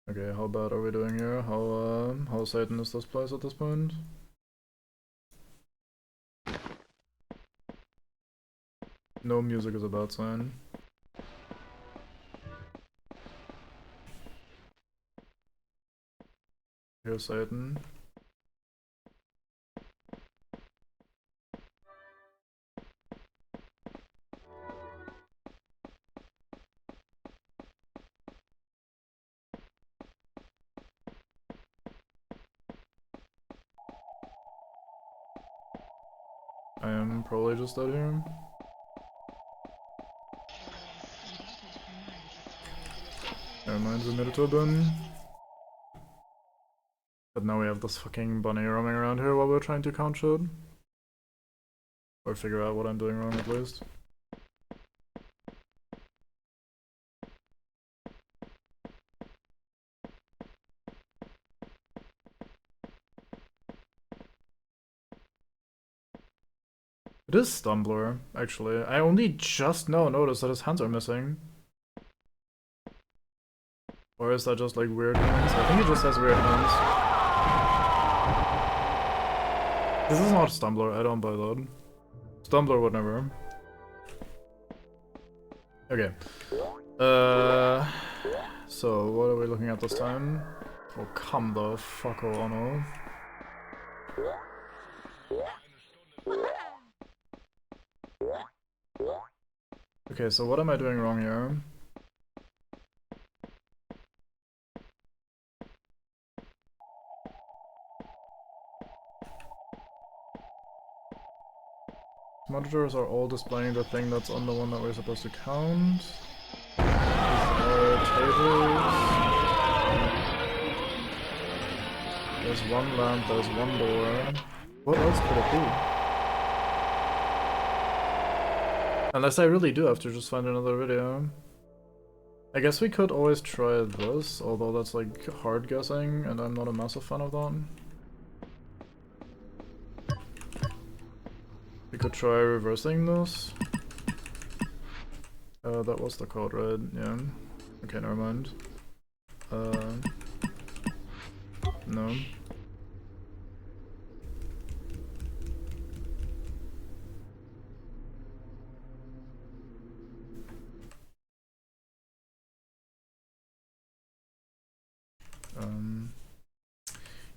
Okay, how bad are we doing here? How Satan is this place at this point? No music is a bad sign. Here's Satan. I am probably just out here. Never mind, we made it to a bin. But now we have this fucking bunny roaming around here while we're trying to count shit. Or figure out what I'm doing wrong at least. It is Stumbler, actually. I only just now noticed that his hands are missing. Or is that just like weird hands? I think he just has weird hands. This is not Stumbler, I don't buy that. Stumbler would never. Okay. So what are we looking at this time? Oh, come the fuck on, oh. Okay, so what am I doing wrong here? Monitors are all displaying the thing that's on the one that we're supposed to count. These are tables. There's one lamp, there's one door. What else could it be? Unless I really do have to just find another video. I guess we could always try this, although that's like hard guessing, and I'm not a massive fan of that. We could try reversing this. That was the code, right? Yeah. Okay, never mind. No.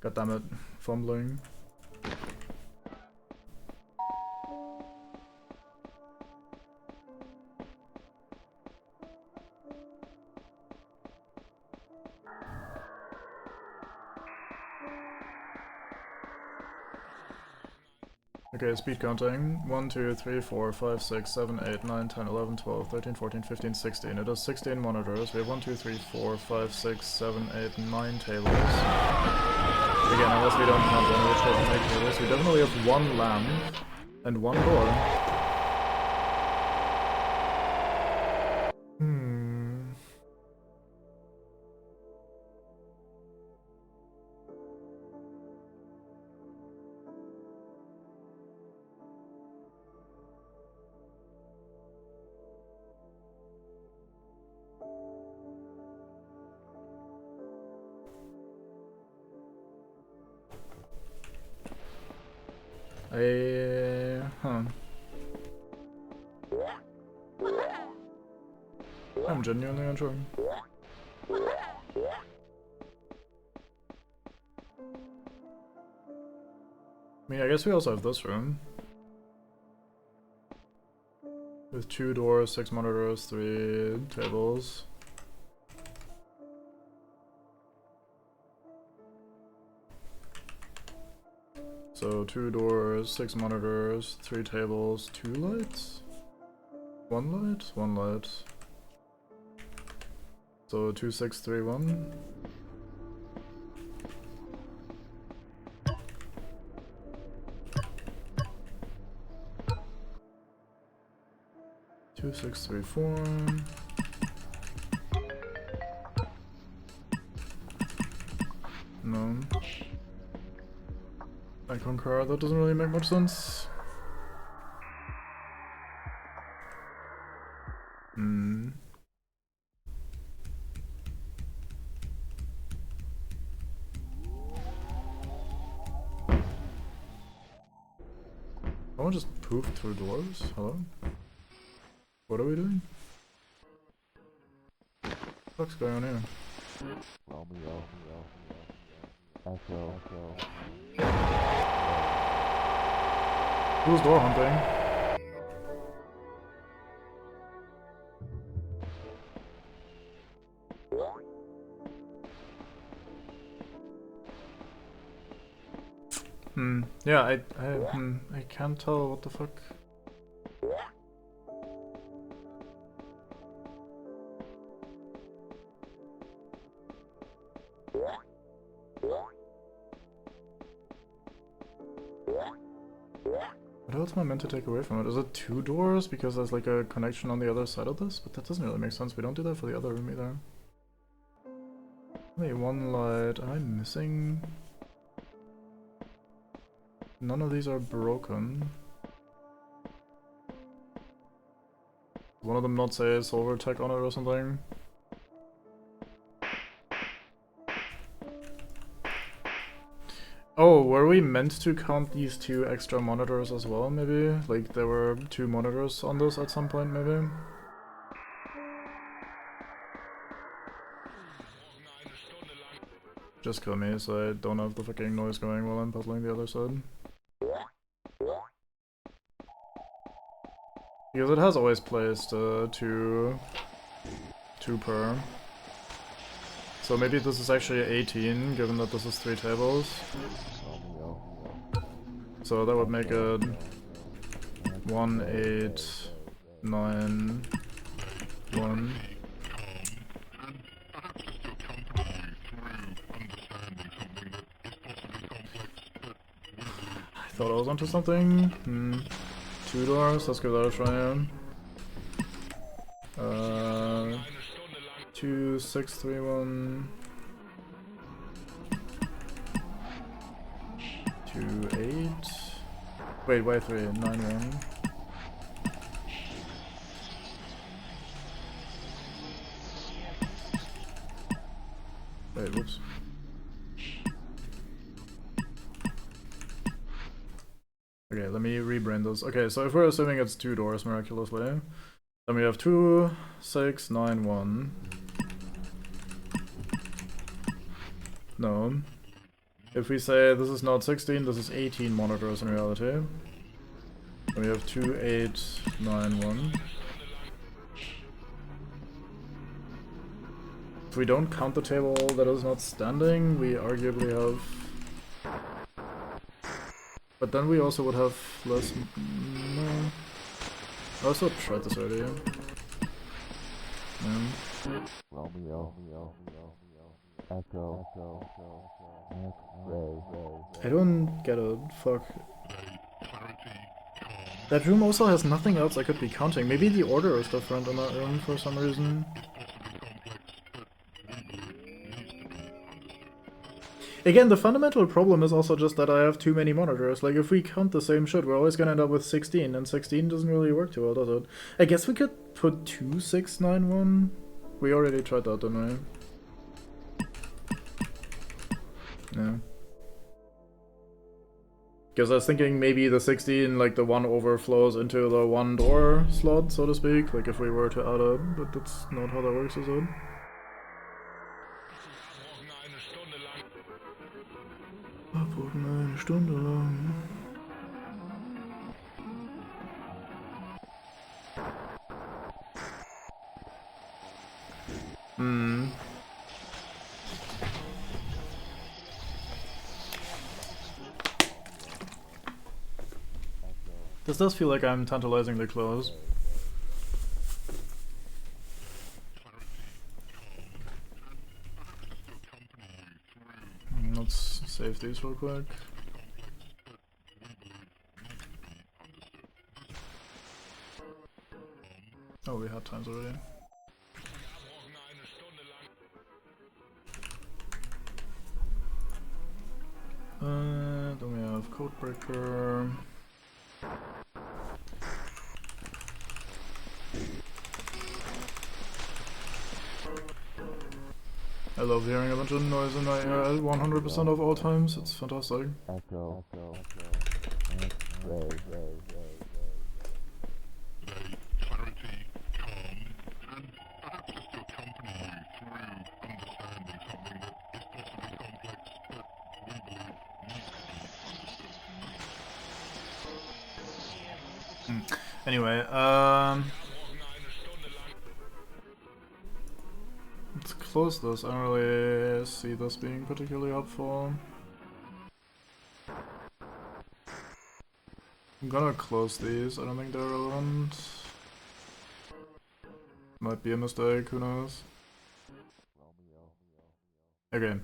God damn it, fumbling. Okay, speed counting. 1, 2, 3, 4, 5, 6, 7, 8, 9, 10, 11, 12, 13, 14, 15, 16. It has 16 monitors. We have 1, 2, 3, 4, 5, 6, 7, 8, 9 tables. But again, unless we don't count one, which doesn't make tables, we definitely have one lamp and one door. I'm genuinely unsure. I mean, I guess we also have this room. With 2 doors, 6 monitors, 3 tables. So 2 doors, 6 monitors, 3 tables, 2 lights? 1 light? 1 light. So 2, 6, 3, 1. Two, 6, 3, 4. No. I concur, that doesn't really make much sense. Someone just poofed through doors? Hello? What are we doing? What the fuck's going on here? Who's door hunting? Yeah, I can't tell what the fuck. else am I meant to take away from it? Is it 2 doors because there's like a connection on the other side of this? But that doesn't really make sense. We don't do that for the other room either. Only 1 light. Am I missing? None of these are broken. One of them not say silver tech on it or something? Oh, were we meant to count these 2 extra monitors as well, maybe? Like, there were 2 monitors on this at some point, maybe? Just kill me so I don't have the fucking noise going while I'm puzzling the other side. Because it has always placed 2 per. So maybe this is actually 18, given that this is 3 tables. So that would make it 1, 8, 9, 1. I thought I was onto something. 2 doors, let's give that a try. 2, 6, 3, 1. 2, 8. Wait, why 3? 9, 1. Wait, whoops. Okay, let me rebrand those. Okay, so if we're assuming it's 2 doors miraculously, then we have 2, 6, 9, 1. No. If we say this is not 16, this is 18 monitors in reality. Then we have 2, 8, 9, 1. If we don't count the table that is not standing, we arguably have... But then we also would have less... No. I also tried this already. Romeo. Echo. I don't get it. Fuck. That room also has nothing else I could be counting. Maybe the order is different in that room for some reason. Again, the fundamental problem is also just that I have too many monitors. Like, if we count the same shit, we're always gonna end up with 16, and 16 doesn't really work too well, does it? I guess we could put 2, 6, 9, 1. We already tried that, didn't we? Yeah. Because I was thinking maybe the 16, like the 1 overflows into the 1 door slot, so to speak, like if we were to add it, but that's not how that works, is it? Eine Stunde lang. This does feel like I'm tantalizingly close. Let's save these real quick. Oh, we had times already. Then we have Codebreaker. I love hearing a bunch of noise in my ear at 100% of all times. It's fantastic. Echo. Anyway, let's close this. I don't really see this being particularly helpful. I'm gonna close these. I don't think they're relevant. Might be a mistake, who knows? Okay.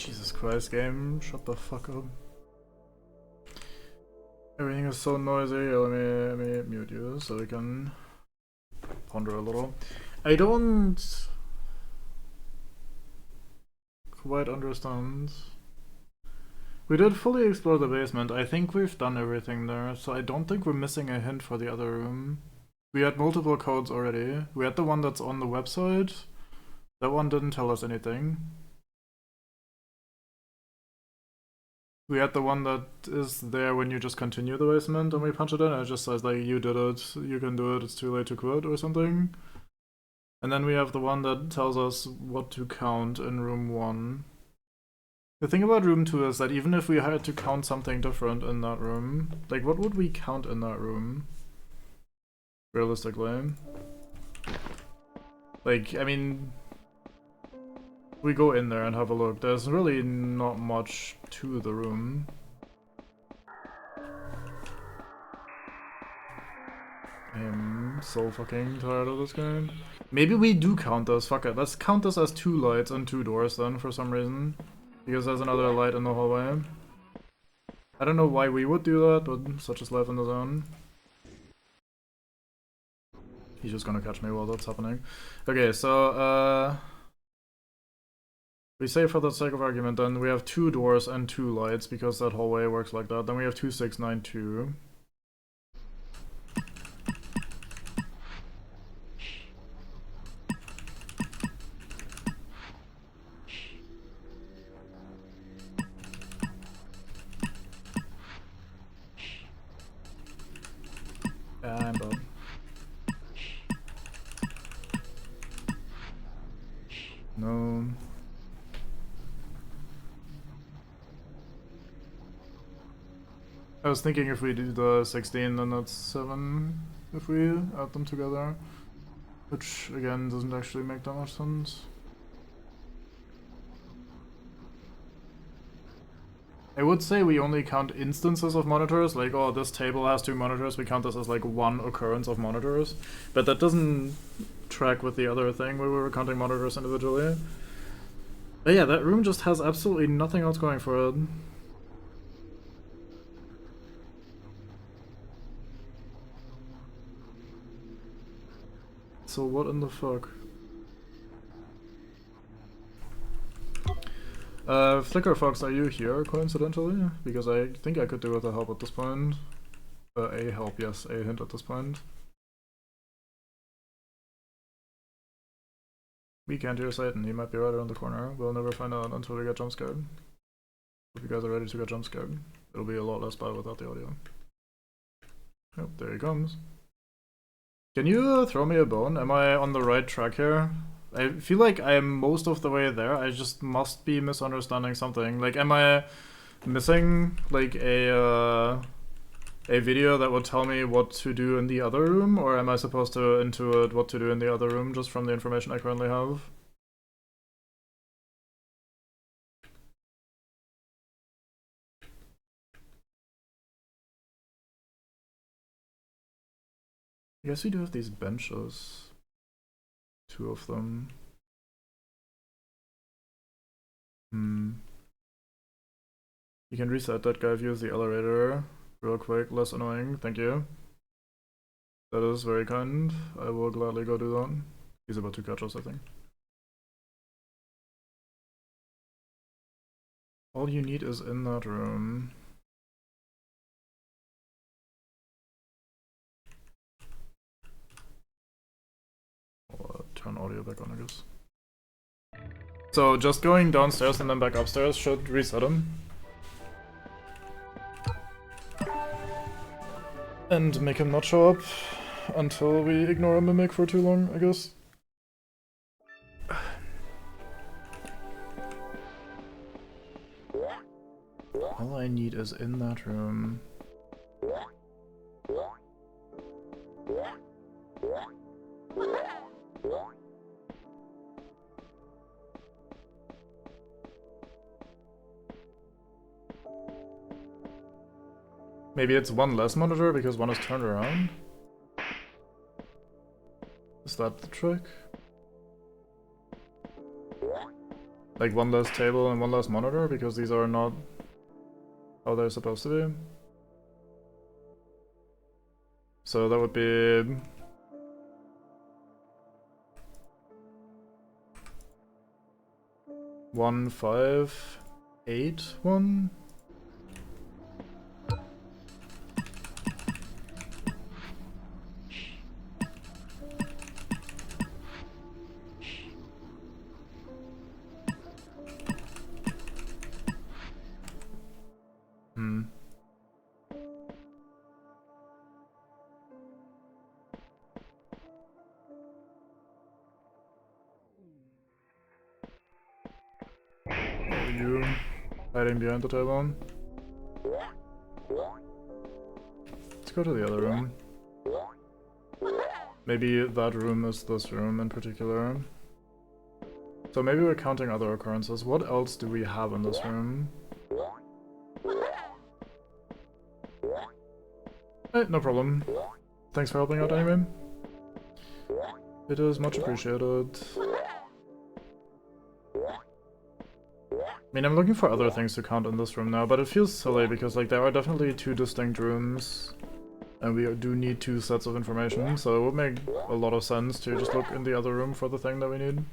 Jesus Christ, game, shut the fuck up. Everything is so noisy. Let me mute you so we can ponder a little. I don't quite understand. We did fully explore the basement. I think we've done everything there, so I don't think we're missing a hint for the other room. We had multiple codes already. We had the one that's on the website. That one didn't tell us anything. We had the one that is there when you just continue the basement and we punch it in, and it just says like, you did it, you can do it, it's too late to quit or something. And then we have the one that tells us what to count in room 1. The thing about room 2 is that even if we had to count something different in that room, like what would we count in that room? Realistically. Like, I mean, we go in there and have a look. There's really not much to the room. I'm so fucking tired of this game. Maybe we do count this. Fuck it. Let's count this as 2 lights and 2 doors then for some reason. Because there's another light in the hallway. I don't know why we would do that, but such is life in the zone. He's just gonna catch me while that's happening. Okay, so we say for the sake of argument then we have 2 doors and 2 lights because that hallway works like that. Then we have 2692. I'm bad. No. I was thinking if we do the 16 then that's 7 if we add them together. Which again doesn't actually make that much sense. I would say we only count instances of monitors, like, oh, this table has 2 monitors, we count this as like 1 occurrence of monitors. But that doesn't track with the other thing where we were counting monitors individually. But yeah, that room just has absolutely nothing else going for it. So what in the fuck? Flicker Fox, are you here coincidentally? Because I think I could do with a help at this point. A help, yes, a hint at this point. We can't hear Satan, he might be right around the corner. We'll never find out until we get jump scared. If you guys are ready to get jump scared, it'll be a lot less bad without the audio. Yep, there he comes. Can you throw me a bone? Am I on the right track here? I feel like I am most of the way there. I just must be misunderstanding something. Like, am I missing like a video that would tell me what to do in the other room, or am I supposed to intuit what to do in the other room just from the information I currently have? I guess we do have these benches. 2 of them. You can reset that guy views the elevator real quick, less annoying, thank you. That is very kind. I will gladly go do that. He's about to catch us, I think. All you need is in that room. I'll turn audio back on, I guess. So just going downstairs and then back upstairs should reset him. And make him not show up until we ignore a mimic for too long, I guess. All I need is in that room. Maybe it's 1 less monitor because 1 is turned around? Is that the trick? Like one less table and one less monitor, because these are not how they're supposed to be. So that would be... One, 5, 8, 1. You hiding behind the table. Let's go to the other room. Maybe that room is this room in particular. So maybe we're counting other occurrences. What else do we have in this room? Hey, no problem. Thanks for helping out anyway. It is much appreciated. I mean, I'm looking for other things to count in this room now, but it feels silly because, like, there are definitely two distinct rooms, and we do need two sets of information, so it would make a lot of sense to just look in the other room for the thing that we need.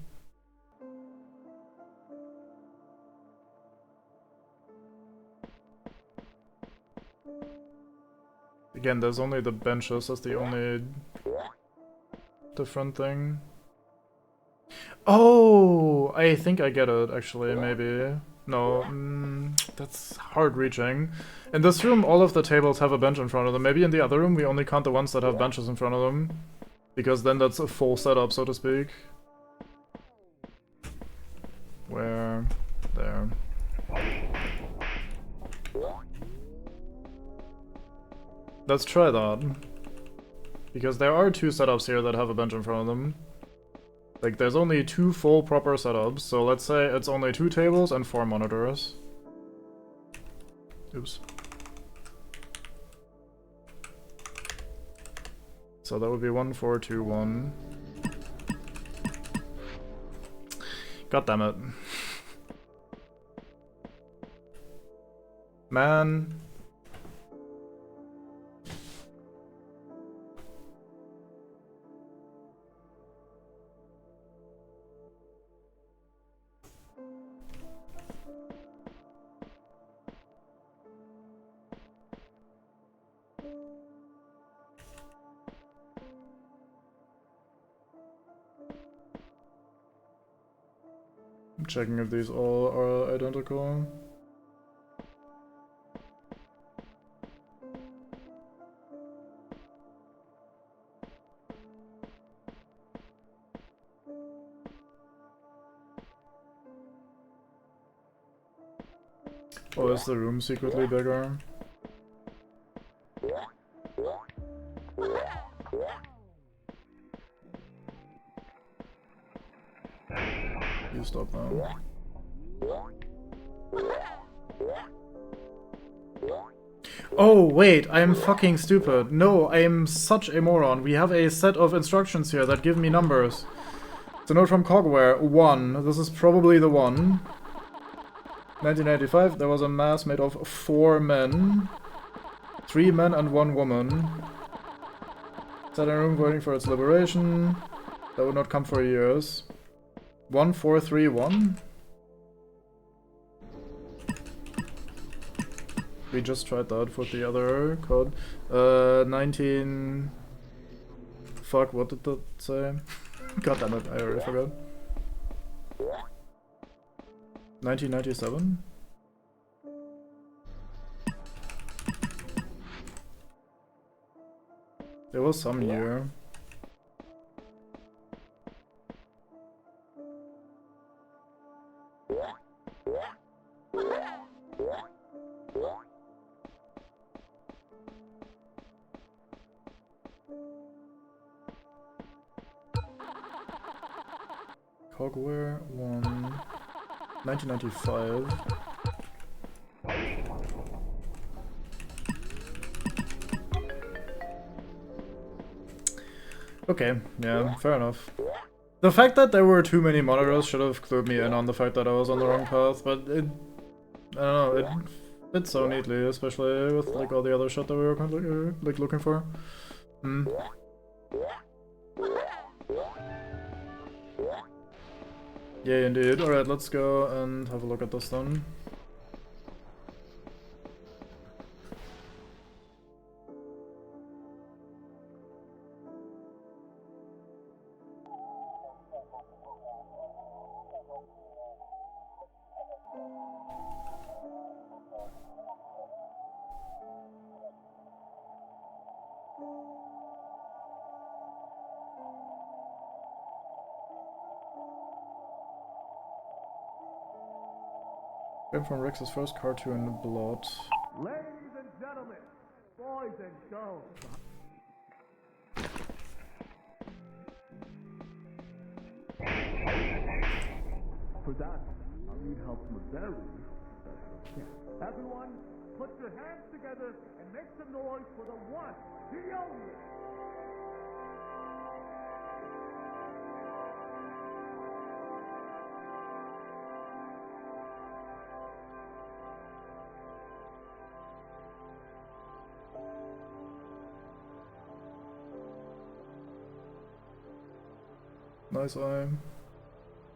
Again, there's only the benches, that's the only different thing. Oh, I think I get it, actually, maybe. No, that's hard reaching. In this room, all of the tables have a bench in front of them. Maybe in the other room, we only count the ones that have benches in front of them. Because then that's a full setup, so to speak. Where? There. Let's try that. Because there are two setups here that have a bench in front of them. Like, there's only two full proper setups, so let's say it's only 2 tables and 4 monitors. Oops. So that would be 1, 4, 2, 1. God damn it. Man. I'm checking if these all are identical. Oh, is the room secretly bigger? You stop now. Oh, wait, I am fucking stupid. No, I am such a moron. We have a set of instructions here that give me numbers. It's a note from Cogware. 1. This is probably the one. 1995, there was a mass made of 4 men. 3 men and 1 woman. Sat in a room waiting for its liberation. That would not come for years. 1431? We just tried that with the other code. 19... Fuck, what did that say? God damn it, I already forgot. 1997? There was some year. Cogware 1 1995. Okay, yeah, fair enough. The fact that there were too many monitors should have clued me in on the fact that I was on the wrong path, but it... I don't know, it fits so neatly, especially with like all the other shit that we were kind of, like looking for. Hmm. Yeah, indeed. Alright, let's go and have a look at this then. Came from Rex's first cartoon, Blood. Ladies and gentlemen, boys and girls. For that, I'll need help from a very special guest. Everyone, put your hands together and make some noise for the one, the only. Nice eye.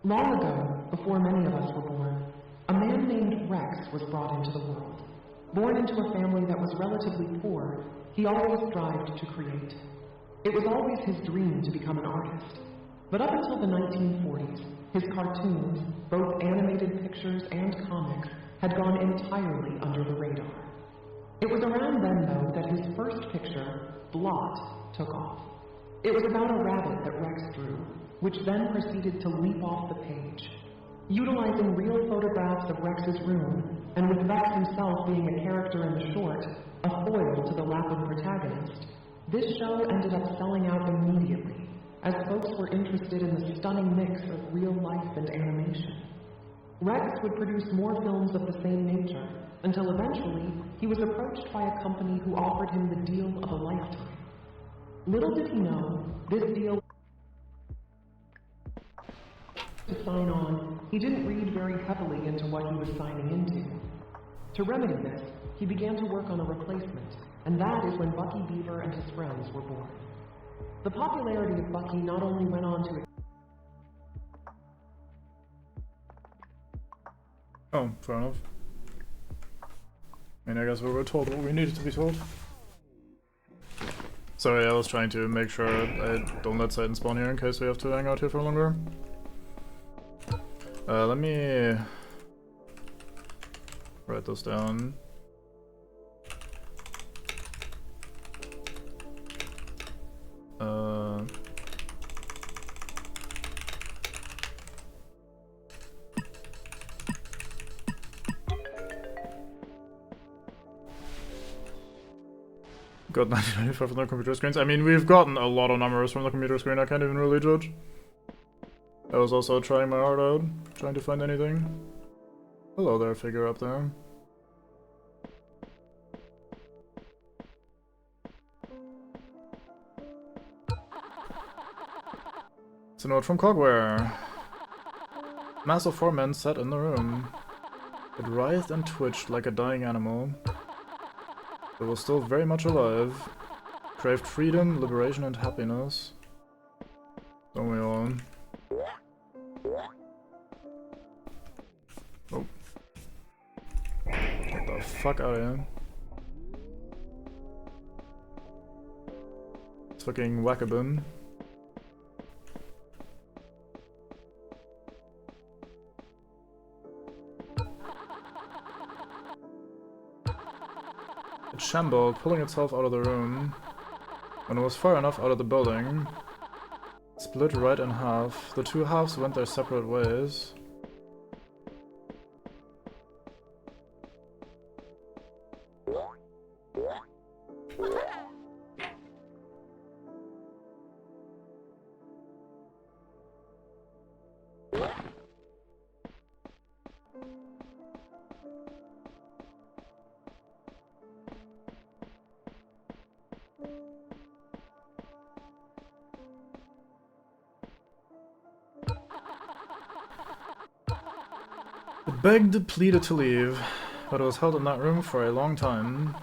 Long ago, before many of us were born, a man named Rex was brought into the world. Born into a family that was relatively poor, he always strived to create. It was always his dream to become an artist. But up until the 1940s, his cartoons, both animated pictures and comics, had gone entirely under the radar. It was around then, though, that his first picture, Blot, took off. It was about a rabbit that Rex drew, which then proceeded to leap off the page. Utilizing real photographs of Rex's room, and with Rex himself being a character in the short, a foil to the Lapland protagonist, this show ended up selling out immediately, as folks were interested in the stunning mix of real life and animation. Rex would produce more films of the same nature, until eventually he was approached by a company who offered him the deal of a lifetime. Little did he know, this deal to sign on, he didn't read very heavily into what he was signing into. To remedy this, he began to work on a replacement, and that is when Bucky Beaver and his friends were born. The popularity of Bucky not only went on to... Oh, fair enough. I mean, I guess we were told what we needed to be told. Sorry, I was trying to make sure I don't let Satan spawn here in case we have to hang out here for longer. Let me write this down. Got 1995 from the computer screens. I mean, we've gotten a lot of numbers from the computer screen, I can't even really judge. I was also trying my heart out, trying to find anything. Hello there, figure up there. It's a note from Cogware. Mass of 4 men sat in the room. It writhed and twitched like a dying animal. It was still very much alive. Craved freedom, liberation, and happiness. Don't we all? Oh. Get the fuck out of here. It's fucking Wackabun. It shambled, pulling itself out of the room. When it was far enough out of the building, it split right in half. The two halves went their separate ways. It begged, pleaded to leave, but it was held in that room for a long time.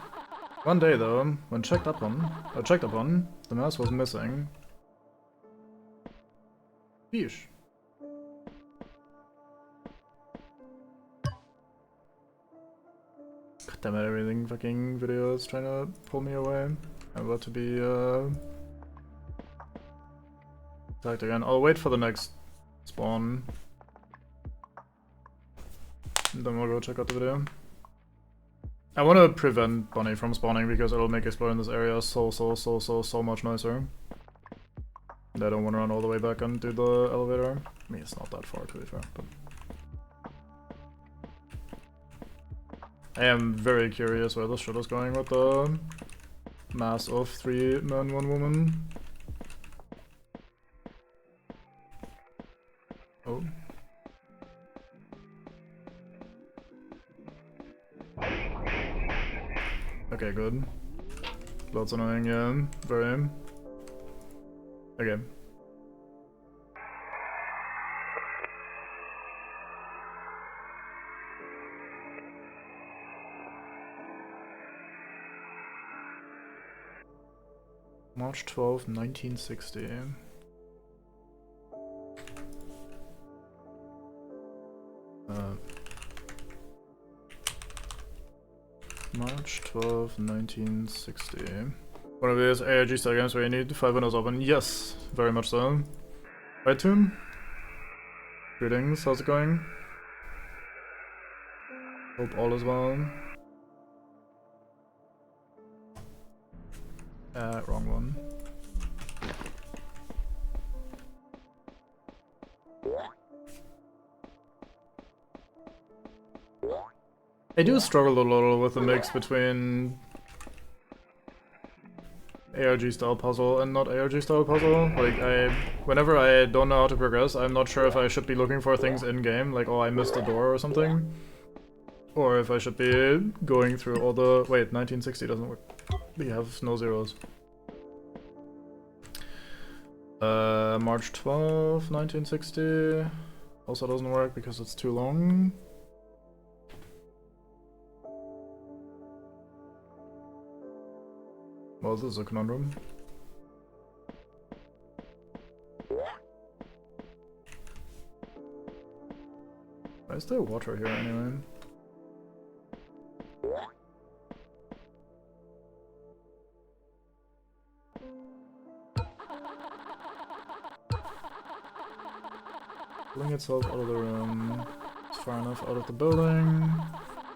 One day, though, when checked upon, the mouse was missing. Fish. God damn it, everything fucking video is trying to pull me away. I'm about to be attacked again. I'll wait for the next spawn. And then we'll go check out the video. I want to prevent Bunny from spawning because it'll make exploring this area so much nicer. And I don't want to run all the way back and do the elevator. I mean, it's not that far to be fair, but... I am very curious where this shit is going with the mass of 3 men, 1 woman. Oh. Okay, good. That's annoying, yeah. Very. Okay. March 12, 1960. March 12, 1960. One of these ARG style games where you need 5 windows open. Yes, very much so. Right, Tomb? Greetings, how's it going? Hope all is well. Wrong one. I do struggle a little with the mix between ARG style puzzle and not ARG style puzzle. Like, whenever I don't know how to progress, I'm not sure if I should be looking for things in game, like, oh, I missed a door or something. Or if I should be going through all the... Wait, 1960 doesn't work. We have no zeros. March 12, 1960. Also doesn't work because it's too long. Well, this is a conundrum. Why is there water here anyway? Pulling itself out of the room. It's far enough out of the building.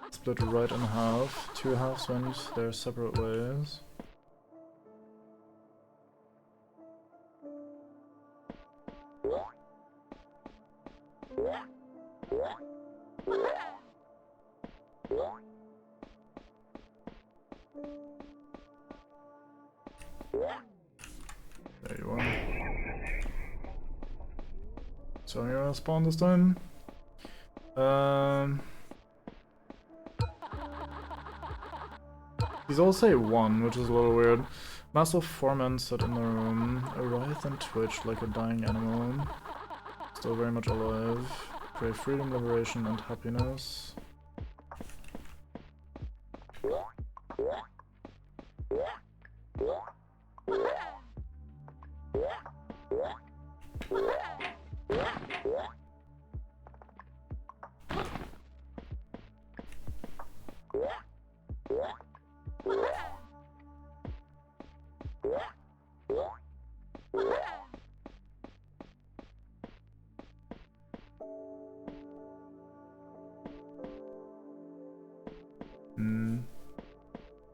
Split right in half. 2 halves went their separate ways. There you are. So you're gonna spawn this time? These all say 1, which is a little weird. Mass of 4 men sit in the room. A writhe and twitch like a dying animal. Still very much alive. Crave freedom, liberation, and happiness.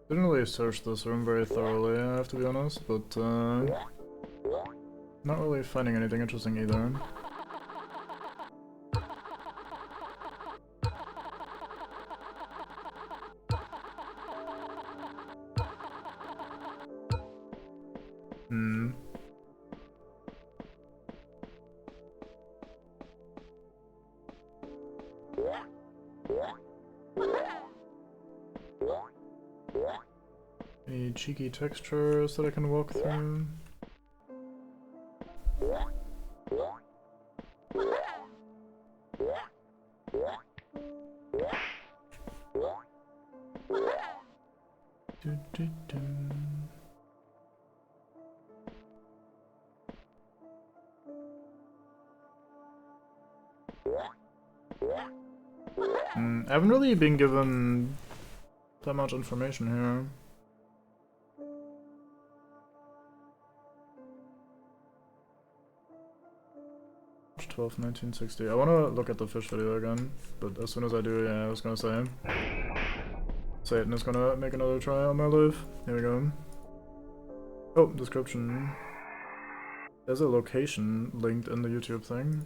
Didn't really search this room very thoroughly, I have to be honest, but not really finding anything interesting either. Any cheeky textures that I can walk through? I haven't really been given that much information here. 12, 1960. I want to look at the fish video again, but as soon as I do, yeah, I was gonna say Satan is gonna make another try on my life. Here we go. Oh, description. There's a location linked in the YouTube thing.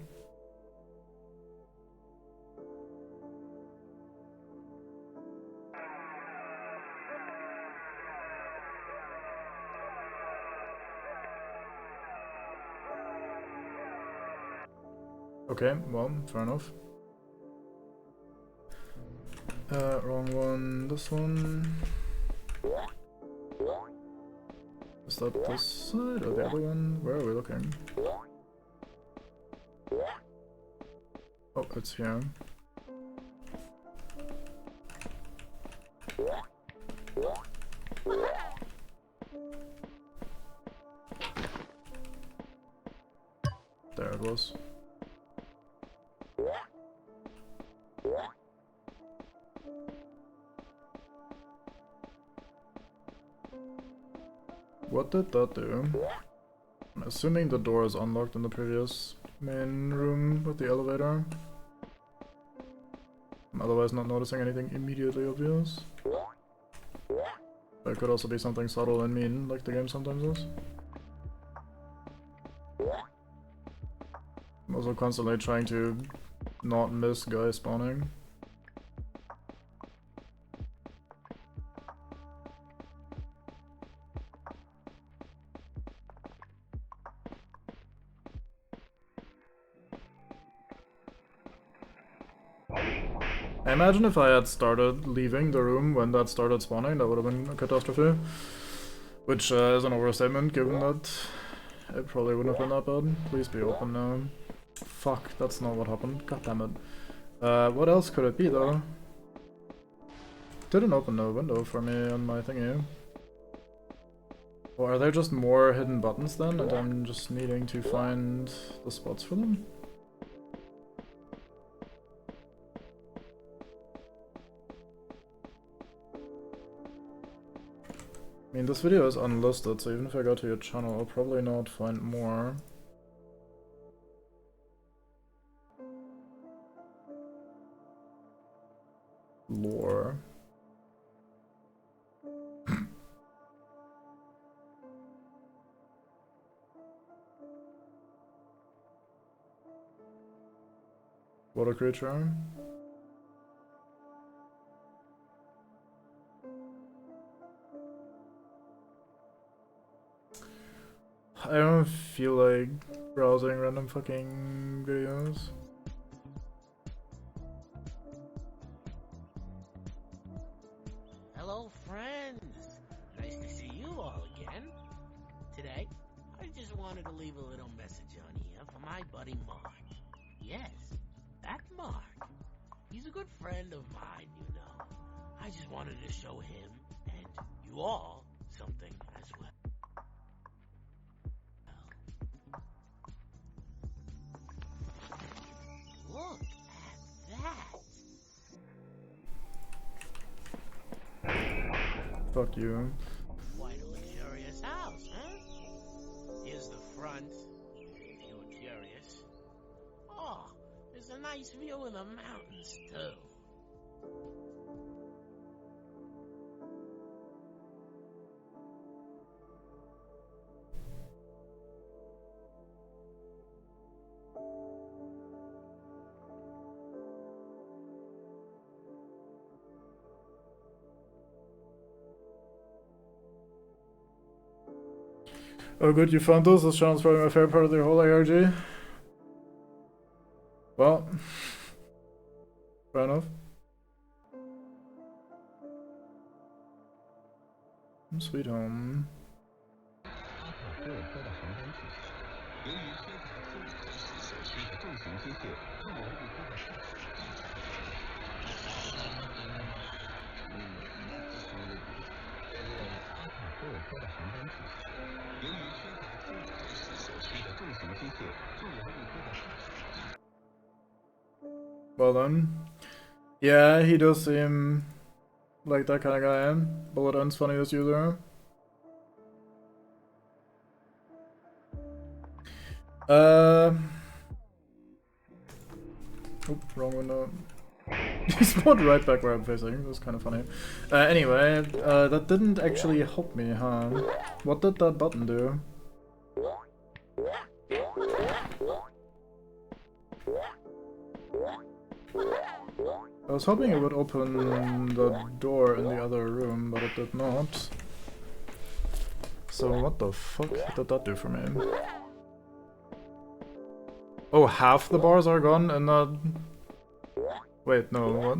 Okay, well, fair enough. Wrong one, this one. Is that this side or the other one? Where are we looking? Oh, it's here. There it was. What did that do? I'm assuming the door is unlocked in the previous main room with the elevator. I'm otherwise not noticing anything immediately obvious. But it could also be something subtle and mean, like the game sometimes is. I'm also constantly trying to not miss guys spawning. I imagine if I had started leaving the room when that started spawning, that would have been a catastrophe. Which is an overstatement, given that it probably wouldn't have been that bad. Please be open now. Fuck, that's not what happened. God damn it. What else could it be though? Didn't open no window for me on my thingy. Or are there just more hidden buttons then, and I'm just needing to find the spots for them? I mean, this video is unlisted, so even if I go to your channel, I'll probably not find more. Lore. Water creature. I don't feel like browsing random fucking videos. Hello, friends. Nice to see you all again. Today, I just wanted to leave a little message on here for my buddy Mark. Yes, that Mark. He's a good friend of mine, you know. I just wanted to show him and you all something as well. Look at that. Fuck you. Quite a luxurious house, huh? Here's the front, if you're curious. Oh, there's a nice view of the mountains, too. Oh good, you found this. This channel's probably my favorite part of the whole ARG. Well, fair enough. Sweet home. Well then. Yeah, he does seem like that kind of guy. Bullet ends funniest user. Oop, wrong window. He spawned right back where I'm facing. That's kind of funny. Anyway, that didn't actually help me, huh? What did that button do? I was hoping it would open the door in the other room, but it did not. So what the fuck did that do for me? Oh, half the bars are gone and that... Wait, no, what?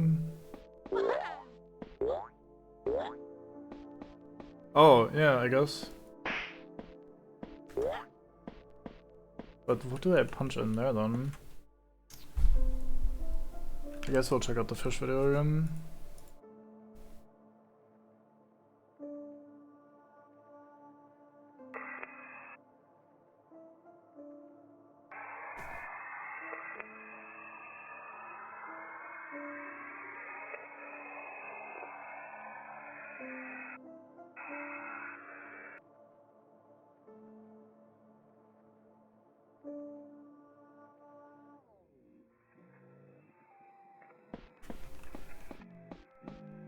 Oh, yeah, I guess. But what do I punch in there then? I guess we'll check out the fish video again.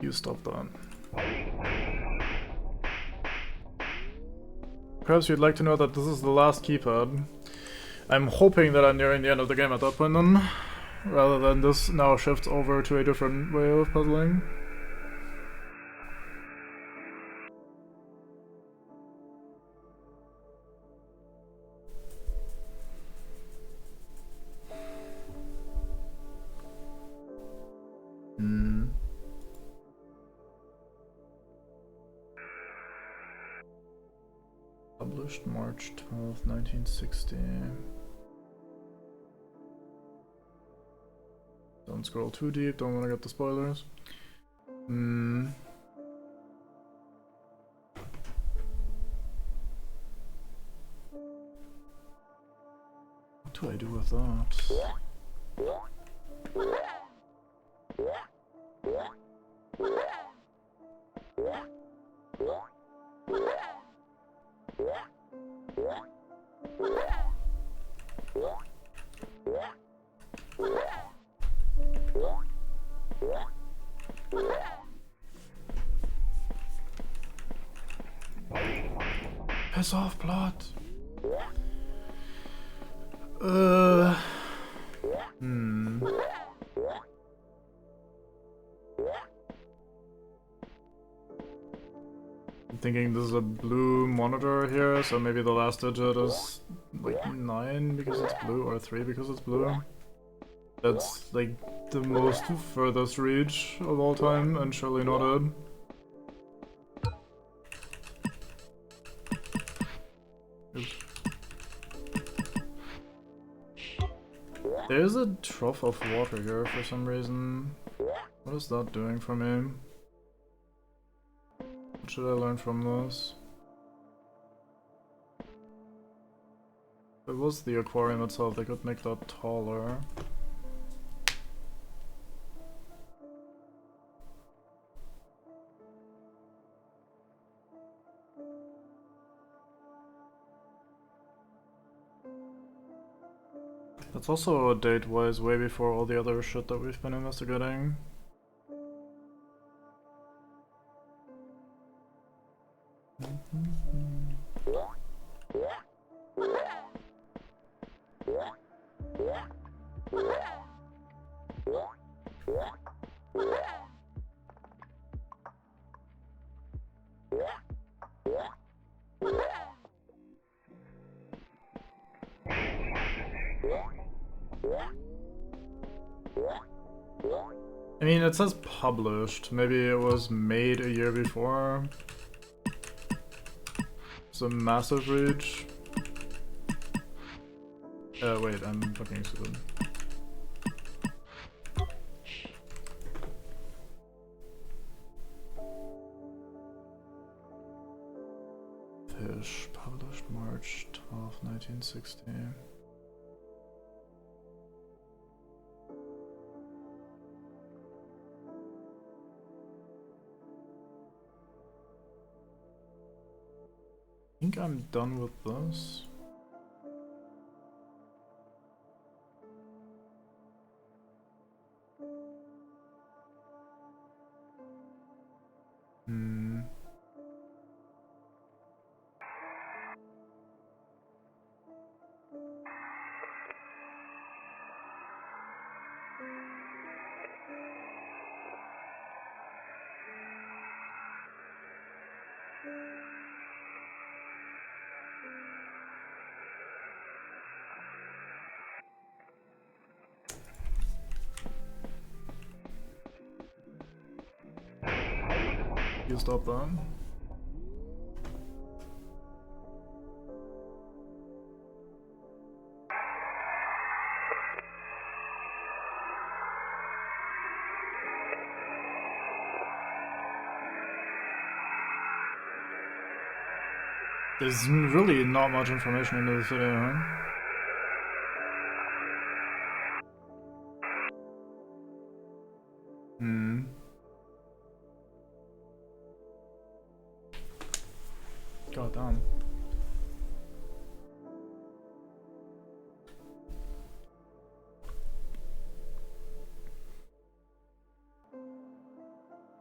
You stop that. Perhaps you'd like to know that this is the last keypad. I'm hoping that I'm nearing the end of the game at that point then, rather than this now shifts over to a different way of puzzling. Published March 12th, 1960. Don't scroll too deep, don't want to get the spoilers. What do I do with that? Piss off, plot. I'm thinking this is a blue monitor here, so maybe the last digit is like 9 because it's blue, or 3 because it's blue. That's like the most furthest reach of all time, and surely not it. Oops. There's a trough of water here for some reason. What is that doing for me? What should I learn from this? If it was the aquarium itself, they could make that taller. That's also date-wise way before all the other shit that we've been investigating. I mean, it says published. Maybe it was made a year before. It's a massive reach. Wait, I'm fucking stupid. Fish, published March 12th, 1960. think I'm done with this. You stop that. There's really not much information in this video, huh? God damn.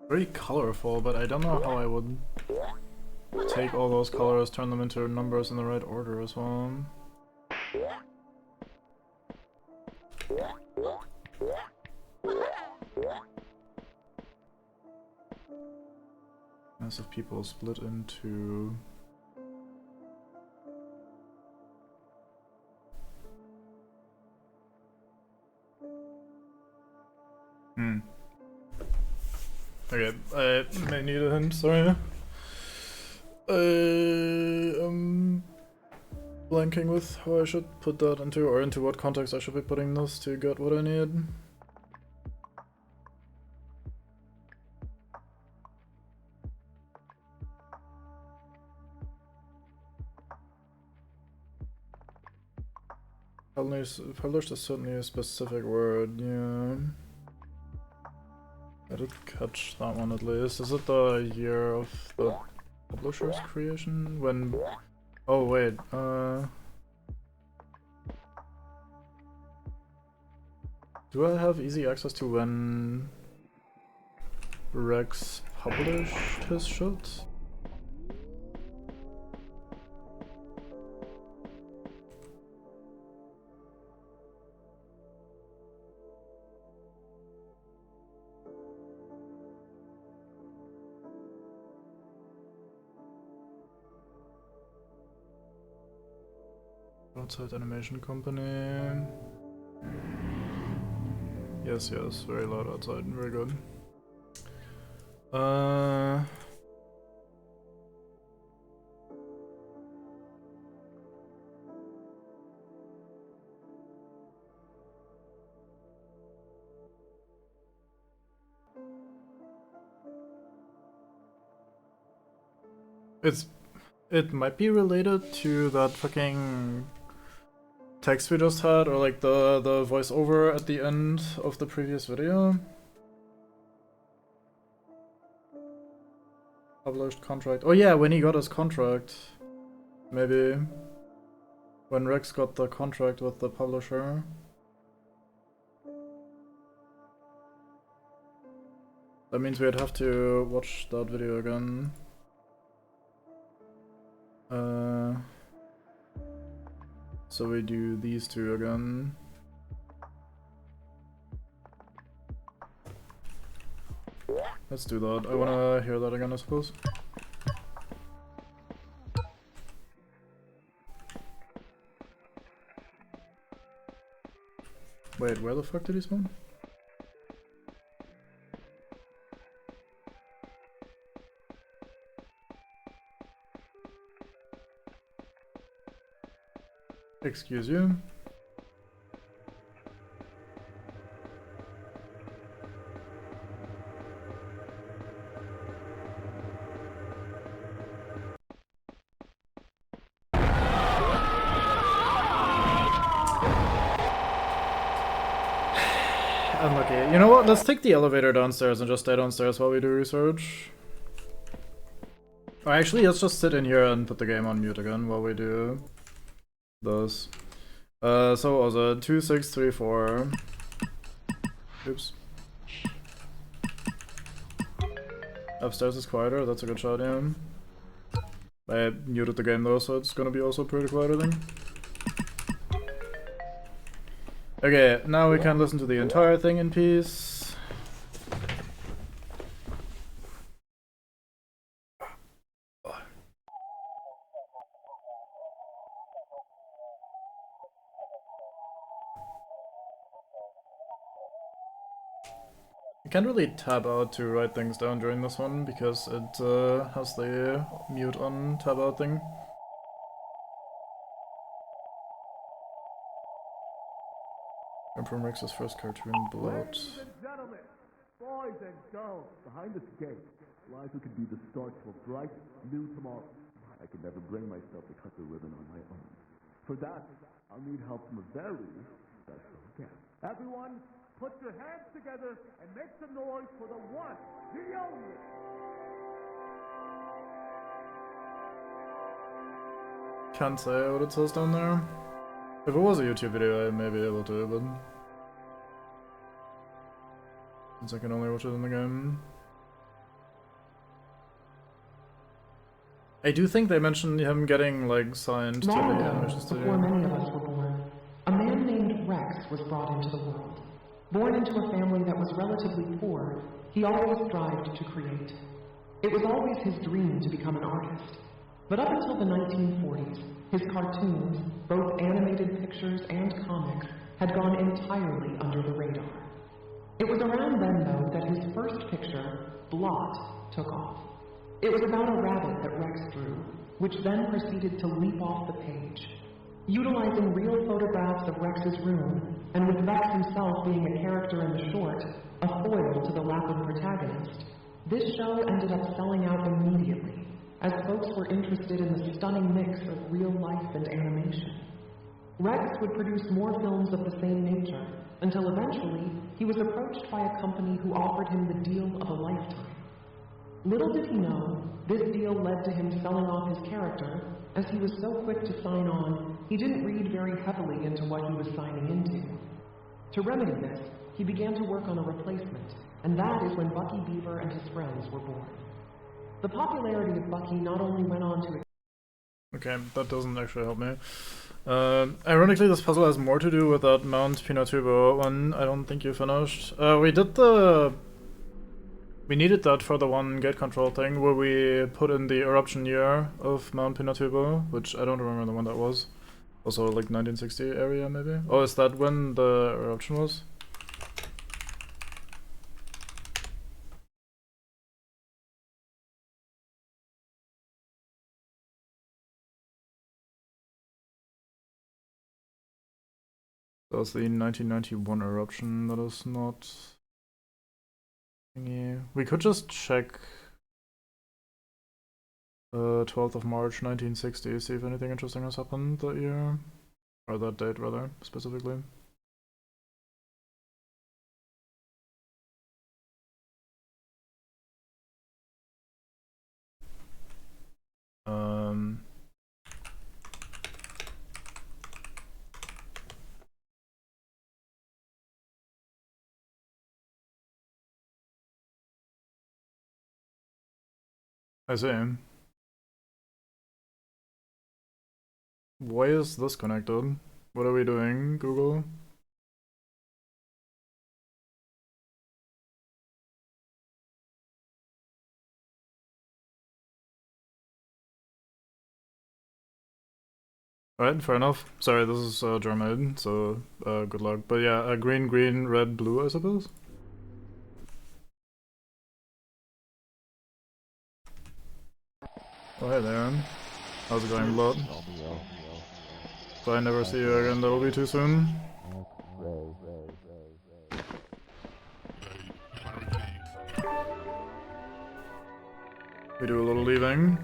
Very colorful, but I don't know how I would take all those colors, turn them into numbers in the right order as well. Massive people split into... Okay, I may need a hint, sorry. I am blanking with how I should put that into, or into what context I should be putting this to get what I need. Published is certainly a specific word, yeah. I did catch that one at least. Is it the year of the publisher's creation? When... Oh wait, do I have easy access to when Rex published his shit? Outside animation company. Yes, yes, very loud outside, very good. It might be related to that fucking text we just had, or like the voiceover at the end of the previous video. Published contract. Oh yeah, when he got his contract. Maybe. When Rex got the contract with the publisher. That means we'd have to watch that video again. So we do these two again. Let's do that. I wanna hear that again, I suppose. Wait, where the fuck did he spawn? Excuse you. Unlucky. You know what? Let's take the elevator downstairs and just stay downstairs while we do research. Or actually, let's just sit in here and put the game on mute again while we do this. So what was it? 2, 6, 3, 4. Oops. Upstairs is quieter, that's a good shot, yeah. I muted the game though, so it's gonna be also pretty quiet, I think. Okay, now we can listen to the entire thing in peace. You can't really tab out to write things down during this one because it has the mute on tab out thing. I'm from Rex's first cartoon, Blood. Ladies and gentlemen, boys and girls, behind this gate lies what could be the start to a bright new tomorrow. I could never bring myself to cut the ribbon on my own. For that, I'll need help from a very special guest. Everyone, put your hands together and make some noise for the one, the only. Can't say what it says down there. If it was a YouTube video, I may be able to, but since I can only watch it in the game. I do think they mentioned him getting like signed to the animation studio. Before many of us were born, a man named Rex was brought into the world. Born into a family that was relatively poor, he always strived to create. It was always his dream to become an artist. But up until the 1940s, his cartoons, both animated pictures and comics, had gone entirely under the radar. It was around then, though, that his first picture, Blot, took off. It was about a rabbit that Rex drew, which then proceeded to leap off the page. Utilizing real photographs of Rex's room, and with Rex himself being a character in the short, a foil to the Lapid protagonist, this show ended up selling out immediately, as folks were interested in the stunning mix of real life and animation. Rex would produce more films of the same nature, until eventually he was approached by a company who offered him the deal of a lifetime. Little did he know, this deal led to him selling off his character. As he was so quick to sign on, he didn't read very heavily into what he was signing into. To remedy this, he began to work on a replacement, and that is when Bucky Beaver and his friends were born. The popularity of Bucky not only went on to... Okay, that doesn't actually help me. Ironically, this puzzle has more to do with that Mount Pinatubo one I don't think you finished. We needed that for the one gate control thing where we put in the eruption year of Mount Pinatubo, which I don't remember the one that was. Also like 1960 area maybe? Oh, is that when the eruption was? That was the 1991 eruption, that is not... thingy. We could just check 12th of March 1960, see if anything interesting has happened that year. Or that date rather, specifically. I see. Why is this connected? What are we doing, Google? Alright, fair enough. Sorry, this is German, so good luck. But yeah, green, green, red, blue, I suppose? Oh hey there. How's it going, Blood? If I never see you again, that'll be too soon. We do a little leaving.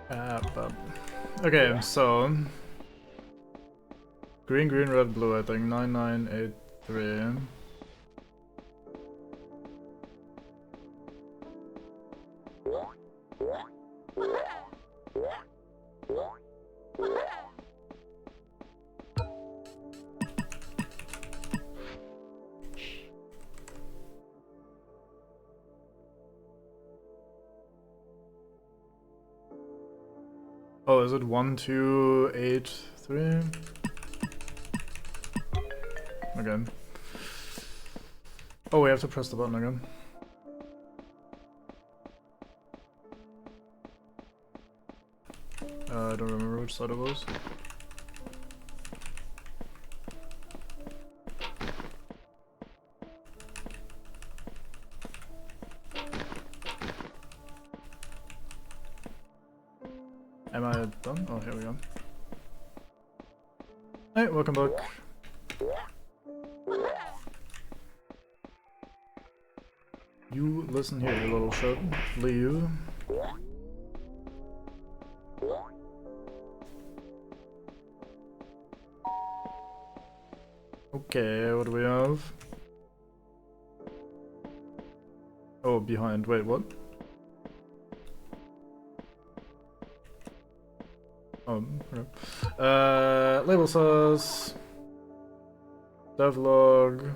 But okay, so green, green, red, blue. I think 9983. Oh, is it 1283? Again. Oh, we have to press the button again. I don't remember which side it was. Am I done? Oh, here we go. Hey, welcome back. You listen here, you little shit. Leave. Okay, what do we have? Oh, behind. Wait, what? Okay. Label says devlog.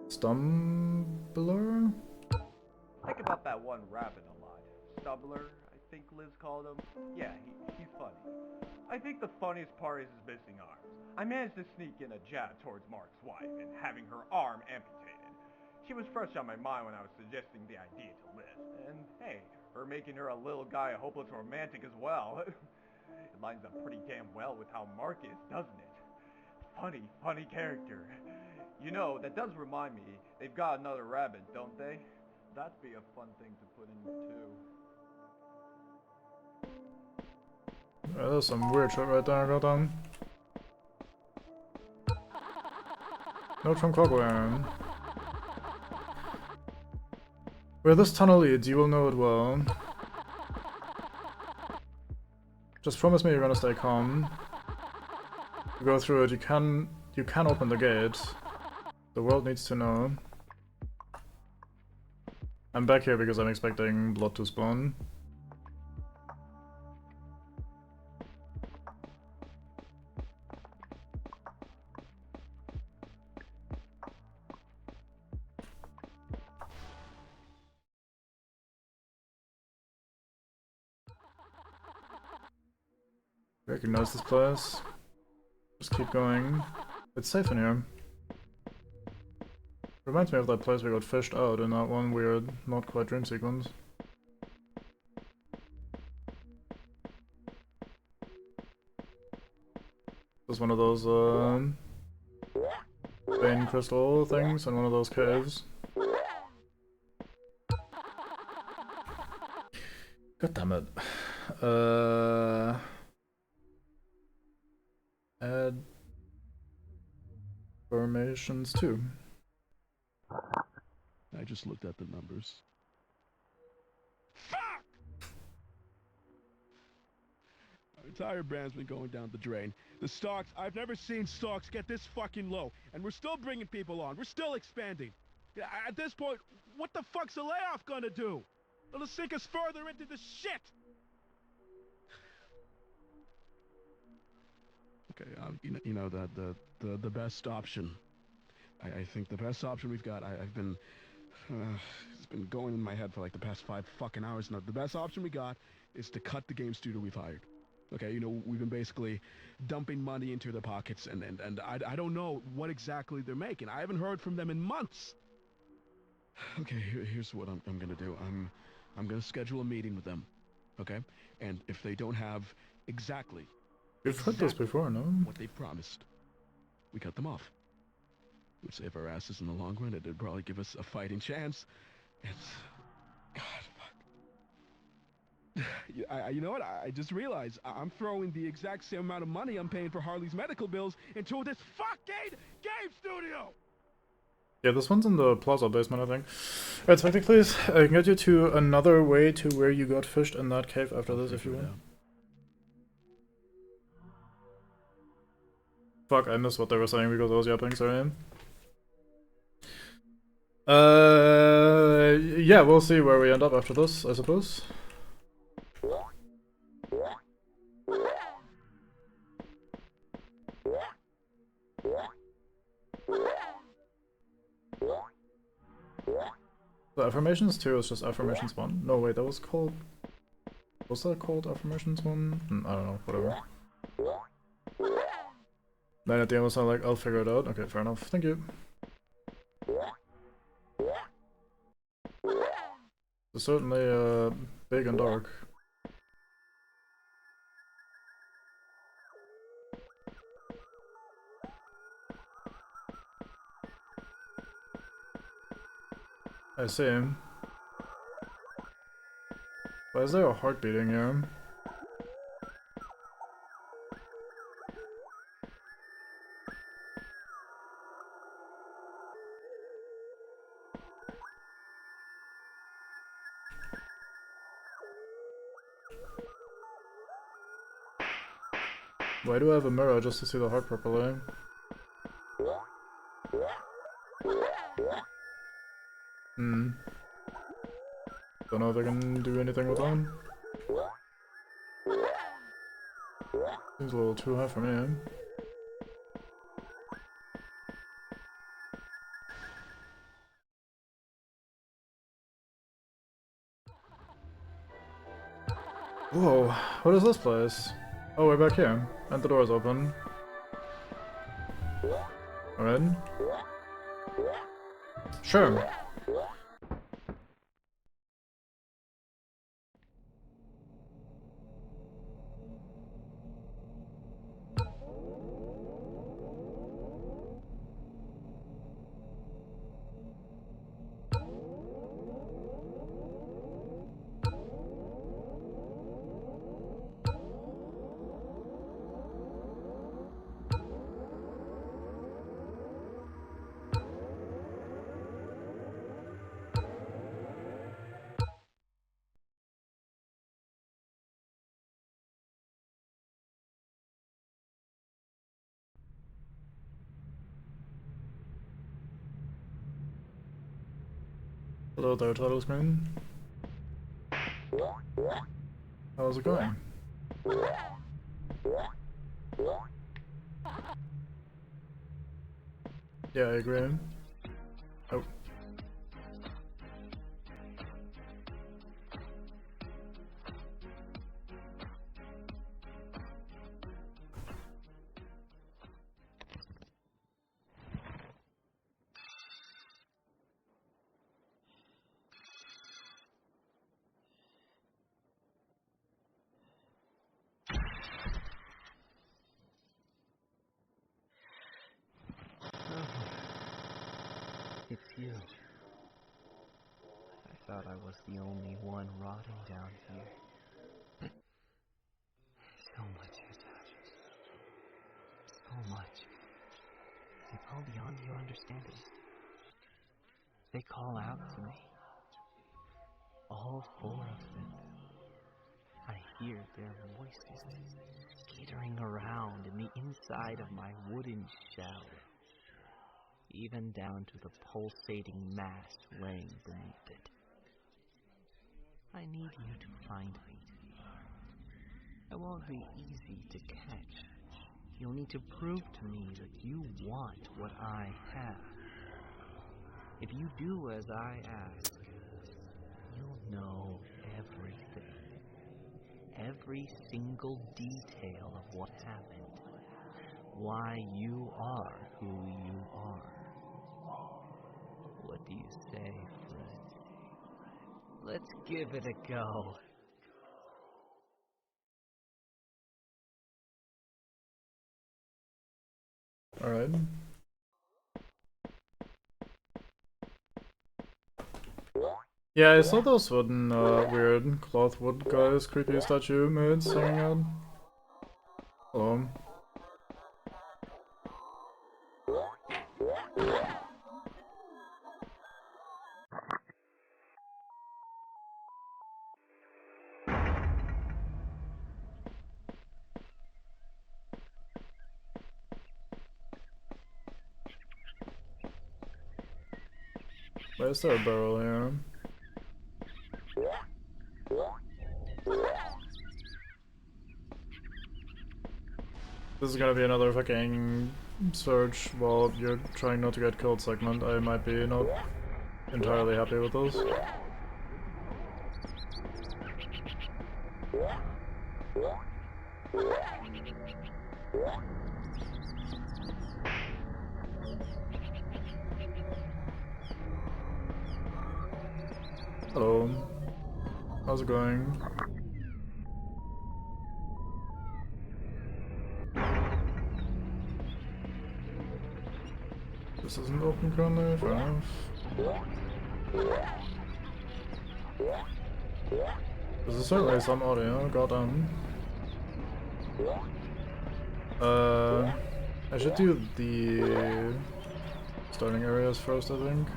Stumbler? Think about that one rabbit a lot. Stumbler, I think Liz called him. Yeah, he's funny. I think the funniest part is his missing arms. I managed to sneak in a jab towards Mark's wife and having her arm amputated. She was fresh on my mind when I was suggesting the idea to Liz. And hey, her making her a little guy a hopeless romantic as well. It lines up pretty damn well with how Mark is, doesn't it? Funny character. You know, that does remind me, they've got another rabbit, don't they? That'd be a fun thing to put in too. There's some weird shit right there, goddamn. Note from Cogwan. Where this tunnel leads, you will know it well. Just promise me you're gonna stay calm. You go through it, you can open the gate. The world needs to know. I'm back here because I'm expecting blood to spawn. Recognize this place. Just keep going. It's safe in here. Reminds me of that place we got fished out in that one weird, not quite dream sequence. This is one of those vein crystal things in one of those caves. God damn it. Add formations too. I just looked at the numbers. Fuck! Our entire brand's been going down the drain. The stocks, I've never seen stocks get this fucking low. And we're still bringing people on. We're still expanding. Yeah, at this point, what the fuck's a layoff gonna do? It'll sink us further into the shit! Okay, you know that the best option. I think the best option we've got. I've been it's been going in my head for like the past 5 fucking hours now. The best option we got is to cut the game studio we've hired. Okay, you know, we've been basically dumping money into their pockets, and I don't know what exactly they're making. I haven't heard from them in months. Okay, here's what I'm gonna do. I'm gonna schedule a meeting with them. Okay, and if they don't have exactly We've heard this before, no? what they promised, we cut them off. It would save our asses in the long run. It'd probably give us a fighting chance. It's... God, fuck. You know what? I just realized I'm throwing the exact same amount of money I'm paying for Harley's medical bills into this fucking game studio! Yeah, this one's in the plaza basement, I think. Alright, Spectic, please. I can get you to another way to where you got fished in that cave after this, if you want. Fuck, I missed what they were saying because I was yapping, sorry. Yeah, we'll see where we end up after this, I suppose. The Affirmations 2 is just Affirmations 1. No, wait, that was called... Was that called Affirmations 1? I don't know, whatever. Then at the end was like, I'll figure it out. Okay, fair enough. Thank you. It's certainly big and dark. I see. Why is there a heart beating here? Why do I have a mirror just to see the heart properly? Don't know if I can do anything with that. Seems a little too high for me. Whoa, what is this place? Oh, we're back here, and the door's open. Alright. Sure. Hello there, title screen. How's it going? Yeah, I agree. Oh. It's you. I thought I was the only one rotting down here. So much has happened. So much. They go beyond your understanding. They call out to me. All four of them. I hear their voices skittering around in the inside of my wooden shell. Even down to the pulsating mass laying beneath it. I need you to find me. It won't be easy to catch. You'll need to prove to me that you want what I have. If you do as I ask, you'll know everything. Every single detail of what happened. Why you are who you are. What do you say, friend? Let's give it a go. Alright. Yeah, I saw those wooden, weird cloth wood guys, creepy statue maids hanging out. Hello. Why is there a barrel here? This is gonna be another fucking search while you're trying not to get killed segment. I might be not entirely happy with this. Hello. How's it going? This isn't open currently, fair enough. This is certainly some audio, goddamn. I should do the starting areas first, I think.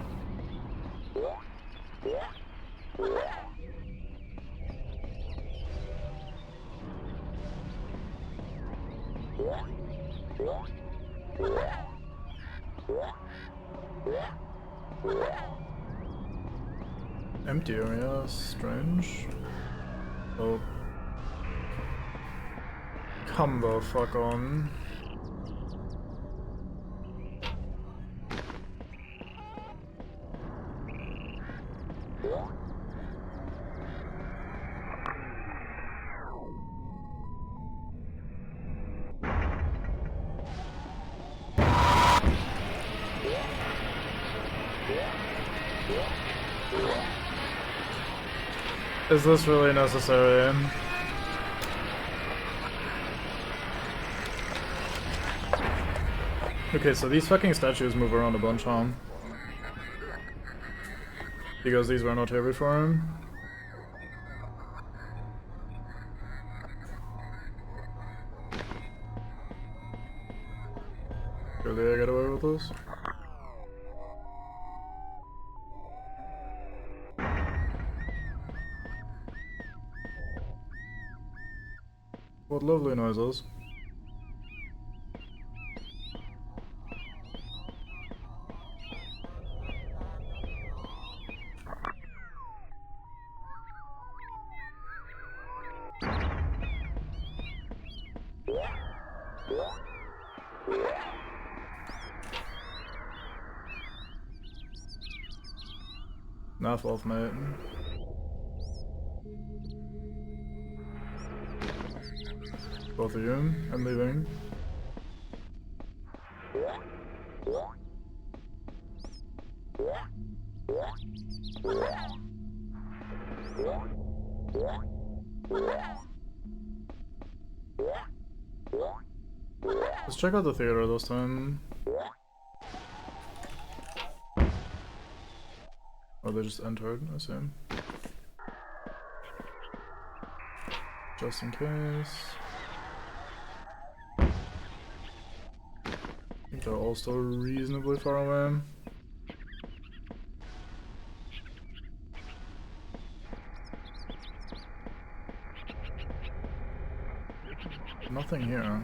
Empty area, strange. Oh. Come the fuck on. Is this really necessary? Okay, so these fucking statues move around a bunch, huh? Because these were not here before. Surely I get away with this? What lovely noises. Enough of mate. Both of you, I'm leaving. Let's check out the theater this time. Oh, they just entered, I see. Just in case. I think they're all still reasonably far away. Nothing here.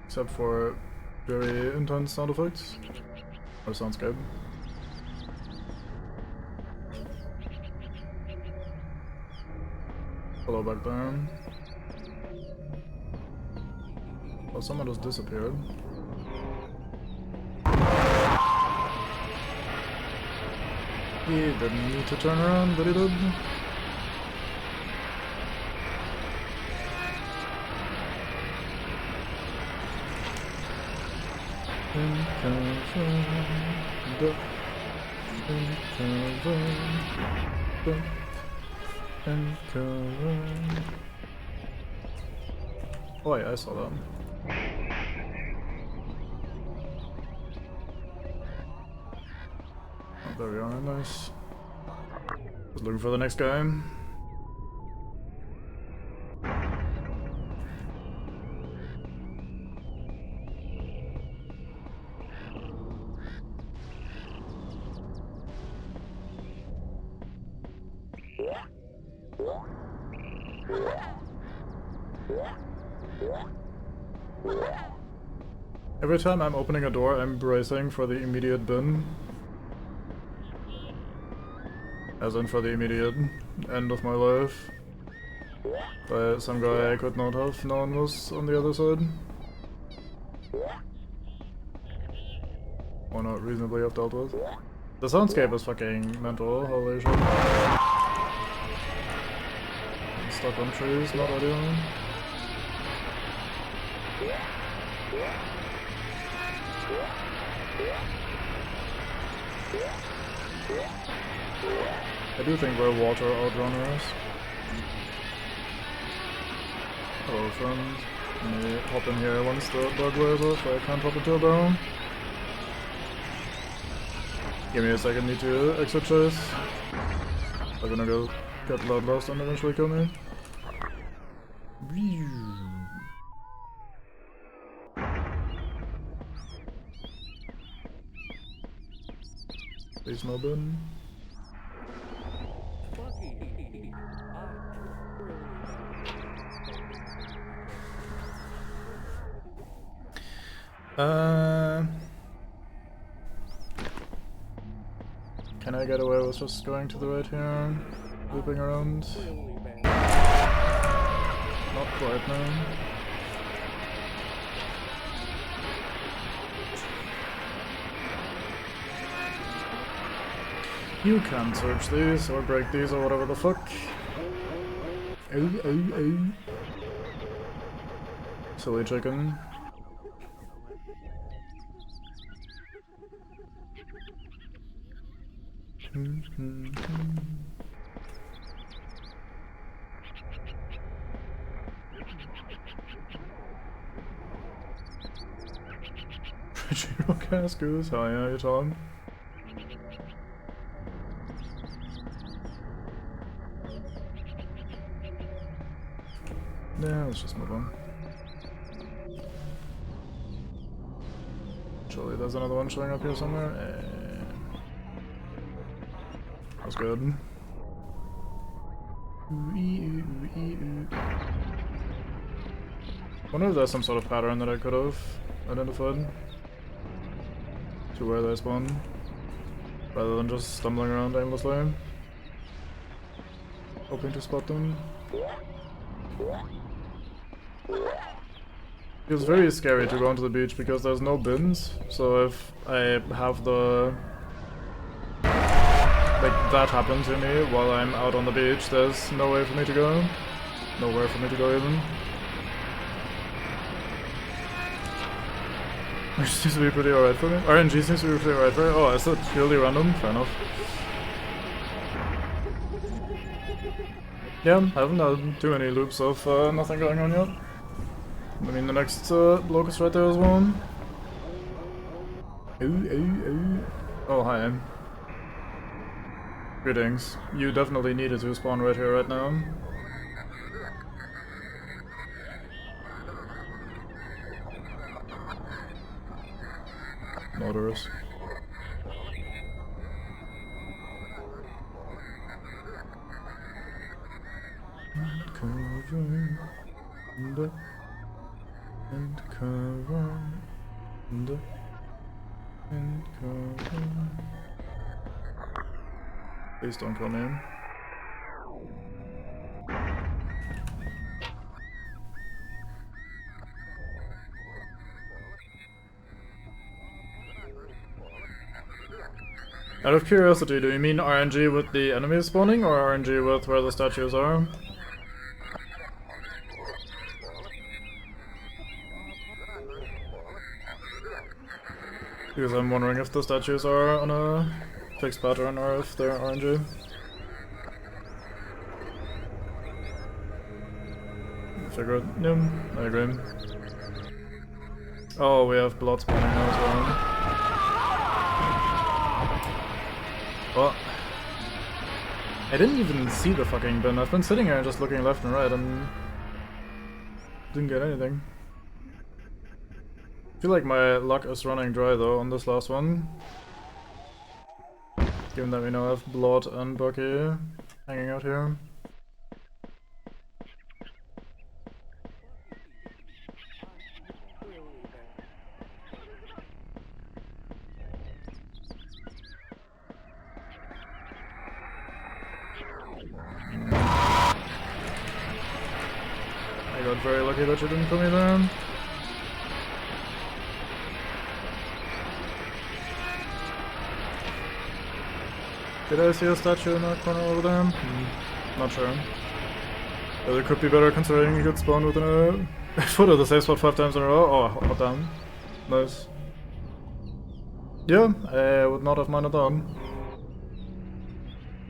Except for very intense sound effects. Or soundscape. Hello back there. Oh, someone just disappeared. He didn't need to turn around, but he did. Oh yeah, I saw that. There we are, nice. Just looking for the next guy. Every time I'm opening a door, I'm bracing for the immediate bin. As in for the immediate end of my life. By some guy I could not have known was on the other side. Or not reasonably have dealt with. The soundscape is fucking mental, holy shit. I'm stuck on trees, not ideal. I do think we're water outrunners. Hello friend. Let me hop in here once the bug wears off. I can't hop into a barrel. Give me a second, need to exit chase. They're gonna go get bloodlust and eventually kill me. Please no bin. Can I get away with just going to the right here? Looping around? Not quite, no. You can search these, or break these, or whatever the fuck. Oh. Silly chicken. Fragile Cascus, how are you, Tom? Yeah, let's just move on. Surely there's another one showing up here somewhere. That's good. Wonder if there's some sort of pattern that I could have identified to where they spawn, rather than just stumbling around aimlessly, hoping to spot them. It's very scary to go onto the beach because there's no bins, so if I have the... like that happened to me while I'm out on the beach, there's no way for me to go. Nowhere for me to go even. Which seems to be pretty alright for me. RNG seems to be pretty alright for me. Oh, is that purely random? Fair enough. Yeah, I haven't had too many loops of nothing going on yet. I mean, the next bloke is right there as well. Oh, hi. Greetings. You definitely needed to spawn right here, right now. Notorious. Please don't come in. Out of curiosity, do you mean RNG with the enemies spawning, or RNG with where the statues are? Because I'm wondering if the statues are on a fixed pattern or if they're RNG. Figure it. Yeah, I agree. Oh, we have blood spawning now as well. I didn't even see the fucking bin. I've been sitting here just looking left and right and didn't get anything. I feel like my luck is running dry though on this last one. Given that we now have Blood and Bucky hanging out here. I got very lucky that you didn't put me there. Did I see a statue in that corner over there? Not sure. But it could be better considering you could spawn within a foot of the safe spot 5 times in a row. Oh, hot damn. Nice. Yeah, I would not have minded that.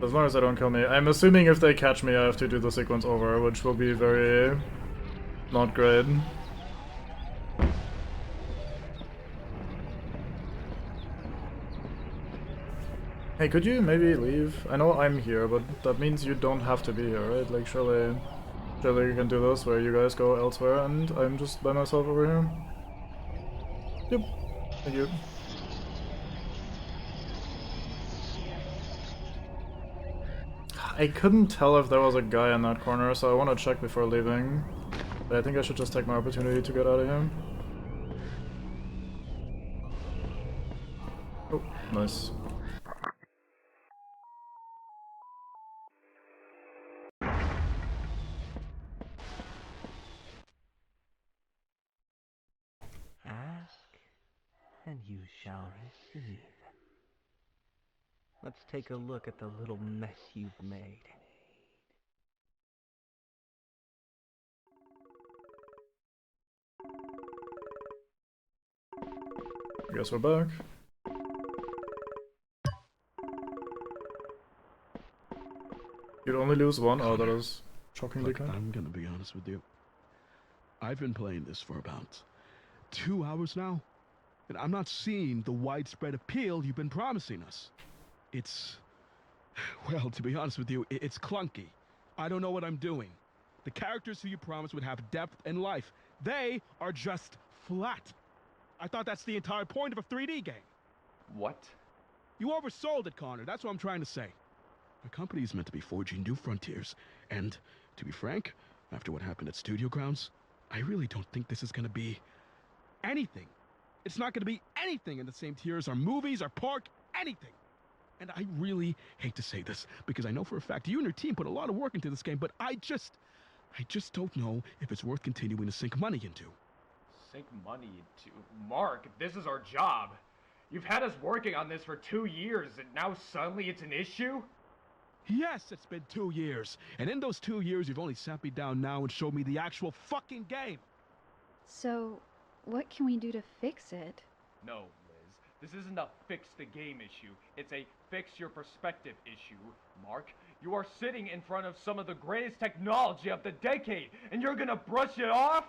As long as they don't kill me. I'm assuming if they catch me I have to do the sequence over, which will be very not great. Hey, could you maybe leave? I know I'm here, but that means you don't have to be here, right? Like, surely you can do this where you guys go elsewhere and I'm just by myself over here. Yep. Thank you. I couldn't tell if there was a guy in that corner, so I want to check before leaving. But I think I should just take my opportunity to get out of here. Oh, nice. Ask, and you shall receive. Let's take a look at the little mess you've made. I guess we're back. You'd only lose one? Oh, that is shockingly kind. I'm gonna be honest with you. I've been playing this for about 2 hours now, and I'm not seeing the widespread appeal you've been promising us. It's... well, to be honest with you, it's clunky. I don't know what I'm doing. The characters who you promised would have depth and life. They are just flat. I thought that's the entire point of a 3D game. What? You oversold it, Connor. That's what I'm trying to say. Our company is meant to be forging new frontiers, and, to be frank, after what happened at Studio Grounds, I really don't think this is gonna be anything. It's not gonna be anything in the same tier as our movies, our park, anything. And I really hate to say this, because I know for a fact you and your team put a lot of work into this game, but I just don't know if it's worth continuing to sink money into. Sink money into? Mark, this is our job. You've had us working on this for 2 years, and now suddenly it's an issue? Yes, it's been 2 years. And in those 2 years, you've only sat me down now and showed me the actual fucking game. So, what can we do to fix it? No, Liz. This isn't a fix the game issue. It's a fix your perspective issue. Mark, you are sitting in front of some of the greatest technology of the decade, and you're gonna brush it off?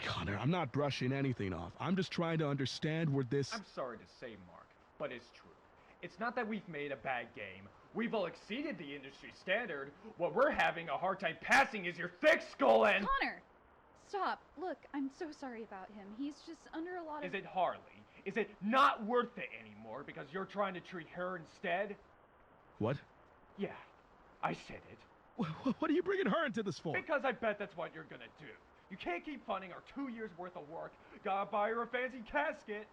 Connor, I'm not brushing anything off. I'm just trying to understand where this... I'm sorry to say, Mark, but it's true. It's not that we've made a bad game. We've all exceeded the industry standard. What we're having a hard time passing is your thick skull and... Connor! Stop. Look, I'm so sorry about him. He's just under a lot of... Is it Harley? Is it not worth it anymore because you're trying to treat her instead? What? Yeah, I said it. What are you bringing her into this for? Because I bet that's what you're gonna do. You can't keep funding our 2 years worth of work. Gotta buy her a fancy casket.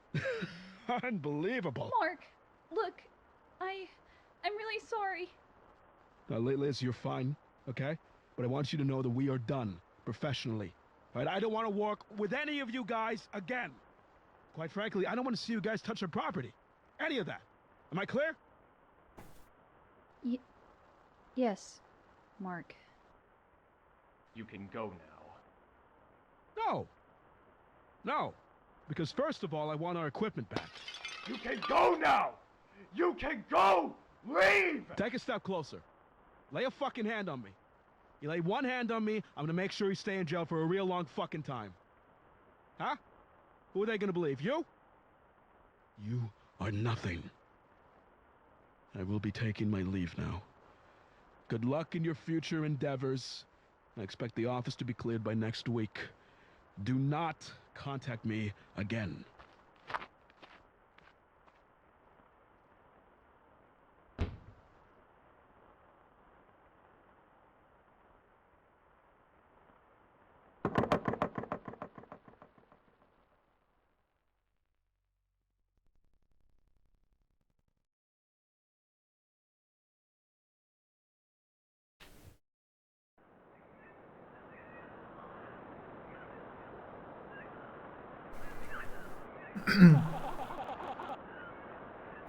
Unbelievable. Mark, look, I'm really sorry. Now, Liz, you're fine, okay? But I want you to know that we are done, professionally. All right? I don't want to work with any of you guys again. Quite frankly, I don't want to see you guys touch our property. Any of that. Am I clear? Yes, Mark. You can go now. No. Because first of all, I want our equipment back. You can go now! You can go! Leave! Take a step closer. Lay a fucking hand on me. You lay one hand on me, I'm gonna make sure you stay in jail for a real long fucking time. Huh? Who are they gonna believe? You? You are nothing. I will be taking my leave now. Good luck in your future endeavors. I expect the office to be cleared by next week. Do not contact me again.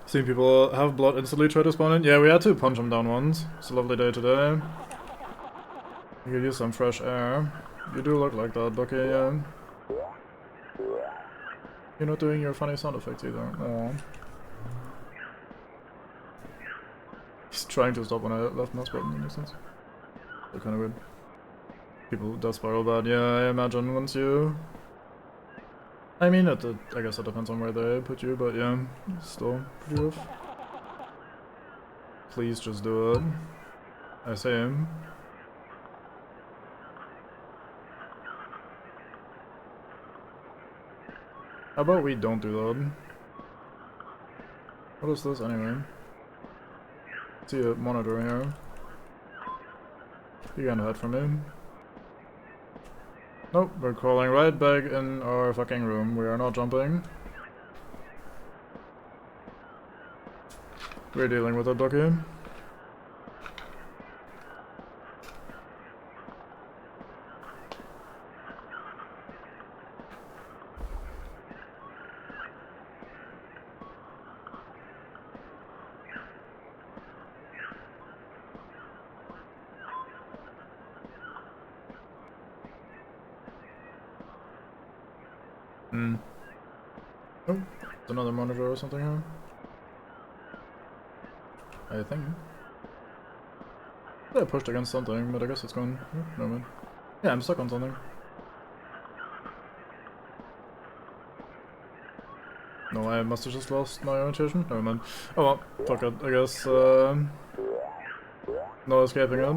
Seeing people have blood instantly try to spawn in. Yeah, we had to punch them down once. It's a lovely day today. You could use some fresh air. You do look like that, Bucky, yeah. You're not doing your funny sound effects either. Aww. He's trying to stop when I left mouse button, that makes sense. They're kinda weird. People does spiral bad, yeah, I imagine once you... I mean, I guess it depends on where they put you, but yeah, still pretty rough. Please just do it. I say him. How about we don't do that? What is this anyway? See a monitor here. You can't hide from me. Nope, we're crawling right back in our fucking room. We are not jumping. We're dealing with it, Bucky. Oh, it's another monitor or something here. I think. I pushed against something, but I guess it's gone. Oh, never mind. Yeah, I'm stuck on something. No, I must have just lost my orientation. Never mind. Oh well, fuck it, I guess. No escaping it.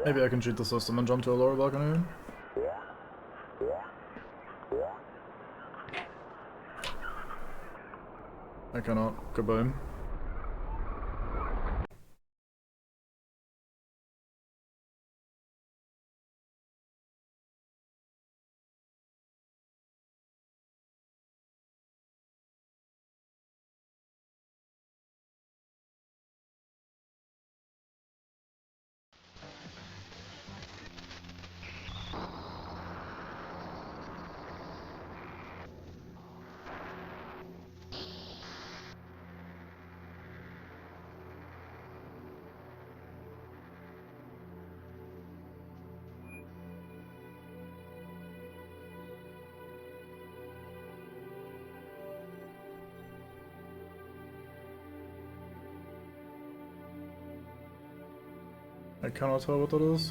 Maybe I can cheat the system and jump to a lower balcony. I cannot. Goodbye. I cannot tell what that is.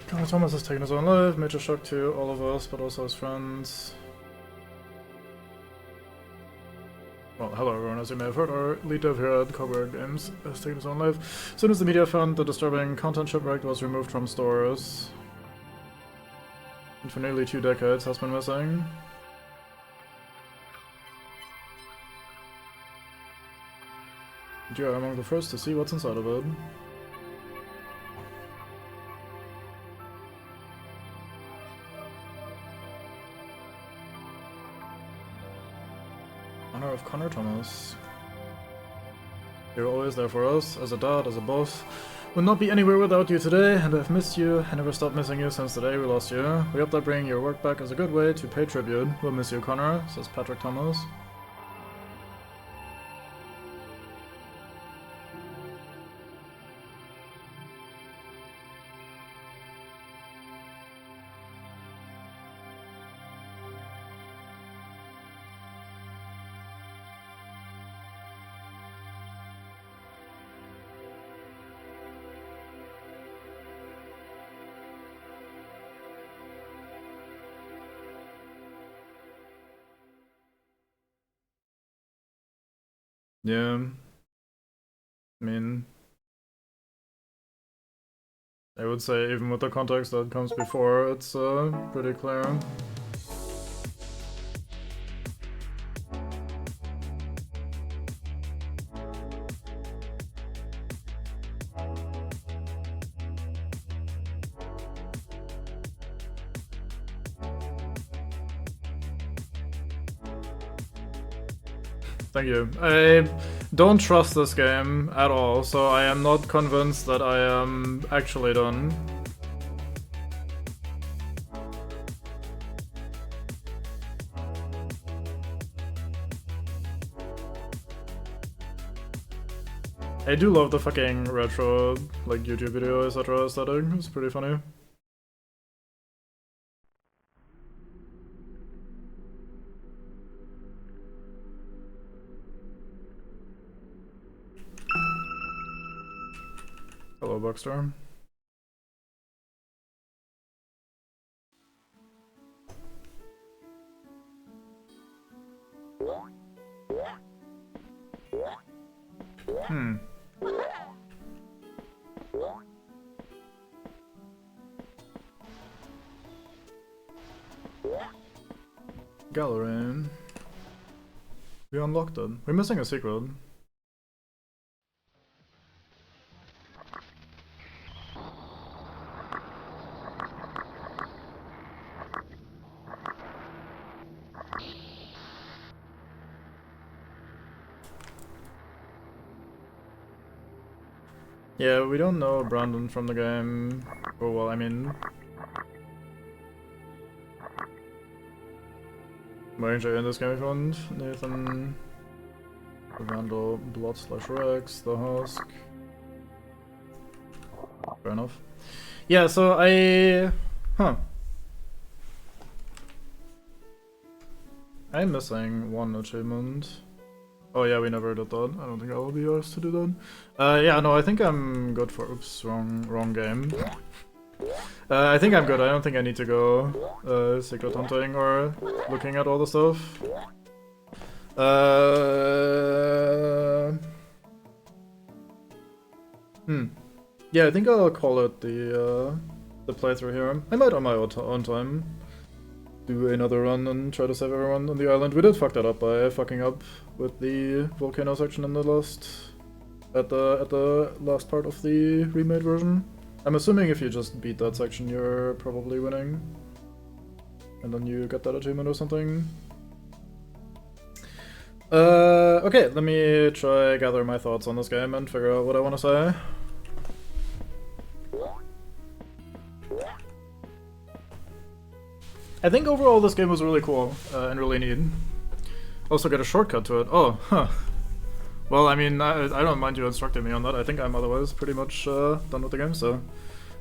Connor Thomas has taken his own life, major shock to all of us, but also his friends. Well, hello everyone, as you may have heard, our lead dev here at Cobra Games has taken his own life. As soon as the media found the disturbing content, Shipwrecked was removed from stores. And for nearly 2 decades has been missing. And you are among the first to see what's inside of it. Honor of Connor Thomas. You're always there for us, as a dad, as a boss. Would not be anywhere without you today, and I've missed you. I never stopped missing you since the day we lost you. We hope that bringing your work back is a good way to pay tribute. We'll miss you, Connor, says Patrick Thomas. Yeah. I mean, I would say even with the context that comes before, it's pretty clear. Thank you. I don't trust this game at all, so I am not convinced that I am actually done. I do love the fucking retro, like, YouTube video, etc. aesthetic. It's pretty funny. Hello, Buckstar. Gallery. We unlocked it. We're missing a secret. Yeah, we don't know Brandon from the game. Oh well, I mean... Ranger in this game if you want. Nathan... Vandal, Blood/Rex, the Husk... Fair enough. Yeah, so I'm missing one achievement. Oh yeah, we never did that. I don't think I will be asked to do that. Yeah, no, I think I'm good for... Oops, wrong game. I think I'm good. I don't think I need to go secret hunting or looking at all the stuff. Yeah, I think I'll call it the playthrough here. I might on my own time do another run and try to save everyone on the island. We did fuck that up by fucking up with the volcano section in the at the last part of the remade version. I'm assuming if you just beat that section, you're probably winning, and then you get that achievement or something. Okay, let me try gather my thoughts on this game and figure out what I want to say. I think overall this game was really cool and really neat. Also get a shortcut to it. Oh, huh. Well, I mean, I don't mind you instructing me on that. I think I'm otherwise pretty much done with the game, so...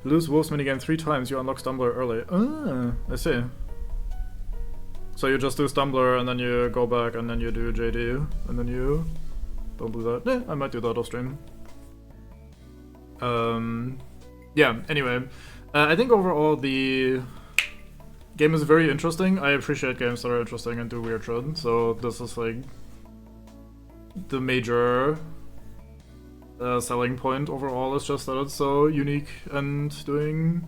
Lose Wolves minigame 3 times, you unlock Stumbler early. Ah, I see. So you just do Stumbler, and then you go back, and then you do JD, and then you... Don't do that. Yeah, I might do that off stream. Yeah, anyway. I think overall the... game is very interesting. I appreciate games that are interesting and do weird shit, so this is like the major selling point overall is just that it's so unique and doing,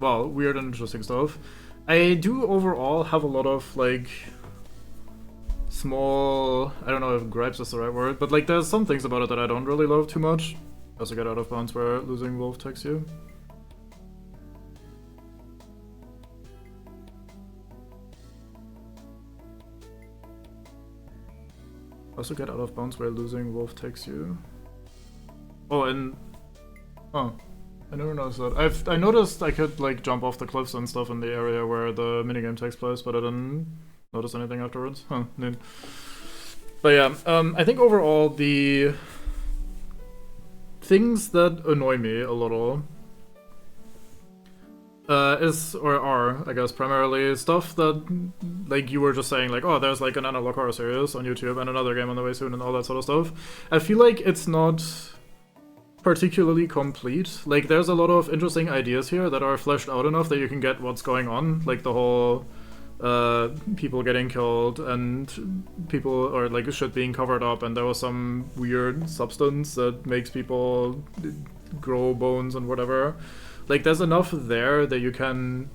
well, weird and interesting stuff. I do overall have a lot of like small, I don't know if gripes is the right word, but like there's some things about it that I don't really love too much. Also get out of bounds where losing wolf takes you. Also get out of bounds where losing wolf takes you. Oh, and... Oh. I never noticed that. I noticed I could like jump off the cliffs and stuff in the area where the minigame takes place, but I didn't notice anything afterwards. Huh, neat. But yeah, I think overall the things that annoy me a little are, I guess, primarily stuff that, like, you were just saying, like, oh, there's, like, an analog horror series on YouTube and another game on the way soon and all that sort of stuff. I feel like it's not particularly complete. Like, there's a lot of interesting ideas here that are fleshed out enough that you can get what's going on. Like, the whole people getting killed and people, or like shit being covered up, and there was some weird substance that makes people grow bones and whatever. Like, there's enough there that you can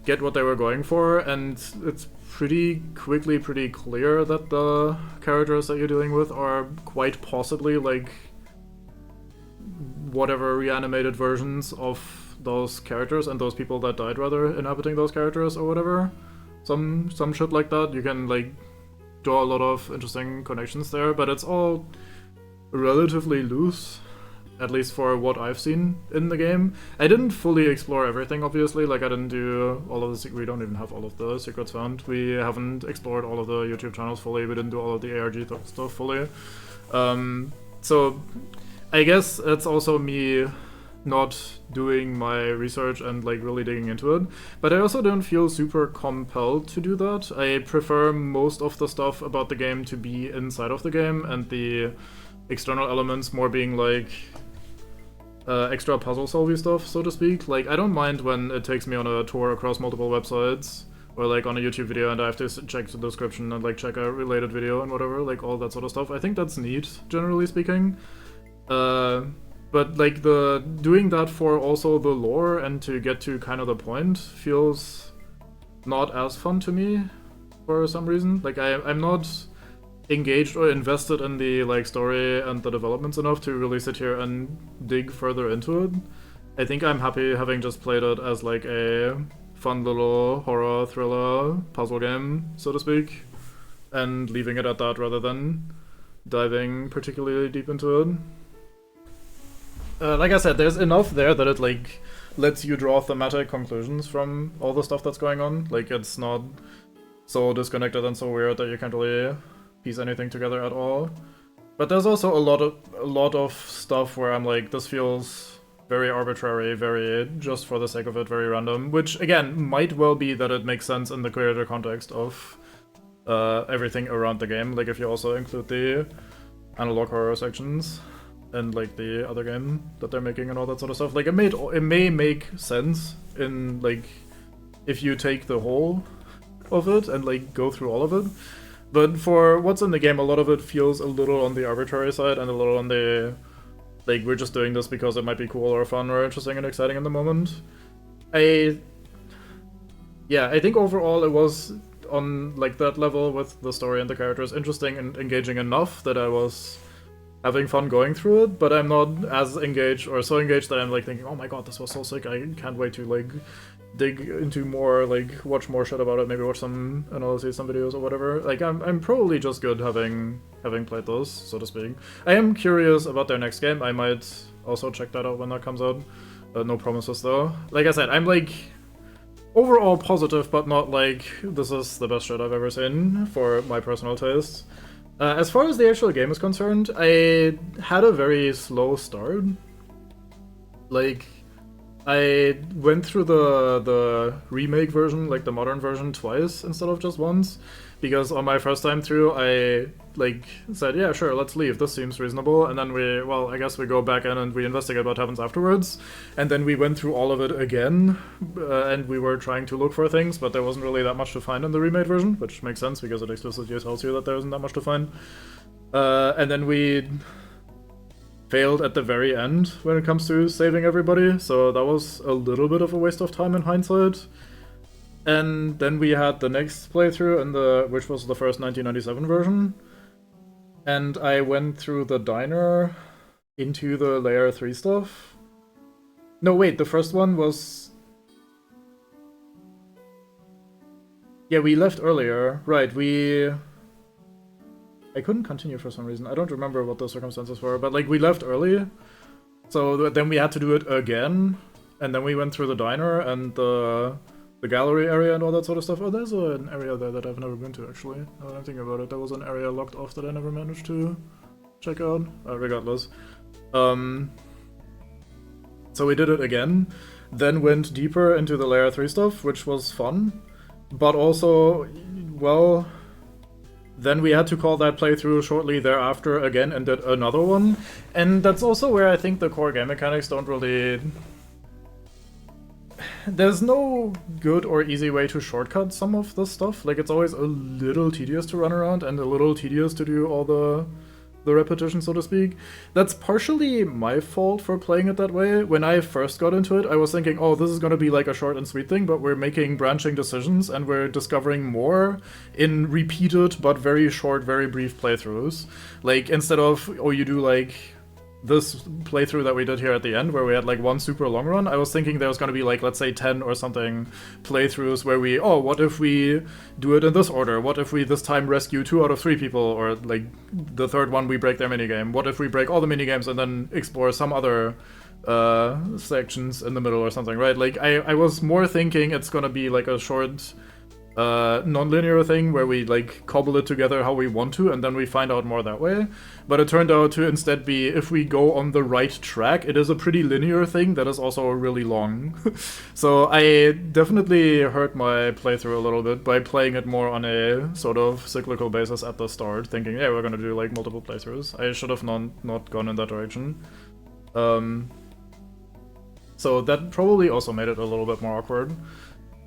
get what they were going for, and it's pretty quickly pretty clear that the characters that you're dealing with are quite possibly like whatever reanimated versions of those characters and those people that died rather inhabiting those characters or whatever. Some shit like that. You can like draw a lot of interesting connections there, but it's all relatively loose, at least for what I've seen in the game. I didn't fully explore everything, obviously. Like, I didn't do all of the we don't even have all of the secrets found. We haven't explored all of the YouTube channels fully. We didn't do all of the ARG stuff fully. So I guess it's also me not doing my research and like really digging into it, but I also don't feel super compelled to do that. I prefer most of the stuff about the game to be inside of the game, and the external elements more being like extra puzzle solving stuff, so to speak. Like, I don't mind when it takes me on a tour across multiple websites, or like on a YouTube video and I have to check the description and like check a related video and whatever, like all that sort of stuff. I think that's neat, generally speaking. But like the doing that for also the lore and to get to kind of the point feels not as fun to me for some reason. Like I'm not engaged or invested in the like story and the developments enough to really sit here and dig further into it. I think I'm happy having just played it as like a fun little horror thriller puzzle game, so to speak, and leaving it at that rather than diving particularly deep into it. Like I said, there's enough there that it like lets you draw thematic conclusions from all the stuff that's going on. Like, it's not so disconnected and so weird that you can't really piece anything together at all. But there's also a lot of stuff where I'm like, this feels very arbitrary, very just for the sake of it, very random. Which again might well be that it makes sense in the greater context of everything around the game. Like if you also include the analog horror sections and like the other game that they're making and all that sort of stuff. Like it may make sense in like if you take the whole of it and like go through all of it. But for what's in the game, a lot of it feels a little on the arbitrary side and a little on the like we're just doing this because it might be cool or fun or interesting and exciting in the moment. I think overall it was on like that level with the story and the characters interesting and engaging enough that I was having fun going through it, but I'm not as engaged or so engaged that I'm like thinking, oh my god, this was so sick, I can't wait to like dig into more, like watch more shit about it, maybe watch some analyses, some videos or whatever. Like I'm probably just good having played those, so to speak. I am curious about their next game. I might also check that out when that comes out. No promises though. Like I said, I'm like overall positive, but not like this is the best shit I've ever seen for my personal taste. As far as the actual game is concerned, I had a very slow start. Like, I went through the remake version, like the modern version, twice instead of just once. Because on my first time through, I like said, yeah, sure, let's leave, this seems reasonable. And then I guess we go back in and we investigate what happens afterwards. And then we went through all of it again, and we were trying to look for things, but there wasn't really that much to find in the remade version, which makes sense because it explicitly tells you that there isn't that much to find. And then we failed at the very end when it comes to saving everybody, so that was a little bit of a waste of time in hindsight. And then we had the next playthrough, which was the first 1997 version. And I went through the diner into the Layer 3 stuff. No, wait, the first one was... Yeah, we left earlier. Right, I couldn't continue for some reason. I don't remember what the circumstances were, but like we left early. So then we had to do it again. And then we went through the diner and the gallery area and all that sort of stuff. Oh, there's an area there that I've never been to, actually. Now that I'm thinking about it, there was an area locked off that I never managed to check out. Regardless. So we did it again, then went deeper into the Layer 3 stuff, which was fun. But also, well, then we had to call that playthrough shortly thereafter again and did another one. And that's also where I think the core game mechanics don't really... there's no good or easy way to shortcut some of this stuff. Like, it's always a little tedious to run around and a little tedious to do all the repetition, so to speak. That's partially my fault for playing it that way. When I first got into it, I was thinking, oh, this is gonna be like a short and sweet thing, but we're making branching decisions and we're discovering more in repeated but very short, very brief playthroughs. Like, instead of, oh, you do like this playthrough that we did here at the end, where we had like one super long run, I was thinking there was gonna be like, let's say 10 or something playthroughs where we, oh, what if we do it in this order? What if we this time rescue 2 out of 3 people? Or like the third one we break their minigame? What if we break all the minigames and then explore some other sections in the middle or something, right? Like I was more thinking it's gonna be like a short non-linear thing where we like cobble it together how we want to and then we find out more that way. But it turned out to instead be, if we go on the right track, it is a pretty linear thing that is also really long. So I definitely hurt my playthrough a little bit by playing it more on a sort of cyclical basis at the start, thinking, yeah, we're gonna do like multiple playthroughs. I should have not gone in that direction. So that probably also made it a little bit more awkward.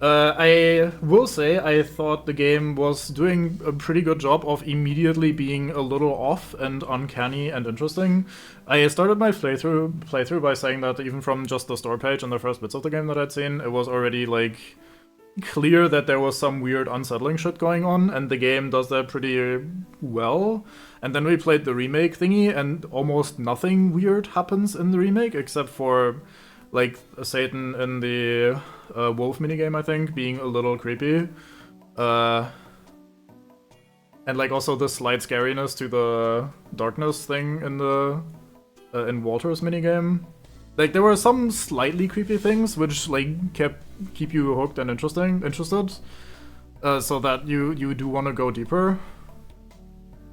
I will say I thought the game was doing a pretty good job of immediately being a little off and uncanny and interesting. I started my playthrough by saying that even from just the store page and the first bits of the game that I'd seen, it was already like clear that there was some weird unsettling shit going on, and the game does that pretty well. And then we played the remake thingy, and almost nothing weird happens in the remake except for like Satan in the wolf minigame, I think, being a little creepy. And like also the slight scariness to the darkness thing in the in Walter's minigame. Like there were some slightly creepy things which like keep you hooked and interested. So that you do want to go deeper.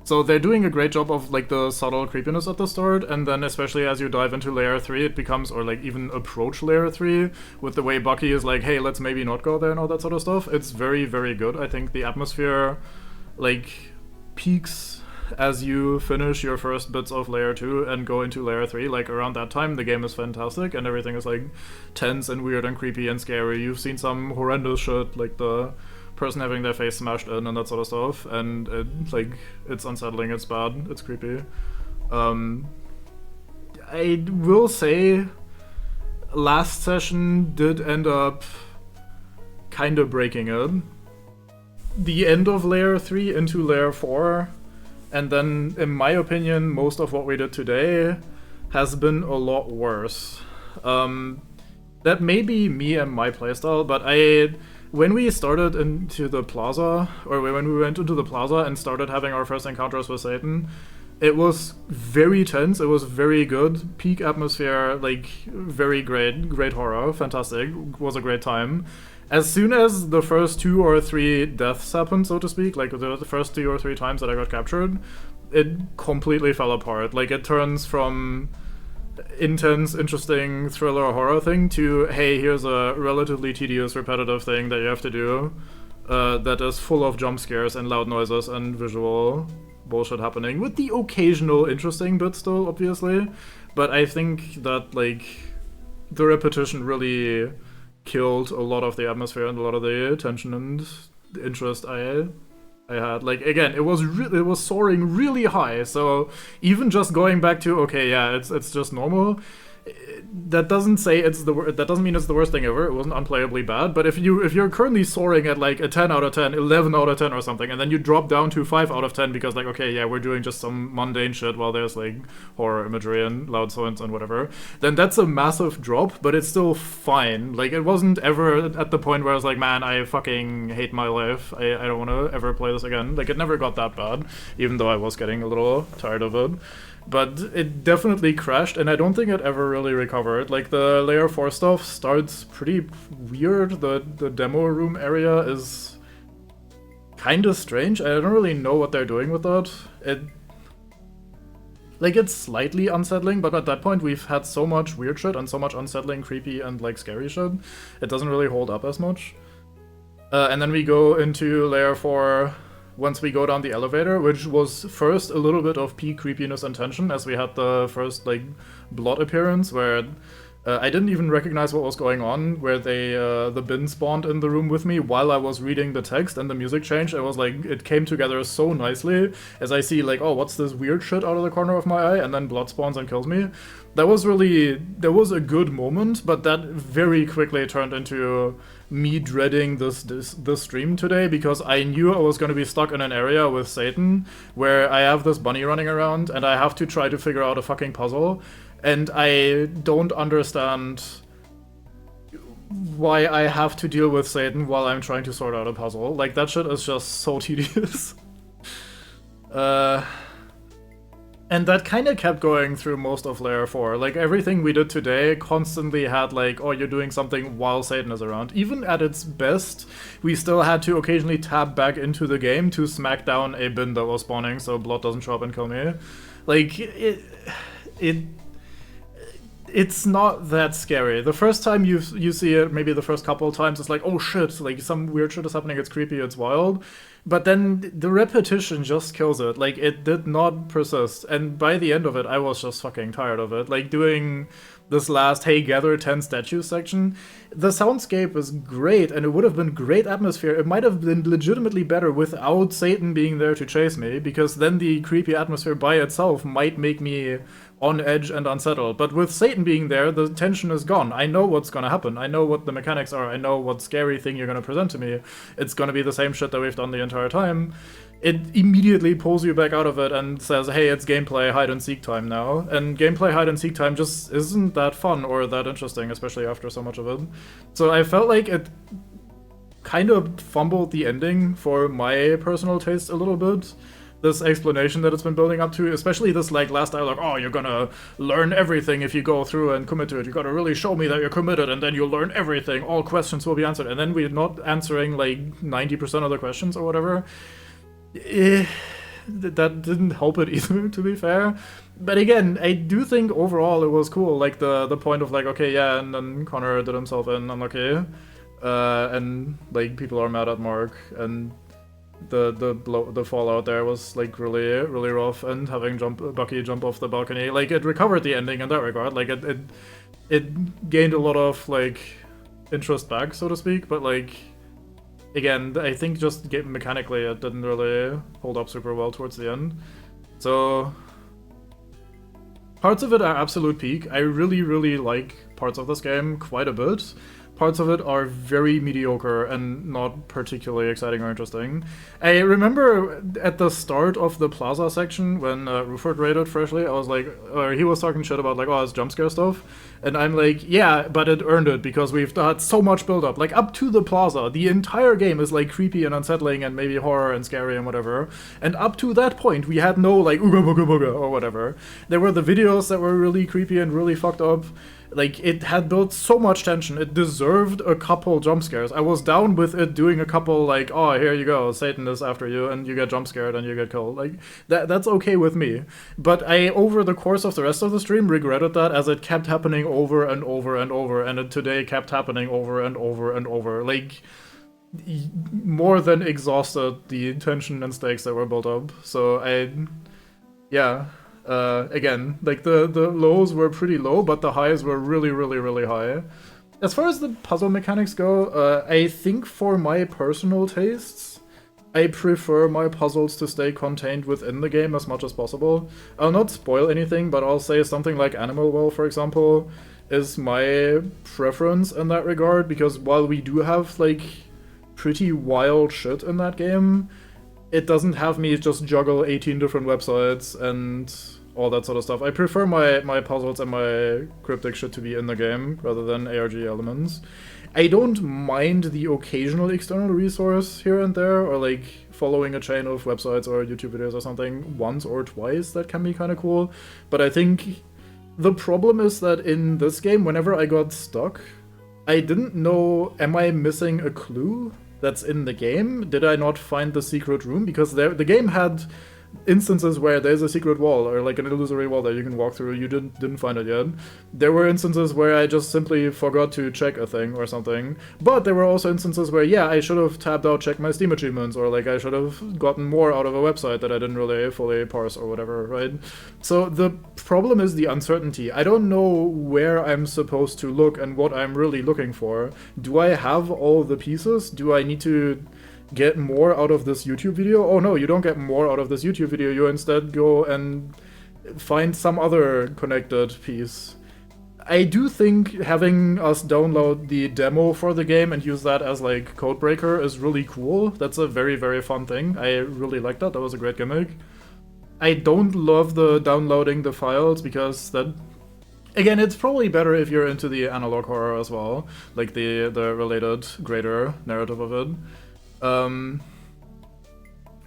So they're doing a great job of like the subtle creepiness at the start, and then especially as you dive into layer 3 it becomes, or like even approach layer 3, with the way Bucky is like, hey, let's maybe not go there and all that sort of stuff. It's very, very good. I think the atmosphere like peaks as you finish your first bits of layer 2 and go into layer 3. Like around that time the game is fantastic and everything is like tense and weird and creepy and scary. You've seen some horrendous shit, like the person having their face smashed in and that sort of stuff, and it's unsettling, it's bad, it's creepy. I will say last session did end up kind of breaking it. The end of layer 3 into layer 4, and then in my opinion most of what we did today has been a lot worse. That may be me and my playstyle, but when we started into the plaza, or when we went into the plaza and started having our first encounters with Satan, it was very tense, it was very good, peak atmosphere, like very great horror, fantastic, was a great time. As soon as the first 2 or 3 deaths happened, so to speak, like the first 2 or 3 times that I got captured, it completely fell apart. Like it turns from intense, interesting thriller horror thing to, hey, here's a relatively tedious, repetitive thing that you have to do that is full of jump scares and loud noises and visual bullshit happening, with the occasional interesting bit still, obviously. But I think that, like, the repetition really killed a lot of the atmosphere and a lot of the tension and interest I had. Like, again, it was soaring really high, so even just going back to, okay, yeah, it's just normal, that doesn't say that doesn't mean it's the worst thing ever. It wasn't unplayably bad, but if you're currently soaring at like a 10 out of 10, 11 out of 10 or something, and then you drop down to 5 out of 10 because like, okay, yeah, we're doing just some mundane shit while there's like horror imagery and loud sounds and whatever, then that's a massive drop, but it's still fine. Like, it wasn't ever at the point where I was like, man, I fucking hate my life, I don't want to ever play this again. Like, it never got that bad, even though I was getting a little tired of it. But it definitely crashed, and I don't think it ever really recovered. Like, the layer 4 stuff starts pretty weird. The demo room area is kind of strange. I don't really know what they're doing with that. It's slightly unsettling, but at that point we've had so much weird shit and so much unsettling, creepy, and like scary shit, it doesn't really hold up as much. And then we go into layer 4 once we go down the elevator, which was first a little bit of peak creepiness and tension, as we had the first like blood appearance where I didn't even recognize what was going on, where the bin spawned in the room with me while I was reading the text and the music changed. It was like, it came together so nicely as I see like, oh, what's this weird shit out of the corner of my eye? And then blood spawns and kills me. That was a good moment, but that very quickly turned into me dreading this stream today, because I knew I was going to be stuck in an area with Satan where I have this bunny running around and I have to try to figure out a fucking puzzle. And I don't understand why I have to deal with Satan while I'm trying to sort out a puzzle. Like, that shit is just so tedious. And that kind of kept going through most of Layer 4. Like, everything we did today constantly had, like, oh, you're doing something while Satan is around. Even at its best, we still had to occasionally tab back into the game to smack down a bin that was spawning so blood doesn't show up and kill me. Like, it's not that scary. The first time you see it, maybe the first couple of times, it's like, oh shit, like some weird shit is happening, it's creepy, it's wild. But then the repetition just kills it. Like, it did not persist. And by the end of it, I was just fucking tired of it. Like, doing this last, hey, gather 10 statues section, the soundscape is great, and it would have been great atmosphere. It might have been legitimately better without Satan being there to chase me, because then the creepy atmosphere by itself might make me on edge and unsettled. But with Satan being there, the tension is gone. I know what's gonna happen. I know what the mechanics are. I know what scary thing you're gonna present to me. It's gonna be the same shit that we've done the entire time. It immediately pulls you back out of it and says, hey, it's gameplay hide-and-seek time now. And gameplay hide-and-seek time just isn't that fun or that interesting, especially after so much of it. So I felt like it kind of fumbled the ending for my personal taste a little bit. This explanation that it's been building up to, especially this like last dialogue, oh, you're gonna learn everything if you go through and commit to it. You gotta really show me that you're committed, and then you'll learn everything. All questions will be answered. And then we're not answering like 90% of the questions or whatever. That didn't help it either, to be fair. But again, I do think overall it was cool. Like the point of like, okay, yeah, and then Connor did himself in, unlucky. And like people are mad at Mark, and the fallout there was like really rough, and having Bucky jump off the balcony, like it recovered the ending in that regard. Like it gained a lot of like interest back, so to speak, but like again, I think just mechanically it didn't really hold up super well towards the end. So parts of it are absolute peak. I really like parts of this game quite a bit. Parts of it are very mediocre and not particularly exciting or interesting. I remember at the start of the Plaza section when Ruford raided freshly, I was like, or he was talking shit about like, oh, it's jump scare stuff. And I'm like, yeah, but it earned it because we've had so much build up. Like up to the Plaza, the entire game is like creepy and unsettling and maybe horror and scary and whatever. And up to that point, we had no like ooga booga booga or whatever. There were the videos that were really creepy and really fucked up. Like, it had built so much tension. It deserved a couple jump scares. I was down with it doing a couple, like, oh, here you go, Satan is after you, and you get jump scared and you get killed. Like, that's okay with me. But I, over the course of the rest of the stream, regretted that as it kept happening over and over and over, and it today kept happening over and over and over. Like, more than exhausted the tension and stakes that were built up. So yeah. Again, like the lows were pretty low, but the highs were really high. As far as the puzzle mechanics go, I think for my personal tastes, I prefer my puzzles to stay contained within the game as much as possible. I'll not spoil anything, but I'll say something like Animal Well, for example, is my preference in that regard, because while we do have, like, pretty wild shit in that game, it doesn't have me just juggle 18 different websites and all that sort of stuff. I prefer my puzzles and my cryptic shit to be in the game rather than ARG elements. I don't mind the occasional external resource here and there, or like following a chain of websites or YouTube videos or something once or twice. That can be kind of cool. But I think the problem is that in this game, whenever I got stuck, I didn't know, am I missing a clue that's in the game? Did I not find the secret room? Because the game had instances where there's a secret wall or like an illusory wall that you can walk through. You didn't find it yet. There were instances where I just simply forgot to check a thing or something. But there were also instances where, yeah, I should have tabbed out, checked my Steam achievements, or like I should have gotten more out of a website that I didn't really fully parse or whatever, right? So the problem is the uncertainty. I don't know where I'm supposed to look and what I'm really looking for. Do I have all the pieces? Do I need to get more out of this YouTube video? Oh no, you don't get more out of this YouTube video. You instead go and find some other connected piece. I do think having us download the demo for the game and use that as like codebreaker is really cool. That's a very, very fun thing. I really like that. That was a great gimmick. I don't love the downloading the files because that... Again, it's probably better if you're into the analog horror as well, like the related greater narrative of it.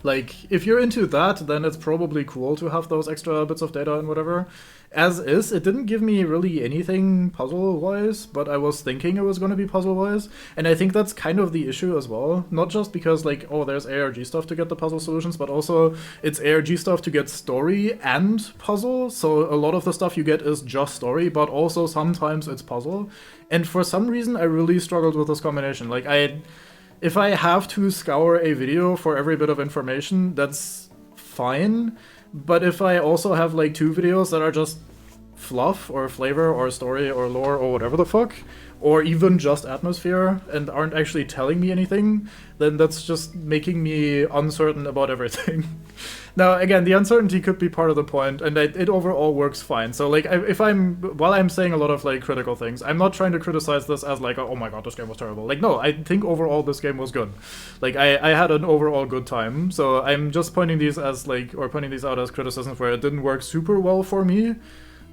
Like, if you're into that, then it's probably cool to have those extra bits of data and whatever. As is, it didn't give me really anything puzzle-wise, but I was thinking it was going to be puzzle-wise, and I think that's kind of the issue as well. Not just because, like, oh, there's ARG stuff to get the puzzle solutions, but also it's ARG stuff to get story and puzzle, so a lot of the stuff you get is just story, but also sometimes it's puzzle. And for some reason, I really struggled with this combination. Like, if I have to scour a video for every bit of information, that's fine. But if I also have like 2 videos that are just fluff or flavor or story or lore or whatever the fuck, or even just atmosphere and aren't actually telling me anything, then that's just making me uncertain about everything. Now, again, the uncertainty could be part of the point, and it overall works fine. So, like, while I'm saying a lot of, like, critical things, I'm not trying to criticize this as, like, oh my god, this game was terrible. Like, no, I think overall this game was good. Like, I had an overall good time, so I'm just pointing these as, like, or pointing these out as criticisms where it didn't work super well for me.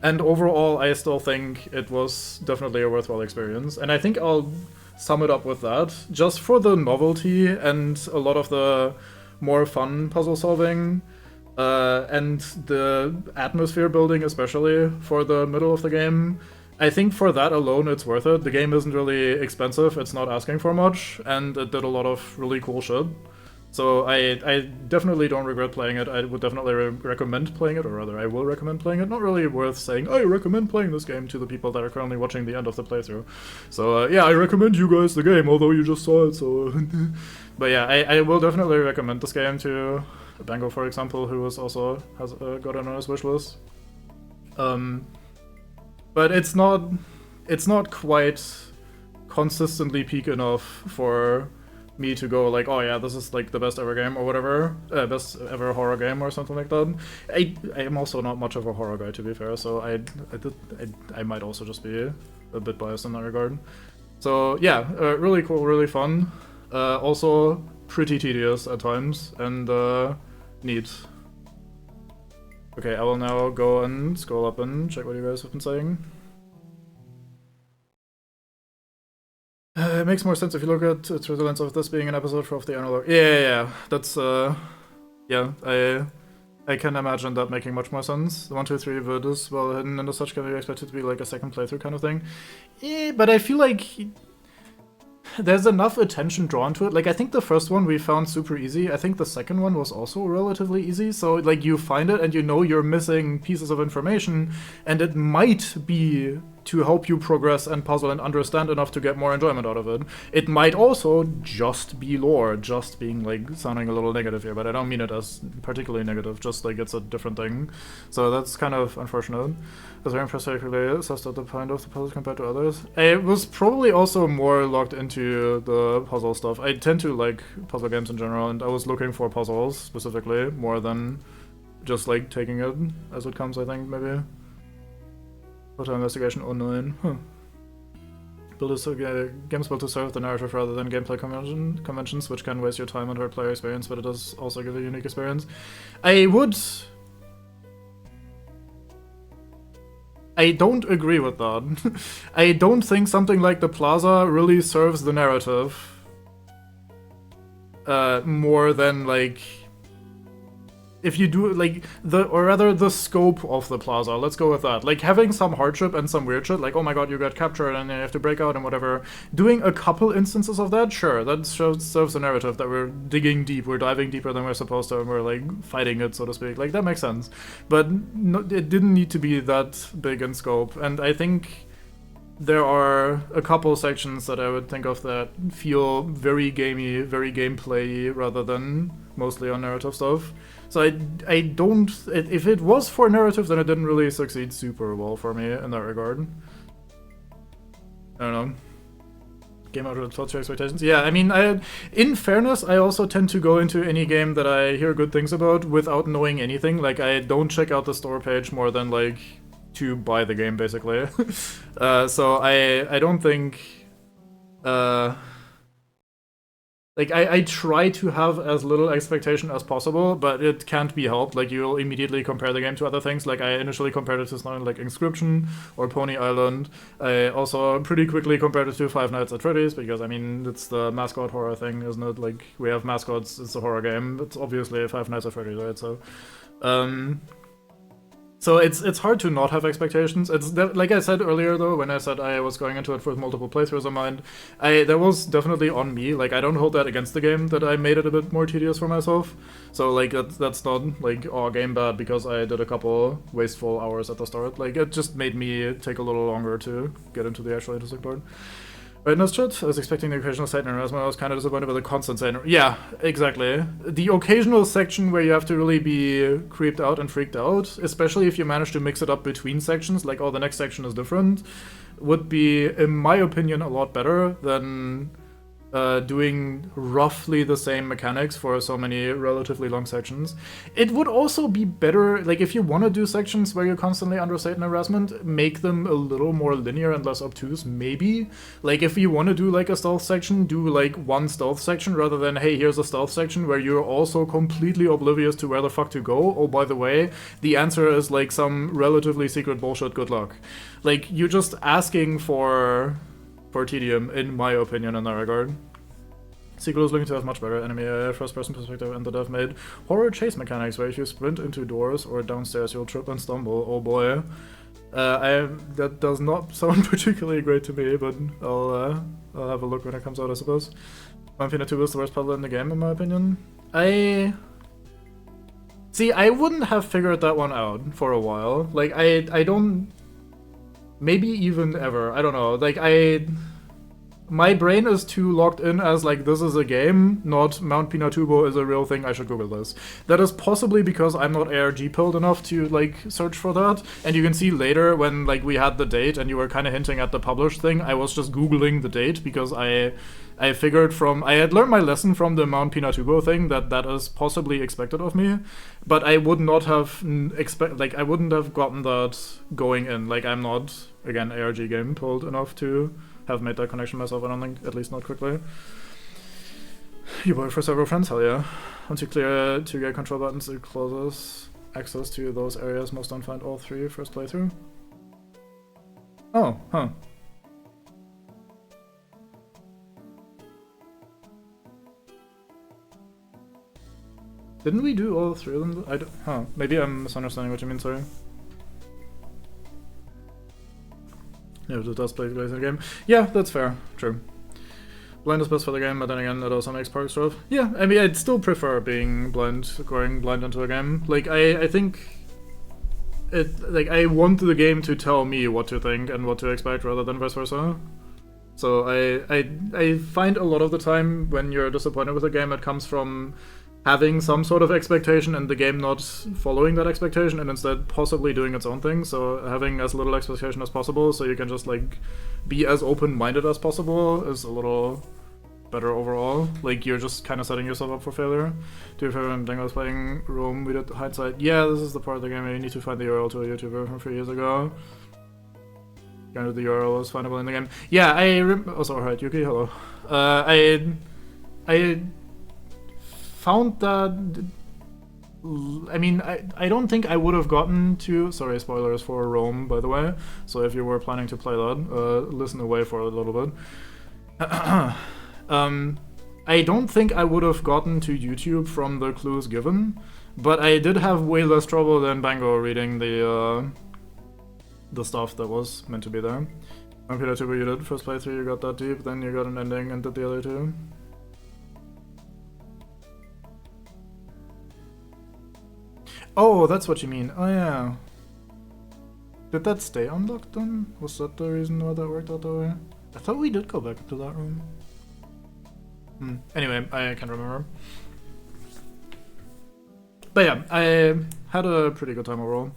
And overall, I still think it was definitely a worthwhile experience. And I think I'll sum it up with that. Just for the novelty and a lot of the more fun puzzle solving, and the atmosphere building, especially for the middle of the game. I think for that alone, it's worth it. The game isn't really expensive, it's not asking for much, and it did a lot of really cool shit. So I definitely don't regret playing it. I would definitely recommend playing it, or rather, I will recommend playing it. Not really worth saying, I recommend playing this game to the people that are currently watching the end of the playthrough. So yeah, I recommend you guys the game, although you just saw it, so... But yeah, I will definitely recommend this game to Bango, for example, who has got it on his wishlist. But it's not quite consistently peak enough for me to go like, oh yeah, this is like the best ever game or whatever, best ever horror game or something like that. I am also not much of a horror guy, to be fair, so I might also just be a bit biased in that regard. So yeah, really cool, really fun. Also pretty tedious at times, and neat. Okay, I will now go and scroll up and check what you guys have been saying. It makes more sense if you look at it through the lens of this being an episode of the analog. Yeah, that's yeah, I can imagine that making much more sense. The 1, 2, 3 would as well hidden and as such can be expected to be like a second playthrough kind of thing. Yeah, but I feel like there's enough attention drawn to it. Like, I think the first one we found super easy. I think the second one was also relatively easy. So, like, you find it and you know you're missing pieces of information, and it might be to help you progress and puzzle and understand enough to get more enjoyment out of it. It might also just be lore, just being, like, sounding a little negative here, but I don't mean it as particularly negative, just, like, it's a different thing. So that's kind of unfortunate. I was very particularly assessed at the point of the puzzles compared to others. I was probably also more locked into the puzzle stuff. I tend to like puzzle games in general, and I was looking for puzzles, specifically, more than just, like, taking it as it comes, I think, maybe. Auto investigation 09. Huh. Games built to serve the narrative rather than gameplay conventions, which can waste your time and hurt player experience, but it does also give a unique experience. I don't agree with that. I don't think something like the Plaza really serves the narrative more than, like, if you do, like, or rather the scope of the plaza, let's go with that. Like, having some hardship and some weird shit, like, oh my god, you got captured and you have to break out and whatever. Doing a couple instances of that, sure, that serves the narrative that we're digging deep, we're diving deeper than we're supposed to, and we're, like, fighting it, so to speak. Like, that makes sense. But no, it didn't need to be that big in scope, and I think there are a couple sections that I would think of that feel very gamey, very gameplay-y, rather than mostly on narrative stuff. So I don't... If it was for narrative, then it didn't really succeed super well for me in that regard. I don't know. Game out of your expectations? Yeah, I mean, in fairness, I also tend to go into any game that I hear good things about without knowing anything. Like, I don't check out the store page more than, like, to buy the game, basically. So I don't think... Like, I try to have as little expectation as possible, but it can't be helped. Like, you'll immediately compare the game to other things. Like, I initially compared it to something like Inscription or Pony Island. I also pretty quickly compared it to Five Nights at Freddy's, because, I mean, it's the mascot horror thing, isn't it? Like, we have mascots, it's a horror game. It's obviously Five Nights at Freddy's, right? So it's hard to not have expectations. It's like I said earlier, though, when I said I was going into it with multiple playthroughs in mind, that was definitely on me. Like, I don't hold that against the game that I made it a bit more tedious for myself. So, like, that's not, like, oh, game bad because I did a couple wasteful hours at the start. Like, it just made me take a little longer to get into the actual interesting part. Right, nice chat. I was expecting the occasional Satan harassment. I was kind of disappointed with the constant Satan. Yeah, exactly. The occasional section where you have to really be creeped out and freaked out, especially if you manage to mix it up between sections, like, oh, the next section is different, would be, in my opinion, a lot better than doing roughly the same mechanics for so many relatively long sections. It would also be better, like, if you want to do sections where you're constantly under Satan harassment, make them a little more linear and less obtuse, maybe. Like, if you want to do, like, a stealth section, do, like, one stealth section rather than, hey, here's a stealth section where you're also completely oblivious to where the fuck to go. Oh, by the way, the answer is, like, some relatively secret bullshit, good luck. Like, you're just asking for tedium, in my opinion, in that regard. Sequel is looking to have much better enemy first-person perspective, and the dev made horror chase mechanics where if you sprint into doors or downstairs, you'll trip and stumble. Oh boy. That does not sound particularly great to me, but I'll have a look when it comes out, I suppose. Vampire 2 is the worst puzzle in the game, in my opinion. See, I wouldn't have figured that one out for a while. Like, I don't... Maybe even ever. I don't know. Like, my brain is too locked in as, like, this is a game, not Mount Pinatubo is a real thing, I should Google this. That is possibly because I'm not ARG-pilled enough to, like, search for that. And you can see later when, like, we had the date and you were kind of hinting at the published thing, I was just Googling the date because I figured I had learned my lesson from the Mount Pinatubo thing that is possibly expected of me, but I would not have I wouldn't have gotten that going in. Like, I'm not, again, ARG game pulled enough to have made that connection myself, I don't think, at least not quickly. You bought it for several friends, hell yeah. Once you clear 2 get control buttons, it closes access to those areas most don't find all 3 first playthrough. Oh, huh. Didn't we do all 3 of them? Huh, maybe I'm misunderstanding what you mean, sorry. Yeah, it does play the game. Yeah, that's fair. True. Blind is best for the game, but then again, it also makes perks rough. Yeah, I mean, I'd still prefer being blind, going blind into a game. Like, I think I want the game to tell me what to think and what to expect rather than vice versa. So I find a lot of the time when you're disappointed with a game, it comes from having some sort of expectation and the game not following that expectation and instead possibly doing its own thing. So having as little expectation as possible so you can just, like, be as open-minded as possible is a little better overall. Like, you're just kind of setting yourself up for failure. Do you remember when I was playing Rome, we did hindsight? Yeah, this is the part of the game where you need to find the URL to a YouTuber from 3 years ago. Kind of the URL was findable in the game. Yeah, also, alright, Yuki, hello. I found that, I mean, I don't think I would have gotten to, sorry, spoilers for Rome, by the way, so if you were planning to play that, listen away for a little bit. I I don't think I would have gotten to YouTube from the clues given, but I did have way less trouble than Bango reading the stuff that was meant to be there. Peter, too, you did first playthrough, you got that deep, then you got an ending and did the other two. Oh, that's what you mean. Oh yeah. Did that stay unlocked then? Was that the reason why that worked out that way? I thought we did go back to that room. Anyway, I can't remember. But yeah, I had a pretty good time overall.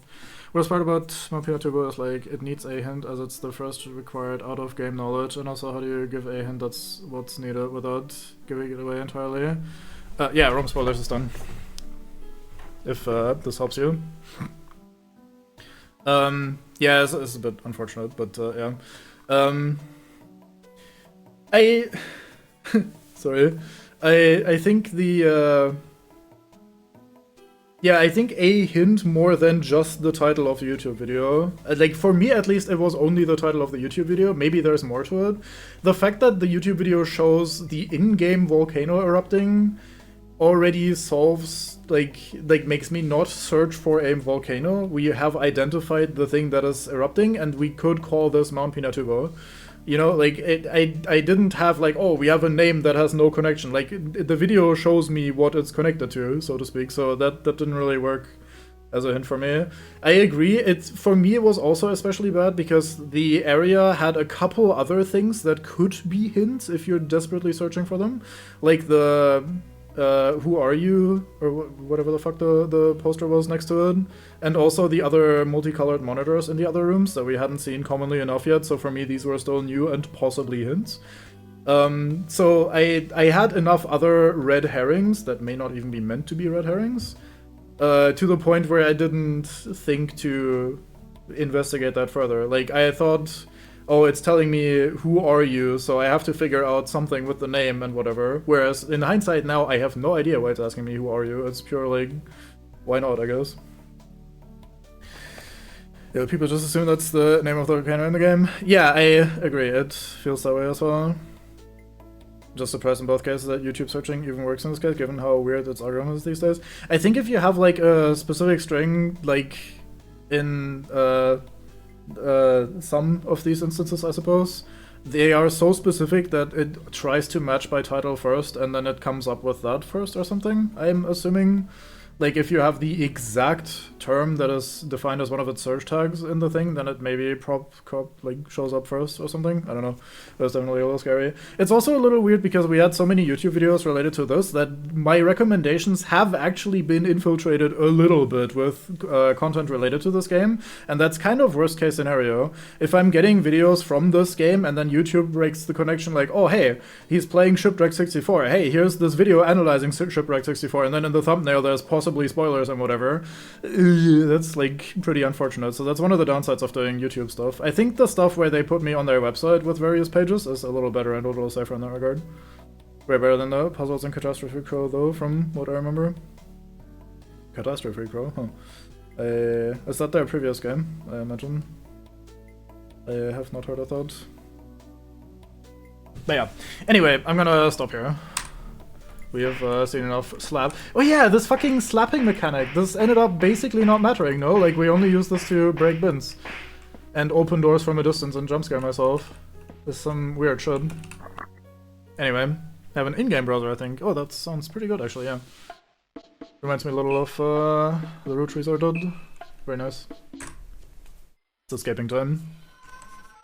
Worst part about Vampire Turbo is like it needs a hint as it's the first required out-of-game knowledge, and also how do you give a hint that's what's needed without giving it away entirely? Yeah, ROM spoilers is done. If this helps you. Yeah, it's a bit unfortunate, but yeah. Sorry. I think the yeah, I think a hint more than just the title of the YouTube video. Like, for me at least, it was only the title of the YouTube video. Maybe there's more to it. The fact that the YouTube video shows the in-game volcano erupting already solves, like makes me not search for a volcano. We have identified the thing that is erupting, and we could call this Mount Pinatubo. You know, like, I didn't have, like, oh, we have a name that has no connection. Like, the video shows me what it's connected to, so to speak, so that didn't really work as a hint for me. I agree, for me it was also especially bad because the area had a couple other things that could be hints if you're desperately searching for them. Like the who are you, or whatever the fuck the poster was next to it, and also the other multicolored monitors in the other rooms that we hadn't seen commonly enough yet, so for me these were still new and possibly hints. So I had enough other red herrings that may not even be meant to be red herrings, to the point where I didn't think to investigate that further. Like, I thought, oh, it's telling me who are you, so I have to figure out something with the name and whatever. Whereas in hindsight now, I have no idea why it's asking me who are you. It's pure like, why not, I guess. Yeah, people just assume that's the name of the volcano in the game. Yeah, I agree. It feels that way as well. Just surprised in both cases that YouTube searching even works in this case, given how weird its algorithm is these days. I think if you have like a specific string, like in some of these instances, I suppose, they are so specific that it tries to match by title first and then it comes up with that first or something, I'm assuming. Like, if you have the exact term that is defined as one of its search tags in the thing, then it maybe like shows up first or something. I don't know. It was definitely a little scary. It's also a little weird because we had so many YouTube videos related to this that my recommendations have actually been infiltrated a little bit with content related to this game, and that's kind of worst case scenario. If I'm getting videos from this game and then YouTube breaks the connection like, oh hey, he's playing Shipwrecked 64, hey, here's this video analyzing Shipwrecked 64, and then in the thumbnail there's possibly spoilers and whatever, that's like pretty unfortunate. So that's one of the downsides of doing YouTube stuff. I think the stuff where they put me on their website with various pages is a little better and a little safer in that regard. Way better than the Puzzles and Catastrophe Crow though, from what I remember. Catastrophe Crow, huh. Is that their previous game, I imagine? I have not heard of that. But yeah, anyway, I'm gonna stop here. We have seen enough slap. Oh yeah, this fucking slapping mechanic. This ended up basically not mattering, no? Like, we only use this to break bins. And open doors from a distance and jump scare myself. There's some weird shit. Anyway, I have an in-game browser, I think. Oh, that sounds pretty good, actually, yeah. Reminds me a little of the Root Resort did. Very nice. It's escaping time.